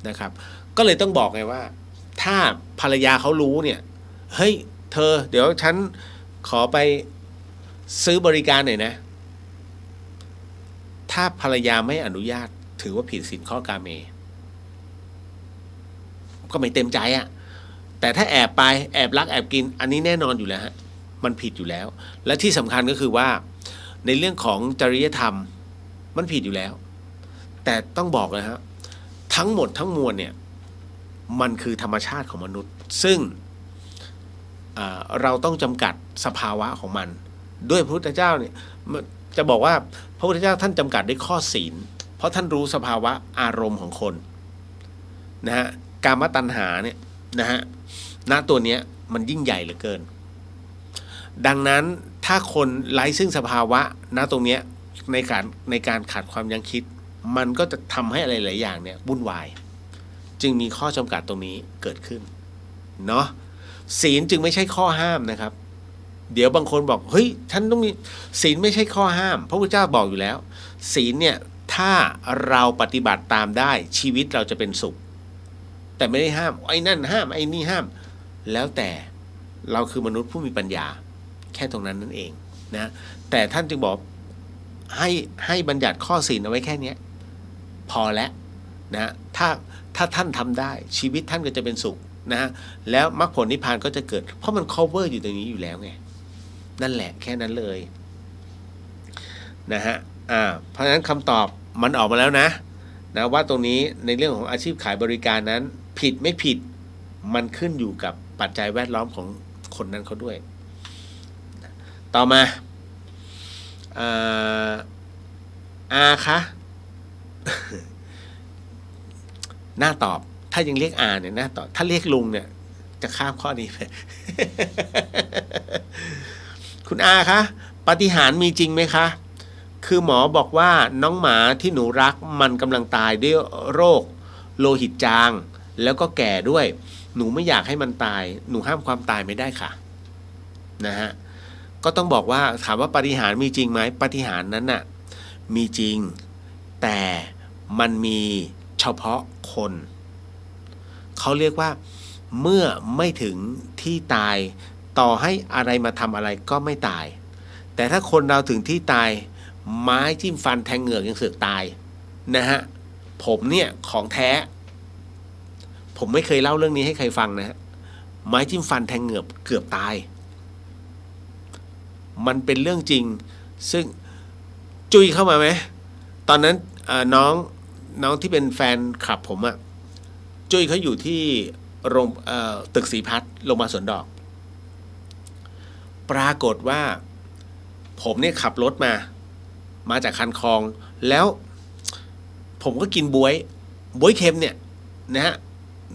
นะครับก็เลยต้องบอกไงว่าถ้าภรรยาเขารู้เนี่ยเฮ้ยเธอเดี๋ยวฉันขอไปซื้อบริการหน่อยนะถ้าภรรยาไม่อนุญาตถือว่าผิดศีลข้อกาเมก็ไม่เต็มใจแต่ถ้าแอบไปแอบลักแอบกินอันนี้แน่นอนอยู่แล้วฮะมันผิดอยู่แล้วและที่สำคัญก็คือว่าในเรื่องของจริยธรรมมันผิดอยู่แล้วแต่ต้องบอกเลยฮะทั้งหมดทั้งมวลเนี่ยมันคือธรรมชาติของมนุษย์ซึ่งเราต้องจำกัดสภาวะของมันด้วยพระพุทธเจ้าเนี่ยจะบอกว่าพระพุทธเจ้าท่านจำกัดด้วยข้อศีลเพราะท่านรู้สภาวะอารมณ์ของคนนะฮะกามตัณหาเนี่ยนะฮะณตัวเนี้ยมันยิ่งใหญ่เหลือเกินดังนั้นถ้าคนไร้ซึ่งสภาวะณตรงเนี้ยในการขาดความยั้งคิดมันก็จะทำให้อะไรหลายอย่างเนี่ยวุ่นวายจึงมีข้อจำกัดตรงนี้เกิดขึ้นเนาะศีลจึงไม่ใช่ข้อห้ามนะครับเดี๋ยวบางคนบอกเฮ้ยฉันต้องมีศีลไม่ใช่ข้อห้ามพระพุทธเจ้าบอกอยู่แล้วศีลเนี่ยถ้าเราปฏิบัติตามได้ชีวิตเราจะเป็นสุขแต่ไม่ได้ห้ามไอ้นั่นห้ามไอ้นี่ห้ามแล้วแต่เราคือมนุษย์ผู้มีปัญญาแค่ตรงนั้นนั่นเองนะแต่ท่านจึงบอกให้บัญญัติข้อศีลเอาไว้แค่นี้พอแล้วนะถ้าท่านทำได้ชีวิตท่านก็จะเป็นสุขนะแล้วมรรคผลนิพพานก็จะเกิดเพราะมัน cover อยู่ตรงนี้อยู่แล้วไงนั่นแหละแค่นั้นเลยนะฮะเพราะฉะนั้นคำตอบมันออกมาแล้วนะว่าตรงนี้ในเรื่องของอาชีพขายบริการนั้นผิดไม่ผิดมันขึ้นอยู่กับปัจจัยแวดล้อมของคนนั้นเขาด้วยต่อมาคะ น่าตอบถ้ายังเรียกเนี่ยน่าตอบถ้าเรียกลุงเนี่ยจะข้ามข้อนี้ไป คุณคะปาฏิหาริย์มีจริงไหมคะคือหมอบอกว่าน้องหมาที่หนูรักมันกำลังตายด้วยโรคโลหิตจางแล้วก็แก่ด้วยหนูไม่อยากให้มันตายหนูห้ามความตายไม่ได้ค่ะนะฮะก็ต้องบอกว่าถามว่าปาฏิหาริย์มีจริงไหมปาฏิหาริย์นั้นน่ะมีจริงแต่มันมีเฉพาะคนเขาเรียกว่าเมื่อไม่ถึงที่ตายต่อให้อะไรมาทำอะไรก็ไม่ตายแต่ถ้าคนเราถึงที่ตายไม้จิ้มฟันแทงเหงือกยังเสือกตายนะฮะผมเนี่ยของแท้ผมไม่เคยเล่าเรื่องนี้ให้ใครฟังนะฮะไม้จิ้มฟันแทงเหงือกเกือบตายมันเป็นเรื่องจริงซึ่งจุยเข้ามาไหมตอนนั้นน้องที่เป็นแฟนคลับผมจุยเขาอยู่ที่โรงตึกศรีพัฒน์ลงมาสวนดอกปรากฏว่าผมเนี่ยขับรถมาจากคันคลองแล้วผมก็กินบ๊วยเค็มเนี่ยนะฮะ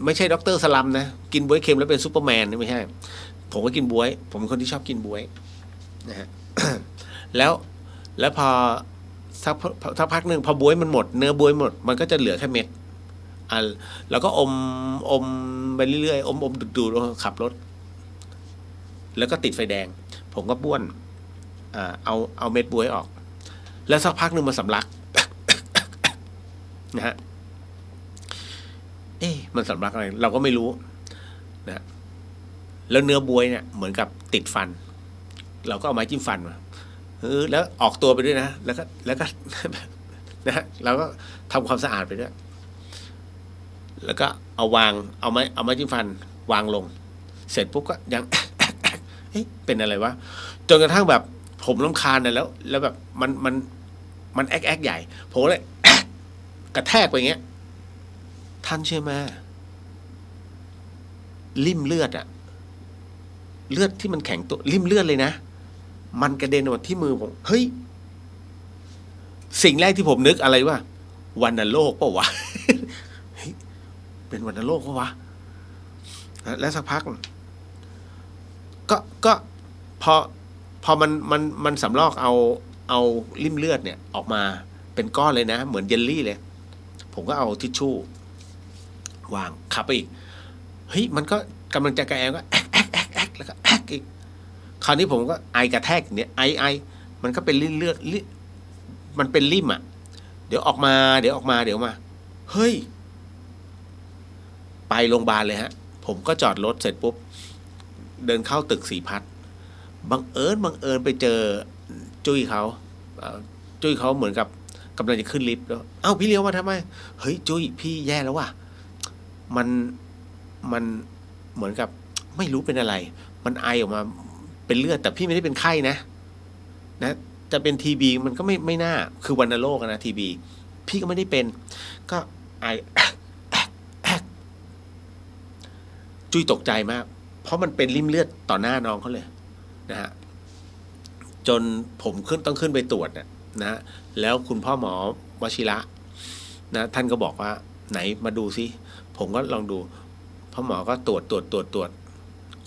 ไม่ใช่ด็อกเตอร์สลัมนะกินบ๊วยเค็มแล้วเป็นซูเปอร์แมนไม่ใช่ผมก็กินบ๊วยผมเป็นคนที่ชอบกินบ๊วยนะฮะ แล้วพอสักพักหนึ่งพอบ๊วยมันหมดเนื้อบ๊วยหมดมันก็จะเหลือแค่เม็ดแล้วก็อมไปเรื่อยๆอมดูดขับรถแล้วก็ติดไฟแดงผมก็บ้วนเอาเม็ดบ๊วยออกแล้วสักพักหนึ่งมาสำลัก นะฮะมันสำลักอะไรเราก็ไม่รู้นะแล้วเนื้อบ๊วยเนี่ยเหมือนกับติดฟันเราก็เอาไม้จิ้มฟันมาแล้วออกตัวไปด้วยนะแล้วก็นะฮะเราก็ทำความสะอาดไปด้วยแล้วก็เอาไม้จิ้มฟันวางลงเสร็จปุ๊บก็ยัง เป็นอะไรวะจนกระทั่งแบบผมรำคาญนะแล้วแบบมันแอ๊กใหญ่ผมเลย กระแทกไปอย่างเงี้ยท่านเชื่อไหมลิ่มเลือดเลือดที่มันแข็งตัวลิ่มเลือดเลยนะ มันกระเด็นออกมาที่มือผมเฮ้ยสิ่งแรกที่ผมนึกอะไรว่าวัณโรคเปล่าวะ เฮ้ยเป็นวัณโรคเปล่าวะแล้วสักพักก็พอมันสำลอกเอาริ่มเลือดเนี่ยออกมาเป็นก้อนเลยนะเหมือนเยลลี่เลยผมก็เอาทิชชู่วางขับไปอีกเฮ้ยมันก็กำลังจะกระแอมก็แอ๊กแล้วก็แอ๊กอีกคราวนี้ผมก็ไอกระแทกเนี่ยไอมันก็เป็นริ่มเลือดมันเป็นริ่มอ่ะเดี๋ยวออกมาเดี๋ยวมาเฮ้ยไปโรงพยาบาลเลยฮะผมก็จอดรถเสร็จปุ๊บเดินเข้าตึกสีพัดบังเอิญไปเจอจุ้ยเขาเหมือนกับกำลังจะขึ้นลิฟต์แล้วเอ้าพี่เลี้ยวมาทำไมเฮ้ยจุ้ยพี่แย่แล้วว่ะมันเหมือนกับไม่รู้เป็นอะไร มันไอออกมาเป็นเลือดแต่พี่ไม่ได้เป็นไข้นะจะเป็นทีบีมันก็ไม่น่าคือวัณโรคนะทีบีพี่ก็ไม่ได้เป็นก็ไอ จุ้ยตกใจมากเพราะมันเป็นริ่มเลือดต่อหน้าน้องเขาเลยนะฮะจนผมต้องขึ้นไปตรวจนะแล้วคุณพ่อหมอวชิระนะท่านก็บอกว่าไหนมาดูซิผมก็ลองดูพ่อหมอก็ตรวจ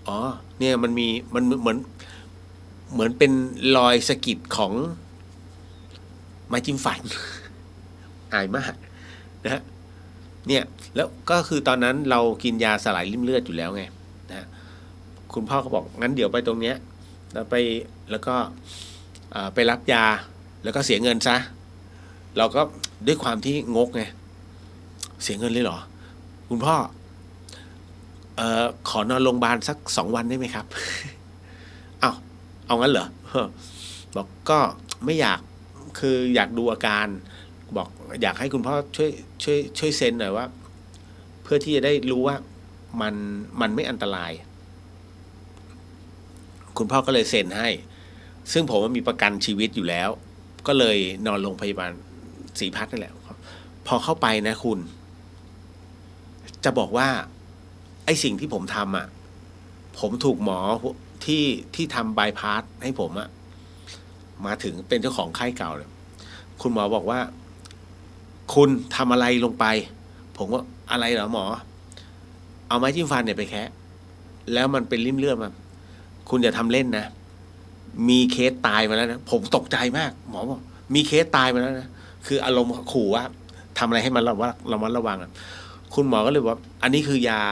อ๋อเนี่ยมันเหมือนเป็นรอยสะกิดของไม้จิ้มฟัน อายมากนะฮะเนี่ยแล้วก็คือตอนนั้นเรากินยาสลายริ่มเลือดอยู่แล้วไงนะคุณพ่อก็บอกงั้นเดี๋ยวไปตรงเนี้ยแล้วก็ไปรับยาแล้วก็เสียเงินซะเราก็ด้วยความที่งกไงเสียเงินเลยเหรอคุณพ่อขอนอนโรงพยาบาลสัก2 วันได้ไหมครับ เอางั้นเหรอ บอกก็ไม่อยากคืออยากดูอาการบอกอยากให้คุณพ่อช่วยเซ็นหน่อยว่าเพื่อที่จะได้รู้ว่ามันไม่อันตรายคุณพ่อก็เลยเซ็นให้ซึ่งผมมีประกันชีวิตอยู่แล้วก็เลยนอนโรงพยาบาลศรีพัฒน์นั่นแหละพอเข้าไปนะคุณจะบอกว่าไอ้สิ่งที่ผมทำอ่ะผมถูกหมอที่ทำบายพาสให้ผมอ่ะมาถึงเป็นเจ้าของค่ายเก่าเลยคุณหมอบอกว่าคุณทำอะไรลงไปผมว่าอะไรเหรอหมอเอาไม้จิ้มฟันเนี่ยไปแคะแล้วมันเป็นริ่มเลือดมาคุณอย่าทำเล่นนะมีเคสตายมาแล้วนะผมตกใจมากหมอบอกมีเคสตายมาแล้วนะคืออารมณ์ขู่ว่าทำอะไรให้มันระวังคุณหมอก็เลยบอกอันนี้คือยา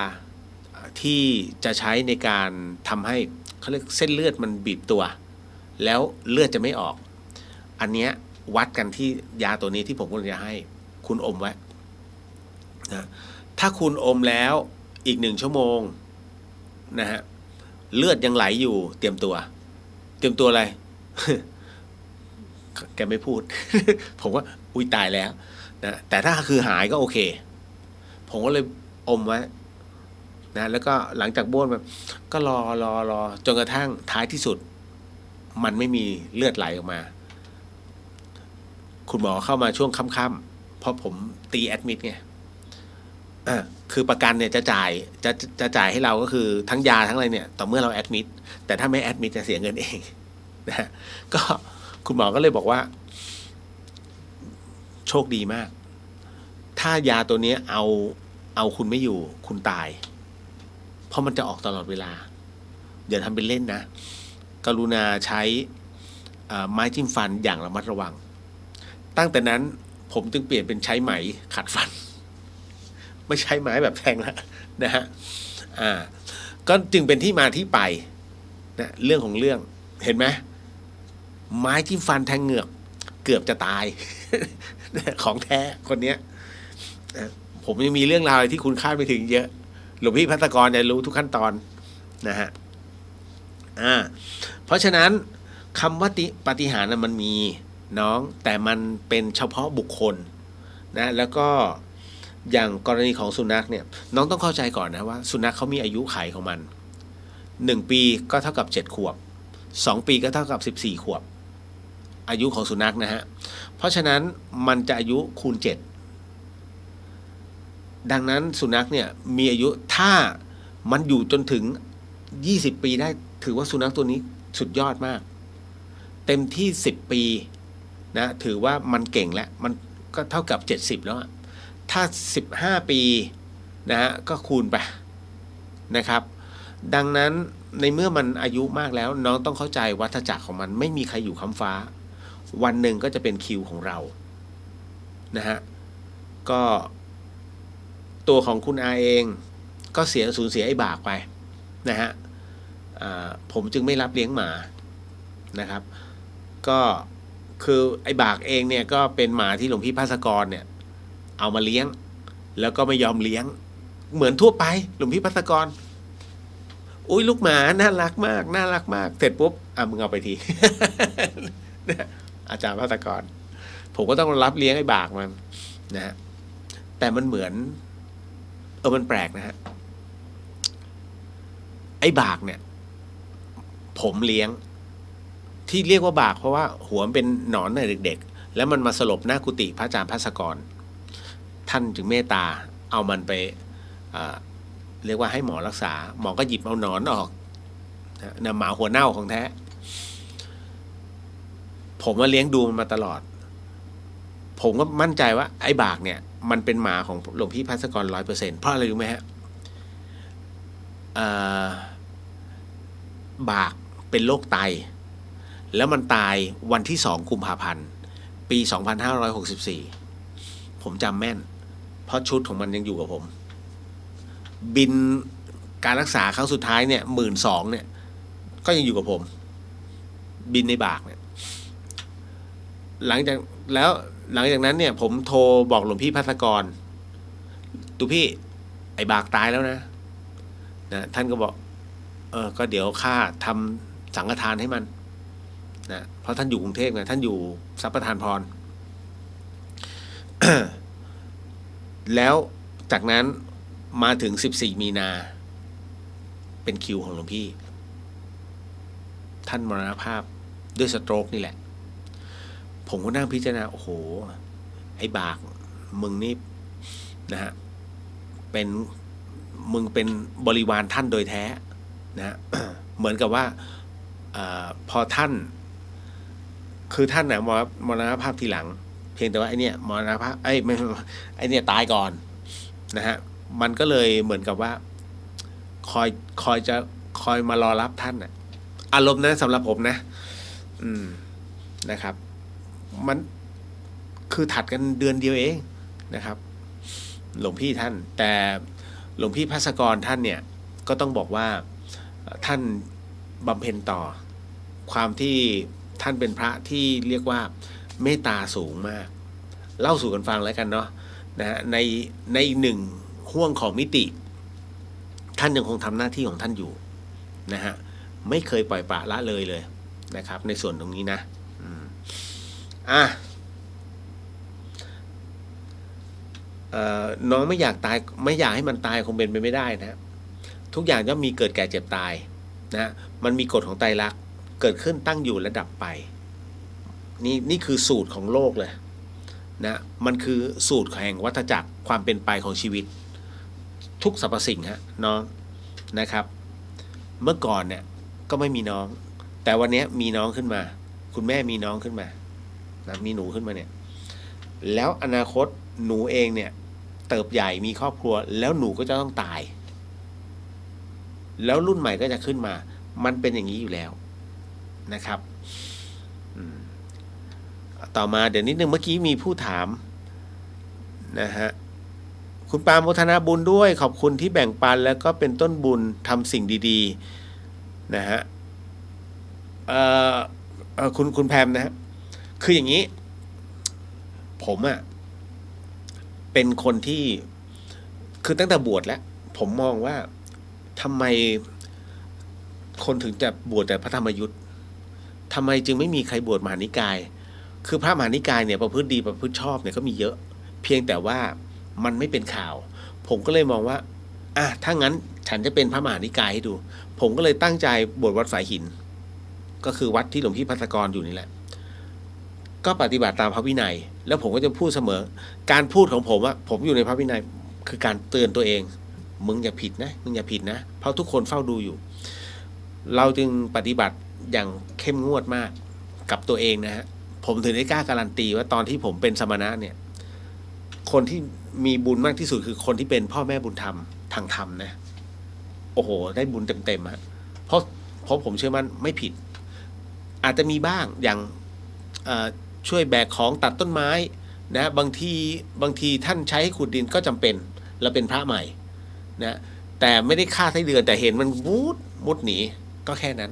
ที่จะใช้ในการทำให้เขาเรียกเส้นเลือดมันบีบตัวแล้วเลือดจะไม่ออกอันเนี้ยวัดกันที่ยาตัวนี้ที่ผมกำลังจะให้คุณอมไว้นะถ้าคุณอมแล้วอีก1 ชั่วโมงนะฮะเลือดยังไหลอยู่เตรียมตัวอะไร แกไม่พูด ผมว่าอุ้ยตายแล้วนะแต่ถ้าคือหายก็โอเคผมก็เลยอมไว้นะแล้วก็หลังจากบ้วนก็รอจนกระทั่งท้ายที่สุดมันไม่มีเลือดไหลออกมาคุณหมอเข้ามาช่วงค่ำๆเพราะผมตีแอดมิดไงคือประกันเนี่ยจะจ่ายให้เราก็คือทั้งยาทั้งอะไรเนี่ยต่อเมื่อเราแอดมิดแต่ถ้าไม่แอดมิดจะเสียเงินเองนะก็คุณหมอก็เลยบอกว่าโชคดีมากถ้ายาตัวนี้เอาคุณไม่อยู่คุณตายเพราะมันจะออกตลอดเวลาอย่าทำเป็นเล่นนะกรุณาใช้ไม้จิ้มฟันอย่างระมัดระวังตั้งแต่นั้นผมจึงเปลี่ยนเป็นใช้ไหมขัดฟันไม่ใช้ไม้แบบแทงแล้วนะฮะก็จึงเป็นที่มาที่ไปนะเรื่องของเรื่องเห็นไหมไม้จิ้มฟันแทงเหงือกเกือบจะตาย ของแท้คนเนี้ยผมยังมีเรื่องราวที่คุณคาดไม่ถึงเยอะหลวงพี่ภัตกรจะรู้ทุกขั้นตอนนะฮะเพราะฉะนั้นคำว่าปาฏิหาริย์มันมีน้องแต่มันเป็นเฉพาะบุคคลนะแล้วก็อย่างกรณีของสุนัขเนี่ยน้องต้องเข้าใจก่อนนะว่าสุนัขเขามีอายุขัยของมัน1 ปีก็เท่ากับ7 ขวบ2 ปีก็เท่ากับ14 ขวบอายุของสุนัขนะฮะเพราะฉะนั้นมันจะอายุคูณ7ดังนั้นสุนัขเนี่ยมีอายุถ้ามันอยู่จนถึง20 ปีได้ถือว่าสุนัขตัวนี้สุดยอดมาก เต็มที่10 ปีนะถือว่ามันเก่งแล้วมันก็เท่ากับ70แล้วอะถ้า15 ปีนะฮะก็คูณไปนะครับดังนั้นในเมื่อมันอายุมากแล้วน้องต้องเข้าใจวัฏจักรของมันไม่มีใครอยู่ค้ำฟ้าวันหนึ่งก็จะเป็นคิวของเรานะฮะก็ตัวของคุณอาเองก็สูญเสียไอ้บากไปนะฮะผมจึงไม่รับเลี้ยงหมานะครับก็คือไอ้บากเองเนี่ยก็เป็นหมาที่หลวงพี่ภาสกรเนี่ยเอามาเลี้ยงแล้วก็ไม่ยอมเลี้ยงเหมือนทั่วไปหลวงพี่ภาสกรอุ้ยลูกหมาน่ารักมากน่ารักมากเสร็จปุ๊บมึงเอาไปที อาจารย์ภาสกรผมก็ต้องรับเลี้ยงไอ้บากมันนะฮะแต่มันเหมือนมันแปลกนะฮะไอ้บากเนี่ยผมเลี้ยงที่เรียกว่าบากเพราะว่าหัวมันเป็นหนอนในเด็กๆแล้วมันมาสลบหน้ากุฏิพระอาจารย์ภาสกรท่านจึงเมตตาเอามันไปเรียกว่าให้หมอรักษาหมอก็หยิบเอาหนอนออกนะหมาหัวเน่าของแท้ผมมาเลี้ยงดูมันมาตลอดผมก็มั่นใจว่าไอ้บากเนี่ยมันเป็นหมาของหลวงพี่ภาสกร 100% เพราะอะไรรู้ไหมฮะบากเป็นโรคไตแล้วมันตายวันที่2 กุมภาพันธ์ ปี 2564 ผมจำแม่นเพราะชุดของมันยังอยู่กับผมบินการรักษาครั้งสุดท้ายเนี่ย12,000เนี่ยก็ยังอยู่กับผมบินในบากเนี่ยหลังจากนั้นเนี่ยผมโทรบอกหลวงพี่ภาสกรตูพี่ไอ้บากตายแล้วนะท่านก็บอกก็เดี๋ยวข้าทำสังฆทานให้มันนะเพราะท่านอยู่กรุงเทพไงท่านอยู่ทรัพย์ประทานพร แล้วจากนั้นมาถึง14 มีนาเป็นคิวของหลวงพี่ท่านมรณภาพด้วยสโตรกนี่แหละผมก็นั่งพิจารณาโอ้โหไอ้บากมึงนี่นะฮะมึงเป็นบริวารท่านโดยแท้นะ เหมือนกับว่าพอท่านคือท่านน่ะมรณภาพทีหลังเพียงแต่ว่าไอ้เนี่ยมรณภาพไอ้เนี่ยตายก่อนนะฮะมันก็เลยเหมือนกับว่าคอยมารอรับท่านน่ะอารมณ์นะสำหรับผมนะนะครับมันคือถัดกันเดือนเดียวเองนะครับหลวงพี่ท่านแต่หลวงพี่ภาสกรท่านเนี่ยก็ต้องบอกว่าท่านบำเพ็ญต่อความที่ท่านเป็นพระที่เรียกว่าเมตตาสูงมากเล่าสู่กันฟังแล้วกันเนาะนะฮะในหนึ่งห่วงของมิติท่านยังคงทำหน้าที่ของท่านอยู่นะฮะไม่เคยปล่อยปละละเลยนะครับในส่วนตรงนี้นะน้องไม่อยากตายไม่อยากให้มันตายคงเป็นไปไม่ได้นะทุกอย่างย่อมมีเกิดแก่เจ็บตายนะมันมีกฎของไตรลักษณ์เกิดขึ้นตั้งอยู่และดับไปนี่คือสูตรของโลกเลยนะมันคือสูตรแห่งวัฏจักรความเป็นไปของชีวิตทุกสรรพสิ่งฮะน้องนะครับเมื่อก่อนเนี่ยก็ไม่มีน้องแต่วันนี้มีน้องขึ้นมาคุณแม่มีน้องขึ้นมานะมีหนูขึ้นมาเนี่ยแล้วอนาคตหนูเองเนี่ยเติบใหญ่มีครอบครัวแล้วหนูก็จะต้องตายแล้วรุ่นใหม่ก็จะขึ้นมามันเป็นอย่างนี้อยู่แล้วนะครับต่อมาเดี๋ยวนิดนึงเมื่อกี้มีผู้ถามนะฮะคุณปาโมทนาบุญด้วยขอบคุณที่แบ่งปันแล้วก็เป็นต้นบุญทำสิ่งดีๆนะฮะคุณแพมนะฮะคืออย่างนี้ผมอะเป็นคนที่คือตั้งแต่บวชแล้วผมมองว่าทำไมคนถึงจะบวชแต่พระธรรมยุทธ์ทำไมจึงไม่มีใครบวชมหานิกายคือพระมหานิกายเนี่ยประพฤติดีประพฤติชอบเนี่ยก็มีเยอะเพียงแต่ว่ามันไม่เป็นข่าวผมก็เลยมองว่าถ้างั้นฉันจะเป็นพระมหานิกายให้ดูผมก็เลยตั้งใจบวชวัดสายหินก็คือวัดที่หลวงพี่ภัสกรอยู่นี่แหละก็ปฏิบัติตามพระวินัยแล้วผมก็จะพูดเสมอการพูดของผมว่าผมอยู่ในพระวินัยคือการเตือนตัวเองมึงอย่าผิดนะมึงอย่าผิดนะเพราะทุกคนเฝ้าดูอยู่เราจึงปฏิบัติอย่างเข้มงวดมาก กับตัวเองนะฮะผมถึงได้กล้าการันตีว่าตอนที่ผมเป็นสมณะเนี่ยคนที่มีบุญมากที่สุดคือคนที่เป็นพ่อแม่บุญธรรมทางธรรมนะโอ้โหได้บุญเต็มๆฮะเพราะผมเชื่อมั่นไม่ผิดอาจจะมีบ้างอย่างช่วยแบกของตัดต้นไม้นะบางทีท่านใช้ให้ขุดดินก็จำเป็นเราเป็นพระใหม่นะแต่ไม่ได้ฆ่าไส้เดือนแต่เห็นมันมุดหนีก็แค่นั้น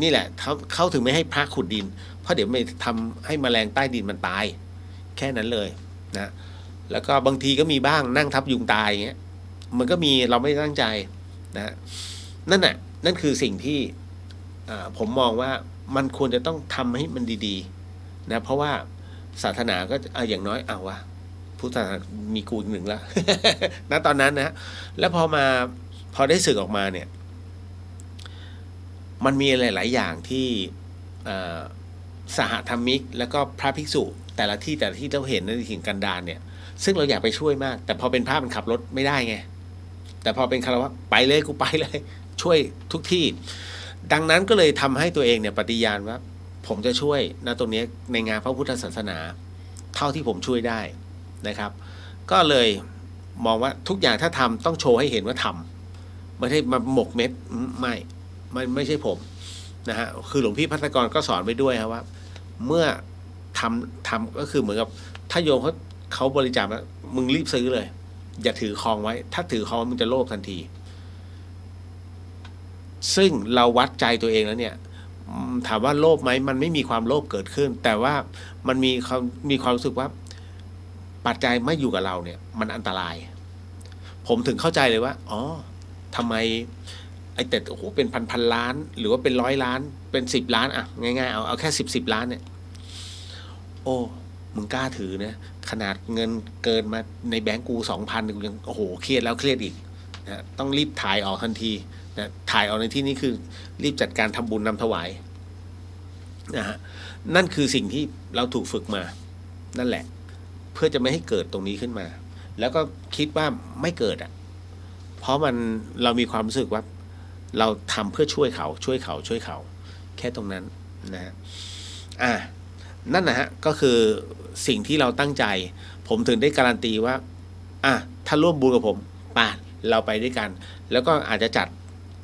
นี่แหละเขาถึงไม่ให้พระขุดดินเพราะเดี๋ยวไม่ทำให้แมลงใต้ดินมันตายแค่นั้นเลยนะแล้วก็บางทีก็มีบ้างนั่งทับยุงตายอย่างเงี้ยมันก็มีเราไม่ตั้งใจนะนั่นคือสิ่งที่ผมมองว่ามันควรจะต้องทำให้มันดีๆนะเพราะว่าศาสนาก็อย่างน้อยเอาวะพุทธศาสนามีกูอีกหนึ่งแล้ว ณตอนนั้นนะแล้วพอได้สึกออกมาเนี่ยมันมีหลายๆอย่างที่สหธรรมิกแล้วก็พระภิกษุแต่ละที่เราเห็นในถิ่นกันดารเนี่ยซึ่งเราอยากไปช่วยมากแต่พอเป็นพระมันขับรถไม่ได้ไงแต่พอเป็นคารวะไปเลยกูไปเลยช่วยทุกที่ดังนั้นก็เลยทำให้ตัวเองเนี่ยปฏิญาณว่าผมจะช่วยนะตรงนี้ในงานพระพุทธศาสนาเท่าที่ผมช่วยได้นะครับก็เลยมองว่าทุกอย่างถ้าทำต้องโชว์ให้เห็นว่าทำไม่ใช่มาหมกเม็ดไม่ใช่ผมนะฮะคือหลวงพี่ภัตตกรก็สอนไว้ด้วยครับว่าเมื่อทำก็คือเหมือนกับถ้าโยมเขาบริจาคแล้วมึงรีบซื้อเลยอย่าถือครองไว้ถ้าถือครองมึงจะโลภทันทีซึ่งเราวัดใจตัวเองแล้วเนี่ยถามว่าโลภไหมมันไม่มีความโลภเกิดขึ้นแต่ว่ามันมีความรู้สึกว่าปัจจัยไม่อยู่กับเราเนี่ยมันอันตรายผมถึงเข้าใจเลยว่าอ๋อทำไมแต่โอ้โหเป็นพันล้านหรือว่าเป็น100 ล้านเป็น10 ล้านอะง่ายๆเอาแค่10 ล้านเนี่ยโอ้มึงกล้าถือนะขนาดเงินเกินมาในแบงก์กู 2,000กูยังโอ้โหเครียดแล้วเครียดอีกนะต้องรีบถ่ายออกทันทีนะถ่ายออกในที่นี้คือรีบจัดการทำบุญนำถวายนะฮะนั่นคือสิ่งที่เราถูกฝึกมานั่นแหละเพื่อจะไม่ให้เกิดตรงนี้ขึ้นมาแล้วก็คิดว่าไม่เกิดอ่ะเพราะเรามีความรู้สึกว่าเราทำเพื่อช่วยเขาแค่ตรงนั้นนะฮะนั่นนะฮะก็คือสิ่งที่เราตั้งใจผมถึงได้การันตีว่าถ้าร่วมบุญกับผมป่ะเราไปด้วยกันแล้วก็อาจจะจัด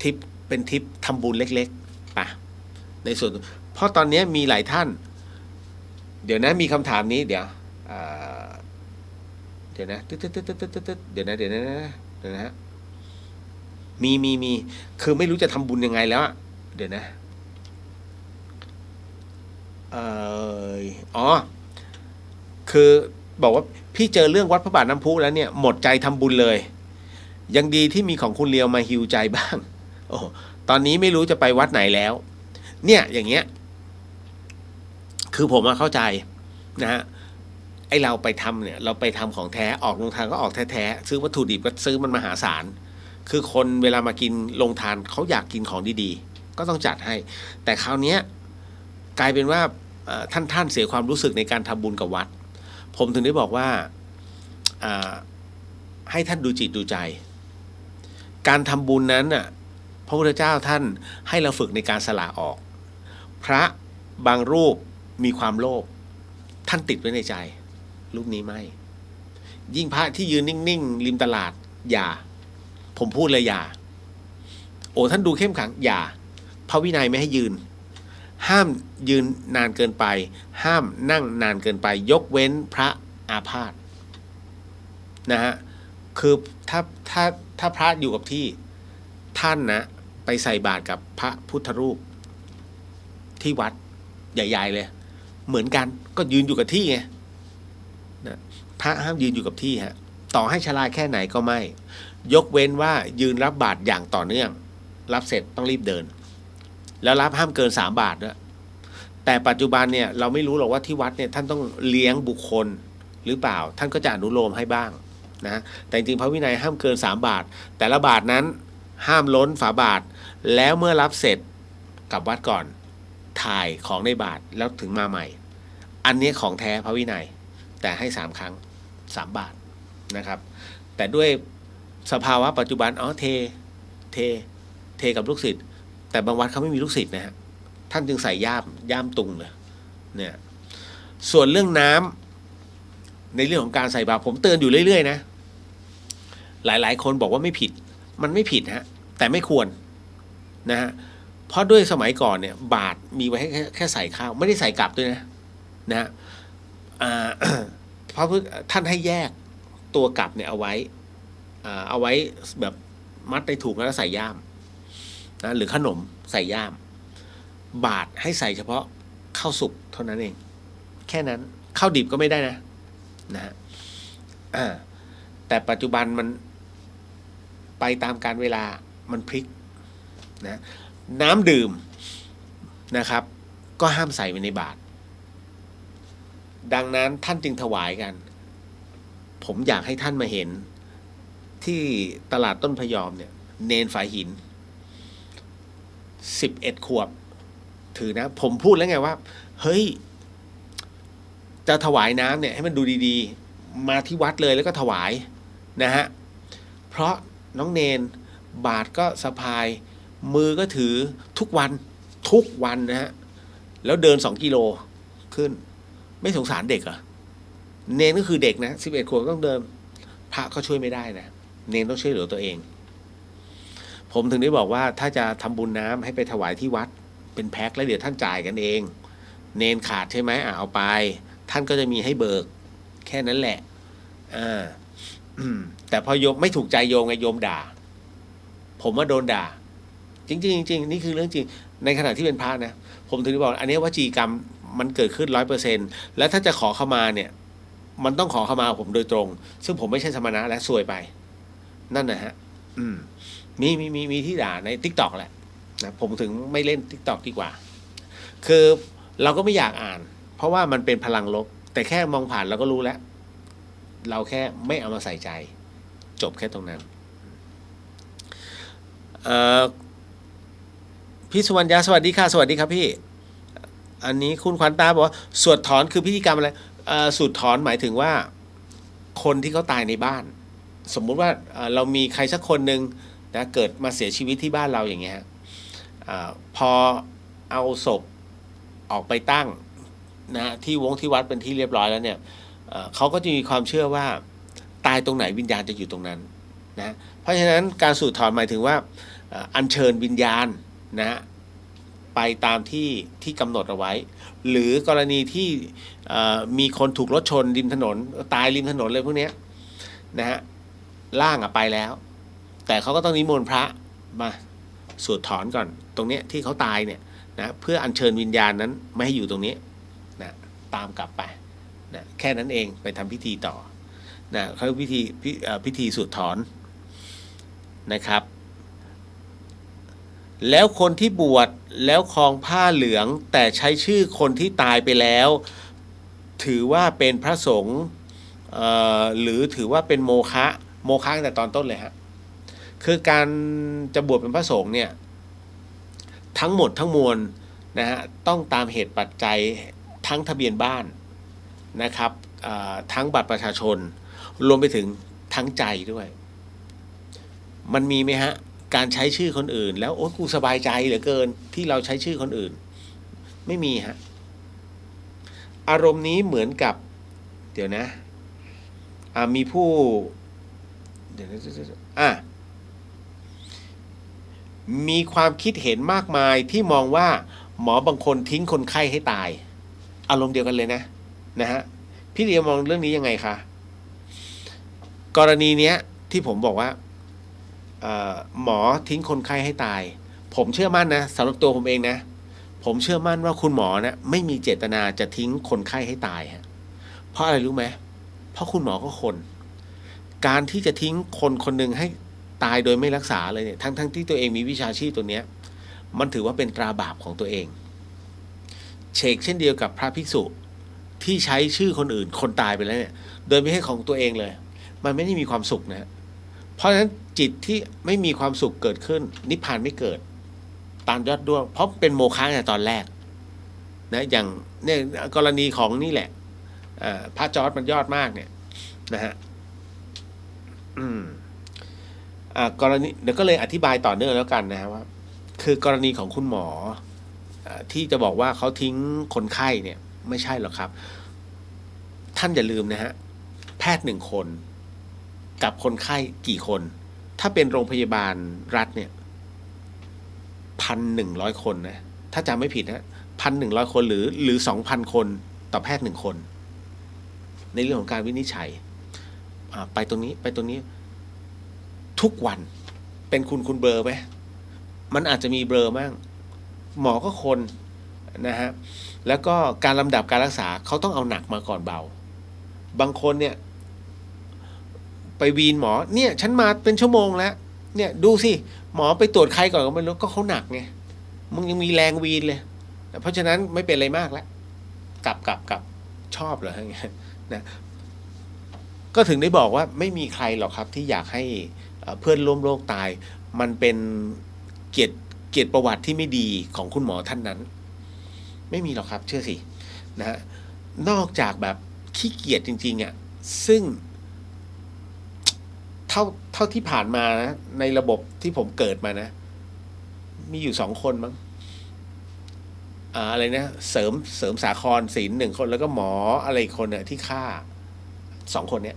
ทริปเป็นทริปทำบุญเล็กๆป่ะในส่วนเพราะตอนนี้มีหลายท่านเดี๋ยวนะมีคำถามนี้เดี๋ยวนะเดี๋ยวนะฮะมีคือไม่รู้จะทำบุญยังไงแล้วเดี๋ยวนะคือบอกว่าพี่เจอเรื่องวัดพระบาทน้ำพุแล้วเนี่ยหมดใจทำบุญเลยยังดีที่มีของคุณเลียวมาฮิวใจบ้างโอ้ตอนนี้ไม่รู้จะไปวัดไหนแล้วเนี่ยอย่างเงี้ยคือผมเข้าใจนะฮะไอเราไปทำเนี่ยเราไปทำของแท้ออกโรงทานก็ออกแท้ๆซื้อวัตถุดิบก็ซื้อมันมหาศาลคือคนเวลามากินโรงทานเขาอยากกินของดีๆก็ต้องจัดให้แต่คราวนี้กลายเป็นว่าท่านเสียความรู้สึกในการทำบุญกับวัดผมถึงได้บอกว่าให้ท่านดูจิตดูใจการทำบุญนั้นน่ะพระพุทธเจ้าท่านให้เราฝึกในการสละออกพระบางรูปมีความโลภท่านติดไว้ในใจรูปนี้ไม่ยิ่งพระที่ยืนนิ่งๆริมตลาดอย่าผมพูดเลยอย่าโอ้ท่านดูเข้มขังอย่าพระวินัยไม่ให้ยืนห้ามยืนนานเกินไปห้ามนั่งนานเกินไปยกเว้นพระอาพาธนะฮะคือถ้าพระอยู่กับที่ท่านนะไปใส่บาตรกับพระพุทธรูปที่วัดใหญ่ๆเลยเหมือนกันก็ยืนอยู่กับที่ไงนะพระห้ามยืนอยู่กับที่ฮะต่อให้ชราแค่ไหนก็ไม่ยกเว้นว่ายืนรับบาตรอย่างต่อเนื่องรับเสร็จต้องรีบเดินแล้วรับห้ามเกิน3 บาทด้วยแต่ปัจจุบันเนี่ยเราไม่รู้หรอกว่าที่วัดเนี่ยท่านต้องเลี้ยงบุคคลหรือเปล่าท่านก็จะอนุโลมให้บ้างนะแต่จริงๆพระวินัยห้ามเกิน3 บาทแต่ละบาทนั้นห้ามล้นฝาบาทแล้วเมื่อรับเสร็จกลับวัดก่อนถ่ายของในบาทแล้วถึงมาใหม่อันนี้ของแท้พระวินัยแต่ให้3 ครั้ง3 บาทนะครับแต่ด้วยสภาวะปัจจุบันเทกับลูกศิษย์แต่บางวัดเขาไม่มีลูกศิษย์นะฮะ ท่านจึงใส่ย่ามตุงเลยเนี่ยส่วนเรื่องน้ำในเรื่องของการใส่บาตรผมเตือนอยู่เรื่อยๆนะหลายๆคนบอกว่าไม่ผิดมันไม่ผิดฮะแต่ไม่ควรนะฮะเพราะด้วยสมัยก่อนเนี่ยบาตรมีไว้ให้แค่ใส่ข้าวไม่ได้ใส่กลับด้วยนะฮะเพราะท่านให้แยกตัวกลับเนี่ยเอาไว้แบบมัดในถุงแล้วใส่ย่ามนะหรือขนมใส่ย่ามบาตรให้ใส่เฉพาะข้าวสุกเท่านั้นเองแค่นั้นข้าวดิบก็ไม่ได้นะฮะแต่ปัจจุบันมันไปตามกาลเวลามันพลิกนะน้ำดื่มนะครับก็ห้ามใส่ไว้ในบาตรดังนั้นท่านจึงถวายกันผมอยากให้ท่านมาเห็นที่ตลาดต้นพยอมเนี่ยเนนฝายหิน11 ขวบถือนะผมพูดแล้วไงว่าเฮ้ยจะถวายน้ำเนี่ยให้มันดูดีๆมาที่วัดเลยแล้วก็ถวายนะฮะเพราะน้องเนนบาทก็สะพายมือก็ถือทุกวันนะฮะแล้วเดิน2 กิโลขึ้นไม่สงสารเด็กเหรอเนนก็คือเด็กนะ11 ขวบต้องเดินพระก็ช่วยไม่ได้นะเนนต้องช่วยเหลือตัวเองผมถึงได้บอกว่าถ้าจะทำบุญน้ำให้ไปถวายที่วัดเป็นแพ็คแล้วเดี๋ยวท่านจ่ายกันเองเนนขาดใช่ไหมเอาไปท่านก็จะมีให้เบิกแค่นั้นแหละแต่พอโยมไม่ถูกใจโยมไงโยมด่าผมว่าโดนด่าจริงๆจริงๆนี่คือเรื่องจริงในขณะที่เป็นพระนะผมถึงได้บอกอันนี้วจีกรรมมันเกิดขึ้น 100% แล้วถ้าจะขอขมาเนี่ยมันต้องขอขมาผมโดยตรงซึ่งผมไม่ใช่สมณะและซวยไปนั่นนะฮะมีที่ด่าใน TikTok แหละนะผมถึงไม่เล่น TikTok ดีกว่าคือเราก็ไม่อยากอ่านเพราะว่ามันเป็นพลังลบแต่แค่มองผ่านเราก็รู้แล้วเราแค่ไม่เอามาใส่ใจจบแค่ตรงนั้นพี่สุวรรณยาสวัสดีค่ะสวัสดีครับพี่อันนี้คุณขวัญตาบอกว่าสวดถอนคือพิธีกรรมอะไรสวดถอนหมายถึงว่าคนที่เขาตายในบ้านสมมุติว่าเรามีใครสักคนหนึ่งนะเกิดมาเสียชีวิตที่บ้านเราอย่างเงี้ยพอเอาศพออกไปตั้งนะที่วัดเป็นที่เรียบร้อยแล้วเนี่ยเขาก็จะมีความเชื่อว่าตายตรงไหนวิญญาณจะอยู่ตรงนั้นนะเพราะฉะนั้นการสูดถอนหมายถึงว่าอัญเชิญวิญญาณนะไปตามที่กำหนดเอาไว้หรือกรณีที่มีคนถูกรถชนริมถนนตายริมถนนเลยพวกนี้นะฮะร่างไปแล้วแต่เขาก็ต้องนิมนต์พระมาสวดถอนก่อนตรงนี้ที่เขาตายเนี่ยนะเพื่ออัญเชิญวิญญาณนั้นไม่ให้อยู่ตรงนี้นะตามกลับไปนะแค่นั้นเองไปทำพิธีต่อนะเขาพิธีสวดถอนนะครับแล้วคนที่บวชแล้วครองผ้าเหลืองแต่ใช้ชื่อคนที่ตายไปแล้วถือว่าเป็นพระสงฆ์หรือถือว่าเป็นโมฆะตั้งแต่ตอนต้นเลยฮะคือการจะบวชเป็นพระสงฆ์เนี่ยทั้งหมดทั้งมวลนะฮะต้องตามเหตุปัจจัยทั้งทะเบียนบ้านนะครับทั้งบัตรประชาชนรวมไปถึงทั้งใจด้วยมันมีไหมฮะการใช้ชื่อคนอื่นแล้วโอ๊ยกูสบายใจเหลือเกินที่เราใช้ชื่อคนอื่นไม่มีฮะอารมณ์นี้เหมือนกับเดี๋ยวนะมีผู้เดี๋ยวมีความคิดเห็นมากมายที่มองว่าหมอบางคนทิ้งคนไข้ให้ตายอารมณ์เดียวกันเลยนะฮะพี่เดียมองเรื่องนี้ยังไงคะกรณีเนี้ยที่ผมบอกว่าหมอทิ้งคนไข้ให้ตายผมเชื่อมั่นนะสำหรับตัวผมเองนะผมเชื่อมั่นว่าคุณหมอนะไม่มีเจตนาจะทิ้งคนไข้ให้ตายฮะเพราะอะไรรู้ไหมเพราะคุณหมอก็คนการที่จะทิ้งคนคนหนึ่งให้ตายโดยไม่รักษาเลยเนี่ยทั้งที่ตัวเองมีวิชาชีพตัวเนี้ยมันถือว่าเป็นตราบาปของตัวเองเช่นเดียวกับพระภิกษุที่ใช้ชื่อคนอื่นคนตายไปแล้วเนี่ยโดยไม่ให้ของตัวเองเลยมันไม่ได้มีความสุขนะเพราะฉะนั้นจิตที่ไม่มีความสุขเกิดขึ้นนิพพานไม่เกิดตามยอดดวงเพราะเป็นโมฆะในตอนแรกนะอย่างเนี่ยกรณีของนี่แหละพระจอร์จมันยอดมากเนี่ยนะฮะกรณีเดี๋ยวก็เลยอธิบายต่อเนื่องแล้วกันนะว่าคือกรณีของคุณหมอ ที่จะบอกว่าเขาทิ้งคนไข้เนี่ยไม่ใช่หรอกครับท่านอย่าลืมนะฮะแพทย์1 คนกับคนไข้กี่คนถ้าเป็นโรงพยาบาลรัฐเนี่ย1,100 คนนะถ้าจำไม่ผิดนะ1,100 คนหรือ 2,000 คนต่อแพทย์1 คนในเรื่องของการวินิจฉัยไปตรงนี้ไปตรงนี้ทุกวันเป็นคุณเบลอไหมมันอาจจะมีเบลอมั่งหมอก็คนนะฮะแล้วก็การลำดับการรักษาเขาต้องเอาหนักมาก่อนเบาบางคนเนี่ยไปวีนหมอเนี่ยฉันมาเป็นชั่วโมงแล้วเนี่ยดูสิหมอไปตรวจใครก่อนก็ไม่รู้ก็เขาหนักไงมึงยังมีแรงวีนเลยเพราะฉะนั้นไม่เป็นอะไรมากแล้วกลับชอบเหรออย่างเงี้ยนะก็ถึงได้บอกว่าไม่มีใครหรอกครับที่อยากให้เพื่อนร่วมโลกตายมันเป็นเกียรติประวัติที่ไม่ดีของคุณหมอท่านนั้นไม่มีหรอกครับเชื่อสินะฮะนอกจากแบบขี้เกียจจริงๆอ่ะซึ่งเท่าที่ผ่านมานะในระบบที่ผมเกิดมานะมีอยู่2 คนมั้งอะไรนะเสริมสาครศิลป์1 คนแล้วก็หมออะไรอีกคนเนี่ยที่ฆ่า2 คนเนี่ย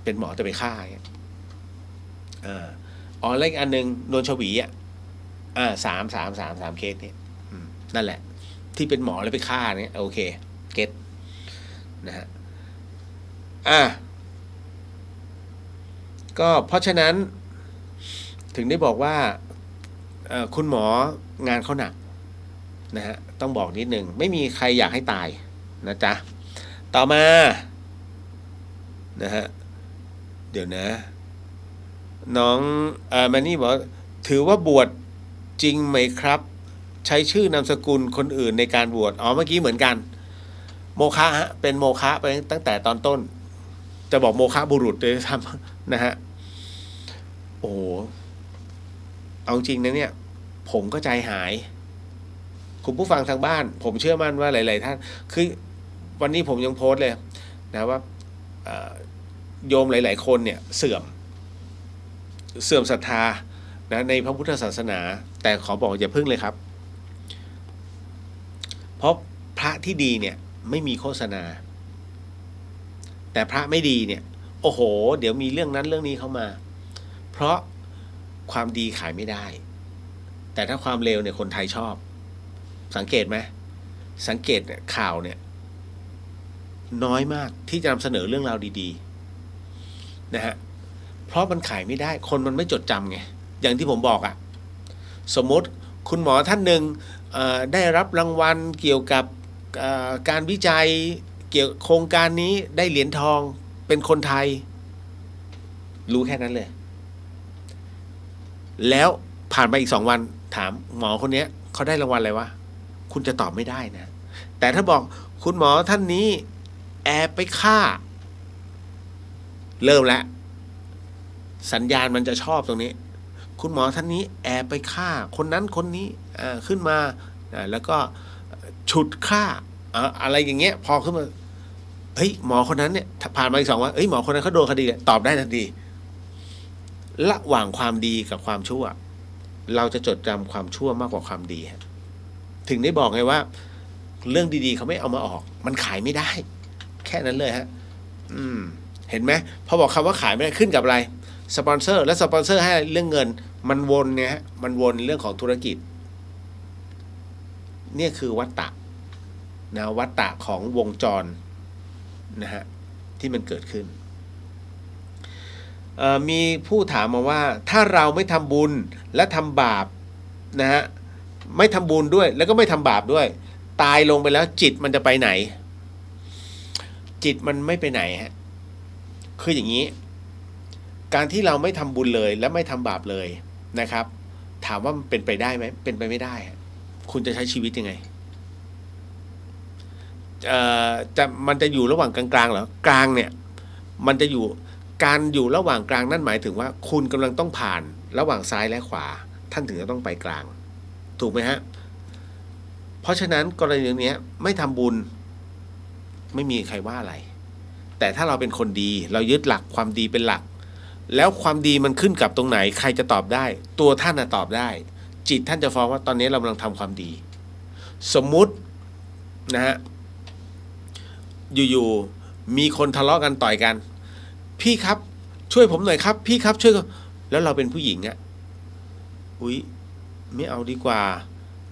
เป็นหมอแต่ไปฆ่าแล้วอีกอันนึงโดนชวีสามเคสเนี่ยนั่นแหละที่เป็นหมอแล้วไปฆ่าเนี่ยโอเคเก็ตนะฮะก็เพราะฉะนั้นถึงได้บอกว่าคุณหมองานเขาหนักนะฮะต้องบอกนิดนึงไม่มีใครอยากให้ตายนะจ๊ะต่อมานะฮะเดี๋ยวนะน้องมานี่บอกถือว่าบวชจริงไหมครับใช้ชื่อนามสกุลคนอื่นในการบวชเมื่อกี้เหมือนกันโมฆะฮะเป็นโมฆะไปตั้งแต่ตอนต้นจะบอกโมฆะบุรุษเลยทำนะฮะโอ้เอาจริงนะเนี่ยผมก็ใจหายคุณผู้ฟังทางบ้านผมเชื่อมั่นว่าหลายๆท่านคือวันนี้ผมยังโพสต์เลยนะว่าโยมหลายๆคนเนี่ยเสื่อมศรัทธานะในพระพุทธศาสนาแต่ขอบอกอย่าพึ่งเลยครับเพราะพระที่ดีเนี่ยไม่มีโฆษณาแต่พระไม่ดีเนี่ยโอ้โหเดี๋ยวมีเรื่องนั้นเรื่องนี้เข้ามาเพราะความดีขายไม่ได้แต่ถ้าความเลวเนี่ยคนไทยชอบสังเกตไหมสังเกตเนี่ยข่าวเนี่ยน้อยมากที่จะนำเสนอเรื่องราวดีๆนะฮะเพราะมันขายไม่ได้คนมันไม่จดจำไงอย่างที่ผมบอกสมมติคุณหมอท่านหนึ่งได้รับรางวัลเกี่ยวกับการวิจัยเกี่ยวโครงการนี้ได้เหรียญทองเป็นคนไทยรู้แค่นั้นเลยแล้วผ่านไปอีก2 วันถามหมอคนนี้เขาได้รางวัลอะไรวะคุณจะตอบไม่ได้นะแต่ถ้าบอกคุณหมอท่านนี้แอบไปฆ่าเริ่มแล้วสัญญาณมันจะชอบตรงนี้คุณหมอท่านนี้แอบไปฆ่าคนนั้นคนนี้ขึ้นมาแล้วก็ฉุดฆ่าอะไรอย่างเงี้ยพอขึ้นมาเฮ้ยหมอคนนั้นเนี่ยผ่านมาอีก2 วันหมอคนนั้นเขาโดนคดีตอบได้ทันทีระหว่างความดีกับความชั่วเราจะจดจำความชั่วมากกว่าความดีถึงได้บอกไงว่าเรื่องดีๆเขาไม่เอามาออกมันขายไม่ได้แค่นั้นเลยฮะเห็นไหมพอบอกคำว่าขายไม่ได้ขึ้นกับอะไรสปอนเซอร์และสปอนเซอร์ให้เรื่องเงินมันวนเนี่ยฮะมันวนเรื่องของธุรกิจเนี่ยคือวัฏฏะนะวัฏฏะของวงจรนะฮะที่มันเกิดขึ้นมีผู้ถามมาว่าถ้าเราไม่ทำบุญและทำบาปนะฮะไม่ทำบุญด้วยแล้วก็ไม่ทำบาปด้วยตายลงไปแล้วจิตมันจะไปไหนจิตมันไม่ไปไหนฮะคืออย่างนี้การที่เราไม่ทำบุญเลยและไม่ทำบาปเลยนะครับถามว่ามันเป็นไปได้ไหมเป็นไปไม่ได้คุณจะใช้ชีวิตยังไงมันจะอยู่ระหว่างกลางๆเหรอกลางเนี่ยมันจะอยู่การอยู่ระหว่างกลางนั่นหมายถึงว่าคุณกำลังต้องผ่านระหว่างซ้ายและขวาท่านถึงจะต้องไปกลางถูกไหมฮะเพราะฉะนั้นกรณีนี้ไม่ทำบุญไม่มีใครว่าอะไรแต่ถ้าเราเป็นคนดีเรายึดหลักความดีเป็นหลักแล้วความดีมันขึ้นกับตรงไหนใครจะตอบได้ตัวท่านตอบได้จิตท่านจะฟ้องว่าตอนนี้เรากำลังทำความดี สมมุตินะฮะอยู่ๆมีคนทะเลาะกันต่อยกันพี่ครับช่วยผมหน่อยครับพี่ครับช่วยแล้วเราเป็นผู้หญิงอะอุ๊ยไม่เอาดีกว่า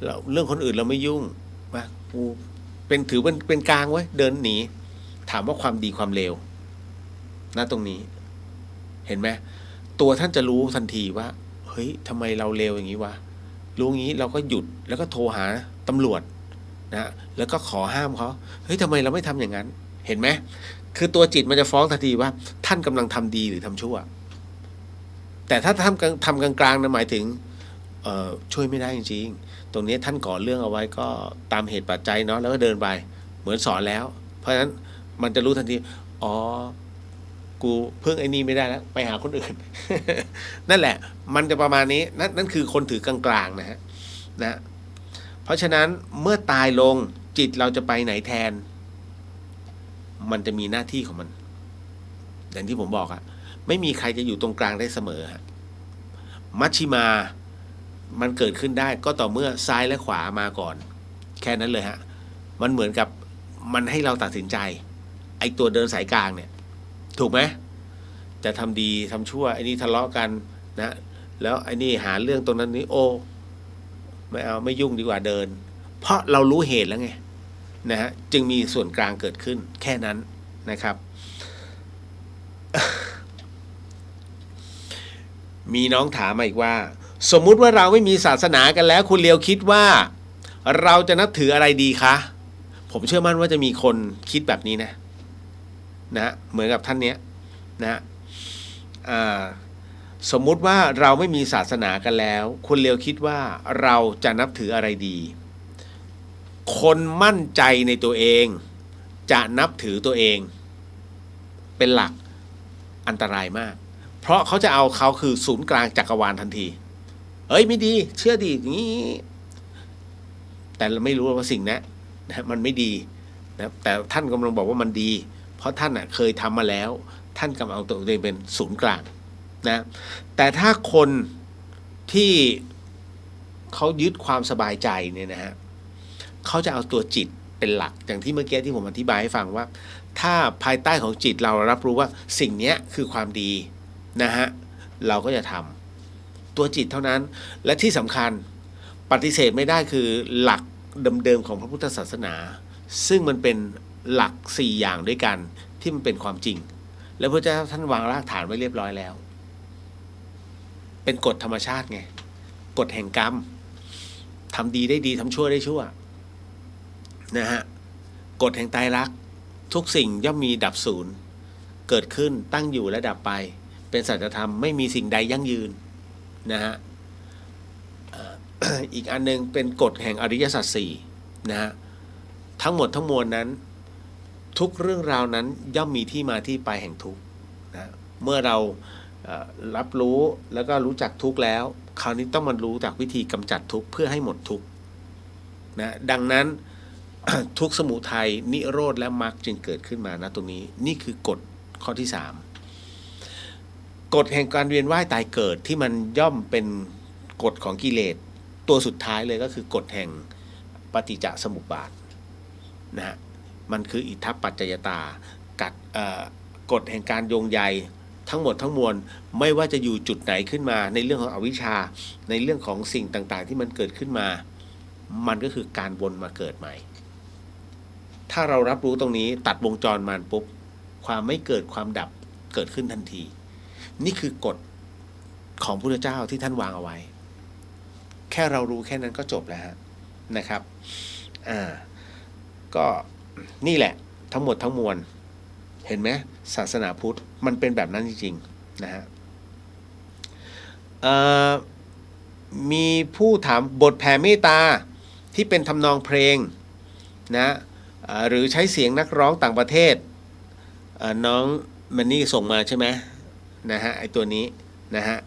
เราเรื่องคนอื่นเราไม่ยุ่งมากูถือเป็นกลางไว้เดินหนีถามว่าความดีความเลวณตรงนี้เห็นไหมตัวท่านจะรู้ทันทีว่าเฮ้ยทำไมเราเลวอย่างนี้วะรู้งี้เราก็หยุดแล้วก็โทรหาตำรวจนะแล้วก็ขอห้ามเขาเฮ้ยทำไมเราไม่ทำอย่างนั้นเห็นไหมคือตัวจิตมันจะฟ้องทันทีว่าท่านกำลังทำดีหรือทำชั่วแต่ถ้าทำกลางๆนะหมายถึงช่วยไม่ได้จริงๆตรงนี้ท่านก่อเรื่องเอาไว้ก็ตามเหตุปัจจัยเนาะแล้วก็เดินไปเหมือนสอนแล้วเพราะฉะนั้นมันจะรู้ทันทีอ๋อกูพึ่งไอ้นี่ไม่ได้แล้วไปหาคนอื่น นั่นแหละมันจะประมาณนี้นั่นคือคนถือกลางๆนะฮะนะเพราะฉะนั้นเมื่อตายลงจิตเราจะไปไหนแทนมันจะมีหน้าที่ของมันอย่างที่ผมบอกอะไม่มีใครจะอยู่ตรงกลางได้เสมอฮะมัชชิมามันเกิดขึ้นได้ก็ต่อเมื่อซ้ายและขวามาก่อนแค่นั้นเลยฮะมันเหมือนกับมันให้เราตัดสินใจไอ้ตัวเดินสายกลางเนี่ยถูกไหมจะทำดีทำชั่วไอ้นี่ทะเลาะกันนะแล้วไอ้นี่หาเรื่องตรงนั้นนี้โอ้ไม่เอาไม่ยุ่งดีกว่าเดินเพราะเรารู้เหตุแล้วไงนะฮะจึงมีส่วนกลางเกิดขึ้นแค่นั้นนะครับ มีน้องถามมาอีกว่าสมมุติว่าเราไม่มีศาสนากันแล้วคุณเลียวคิดว่าเราจะนับถืออะไรดีคะผมเชื่อมั่นว่าจะมีคนคิดแบบนี้นะเหมือนกับท่านเนี้ยนะสมมุติว่าเราไม่มีศาสนากันแล้วคุณเลียวคิดว่าเราจะนับถืออะไรดีคนมั่นใจในตัวเองจะนับถือตัวเองเป็นหลักอันตรายมากเพราะเขาจะเอาเขาคือศูนย์กลางจักรวาลทันทีเอ้ยไม่ดีเชื่อดีอย่างนี้แต่เราไม่รู้ว่าสิ่งนั้นนะมันไม่ดีนะแต่ท่านกำลังบอกว่ามันดีเพราะท่านเคยทำมาแล้วท่านกำลังเอาตัวเองเป็นศูนย์กลางนะแต่ถ้าคนที่เขายึดความสบายใจเนี่ยนะฮะเขาจะเอาตัวจิตเป็นหลักอย่างที่เมื่อกี้ที่ผมอธิบายให้ฟังว่าถ้าภายใต้ของจิตเรารับรู้ว่าสิ่งนี้คือความดีนะฮะเราก็จะทำตัวจิตเท่านั้นและที่สำคัญปฏิเสธไม่ได้คือหลักเดิมๆของพระพุทธศาสนาซึ่งมันเป็นหลัก4อย่างด้วยกันที่มันเป็นความจริงแล้วพระเจ้าท่านวางรากฐานไว้เรียบร้อยแล้วเป็นกฎธรรมชาติไงกฎแห่งกรรมทำดีได้ดีทำชั่วได้ชั่วนะฮะกฎแห่งไตรลักษณ์ทุกสิ่งย่อมมีดับศูนย์เกิดขึ้นตั้งอยู่และดับไปเป็นสัจธรรมไม่มีสิ่งใดยั่งยืนนะฮะ อีกอันนึงเป็นกฎแห่งอริยสัจสี่นะฮะทั้งหมดทั้งมวลนั้นทุกเรื่องราวนั้นย่อมมีที่มาที่ไปแห่งทุกข์นะเมื่อเรารับรู้แล้วก็รู้จักทุกข์แล้วคราวนี้ต้องมารู้จากวิธีกำจัดทุกข์เพื่อให้หมดทุกข์นะดังนั้น ทุกข์สมุทัยนิโรธและมรรคจึงเกิดขึ้นมานะตรงนี้นี่คือกฎข้อที่3กฎแห่งการเวียนว่ายตายเกิดที่มันย่อมเป็นกฎของกิเลสตัวสุดท้ายเลยก็คือกฎแห่งปฏิจจสมุปบาทนะฮะมันคืออิทธัปปัจจยตากัดกฎแห่งการโยงใยทั้งหมดทั้งมวลไม่ว่าจะอยู่จุดไหนขึ้นมาในเรื่องของอวิชชาในเรื่องของสิ่งต่างๆที่มันเกิดขึ้นมามันก็คือการวนมาเกิดใหม่ถ้าเรารับรู้ตรงนี้ตัดวงจรมันปุ๊บความไม่เกิดความดับเกิดขึ้นทันทีนี่คือกฎของพระพุทธเจ้าที่ท่านวางเอาไว้แค่เรารู้แค่นั้นก็จบแล้วนะครับก็นี่แหละทั้งหมดทั้งมวลเห็นไหมศาสนาพุทธมันเป็นแบบนั้นจริงๆนะฮะมีผู้ถามบทแผ่เมตตาที่เป็นทำนองเพลงนะหรือใช้เสียงนักร้องต่างประเทศน้องมันนี่ส่งมาใช่ไหมนะฮะไอตัวนี้นะฮะ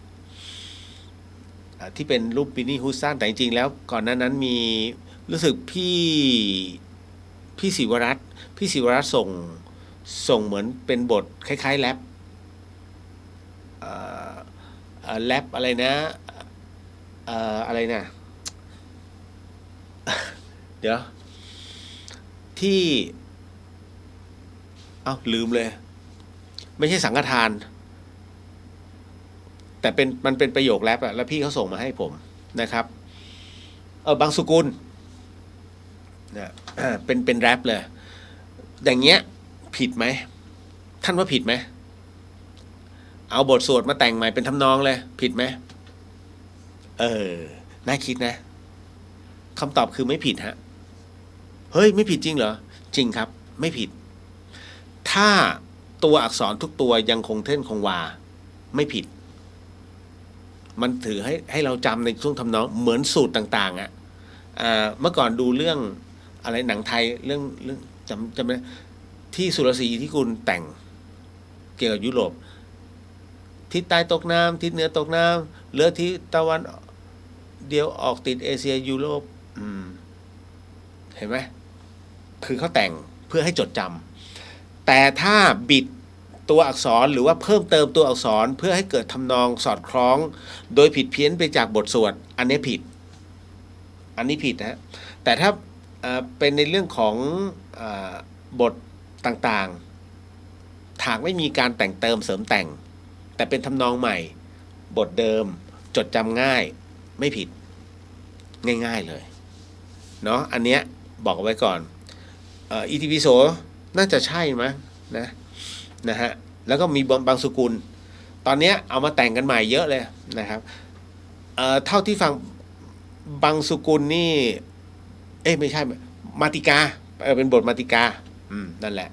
ที่เป็นรูปบินนี่ฮูสตันแต่จริงๆแล้วก่อนหน้านั้นมีรู้สึกพี่ศิวรัตน์ส่งเหมือนเป็นบทคล้ายๆแรปแรปอะไรนะอะไรนะ เดี๋ยว ที่ลืมเลย ไม่ใช่สังฆทาน แต่มันเป็นประโยคแรปอะแล้วพี่เขาส่งมาให้ผมนะครับบางสุกุลนะเป็นแรปเลยอย่างเงี้ยผิดไหมท่านว่าผิดไหมเอาบทสวดมาแต่งใหม่เป็นทำนองเลยผิดไหมน่าคิดนะคำตอบคือไม่ผิดฮะเฮ้ยไม่ผิดจริงเหรอจริงครับไม่ผิดถ้าตัวอักษรทุกตัวยังคงเท่นคงวาไม่ผิดมันถือให้เราจำในช่วงทำนองเหมือนสูตรต่างๆเมื่อก่อนดูเรื่องอะไรหนังไทยเรื่องจำไม่ได้ที่สุรศรีที่คุณแต่งเกี่ยวกับยุโรปทิศใต้ตกน้ำทิศเหนือตกน้ำเหลือทิศตะวันเดียวออกติดเอเชียยุโรปเห็นไหมคือเขาแต่งเพื่อให้จดจำแต่ถ้าบิดตัวอักษรหรือว่าเพิ่มเติมตัวอักษรเพื่อให้เกิดทำนองสอดคล้องโดยผิดเพี้ยนไปจากบทสวดอันนี้ผิดนะแต่ถ้าเป็นในเรื่องของบทต่างๆหากไม่มีการแต่งเติมเสริมแต่งแต่เป็นทำนองใหม่บทเดิมจดจำง่ายไม่ผิดง่ายๆเลยเนาะอันเนี้ยบอกเอาไว้ก่อนอิติปิโสน่าจะใช่มั้ยนะฮะแล้วก็มีบางสุกุลตอนเนี้ยเอามาแต่งกันใหม่เยอะเลยนะครับเท่าที่ฟังบางสุกุลนี่ไม่ใช่มาติกาเป็นบทมาติกานั่นแหละ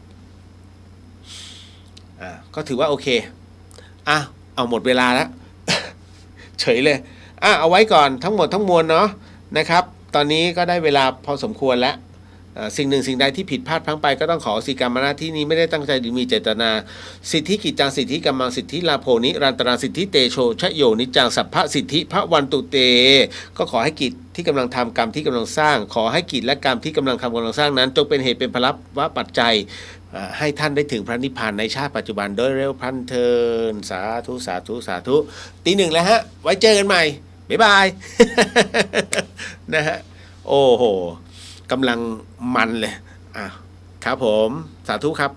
ก็ถือว่าโอเคเอาหมดเวลาแล้ว เฉยเลยเอาไว้ก่อนทั้งหมดทั้งมวลเนาะนะครับตอนนี้ก็ได้เวลาพอสมควรแล้วสิ่งหนึ่งสิ่งใดที่ผิดพลาดพลั้งไปก็ต้องขออโหสิกรรมมาณที่นี้ไม่ได้ตั้งใจหรือมีเจตนาสิทธิกิจจังสิทธิกัมมังสิทธิลาโภนิรันตราสิทธิเตโชชโยนิจังสัพพะสิทธิพระวันตุเตก็ขอให้กิจที่กำลังทำกรรมที่กำลังสร้างขอให้กิจและกรรมที่กำลังสร้างนั้นจงเป็นเหตุเป็นพลัวะปัจจัยให้ท่านได้ถึงพระนิพพานในชาติปัจจุบันโดยเร็วพลันเทินสาธุสาธุสาธุตีหนึ่งแล้วฮะไว้เจอกันใหม่บ๊ายบาย นะฮะโอ้โหกำลังมันเลยครับผมสาธุครับ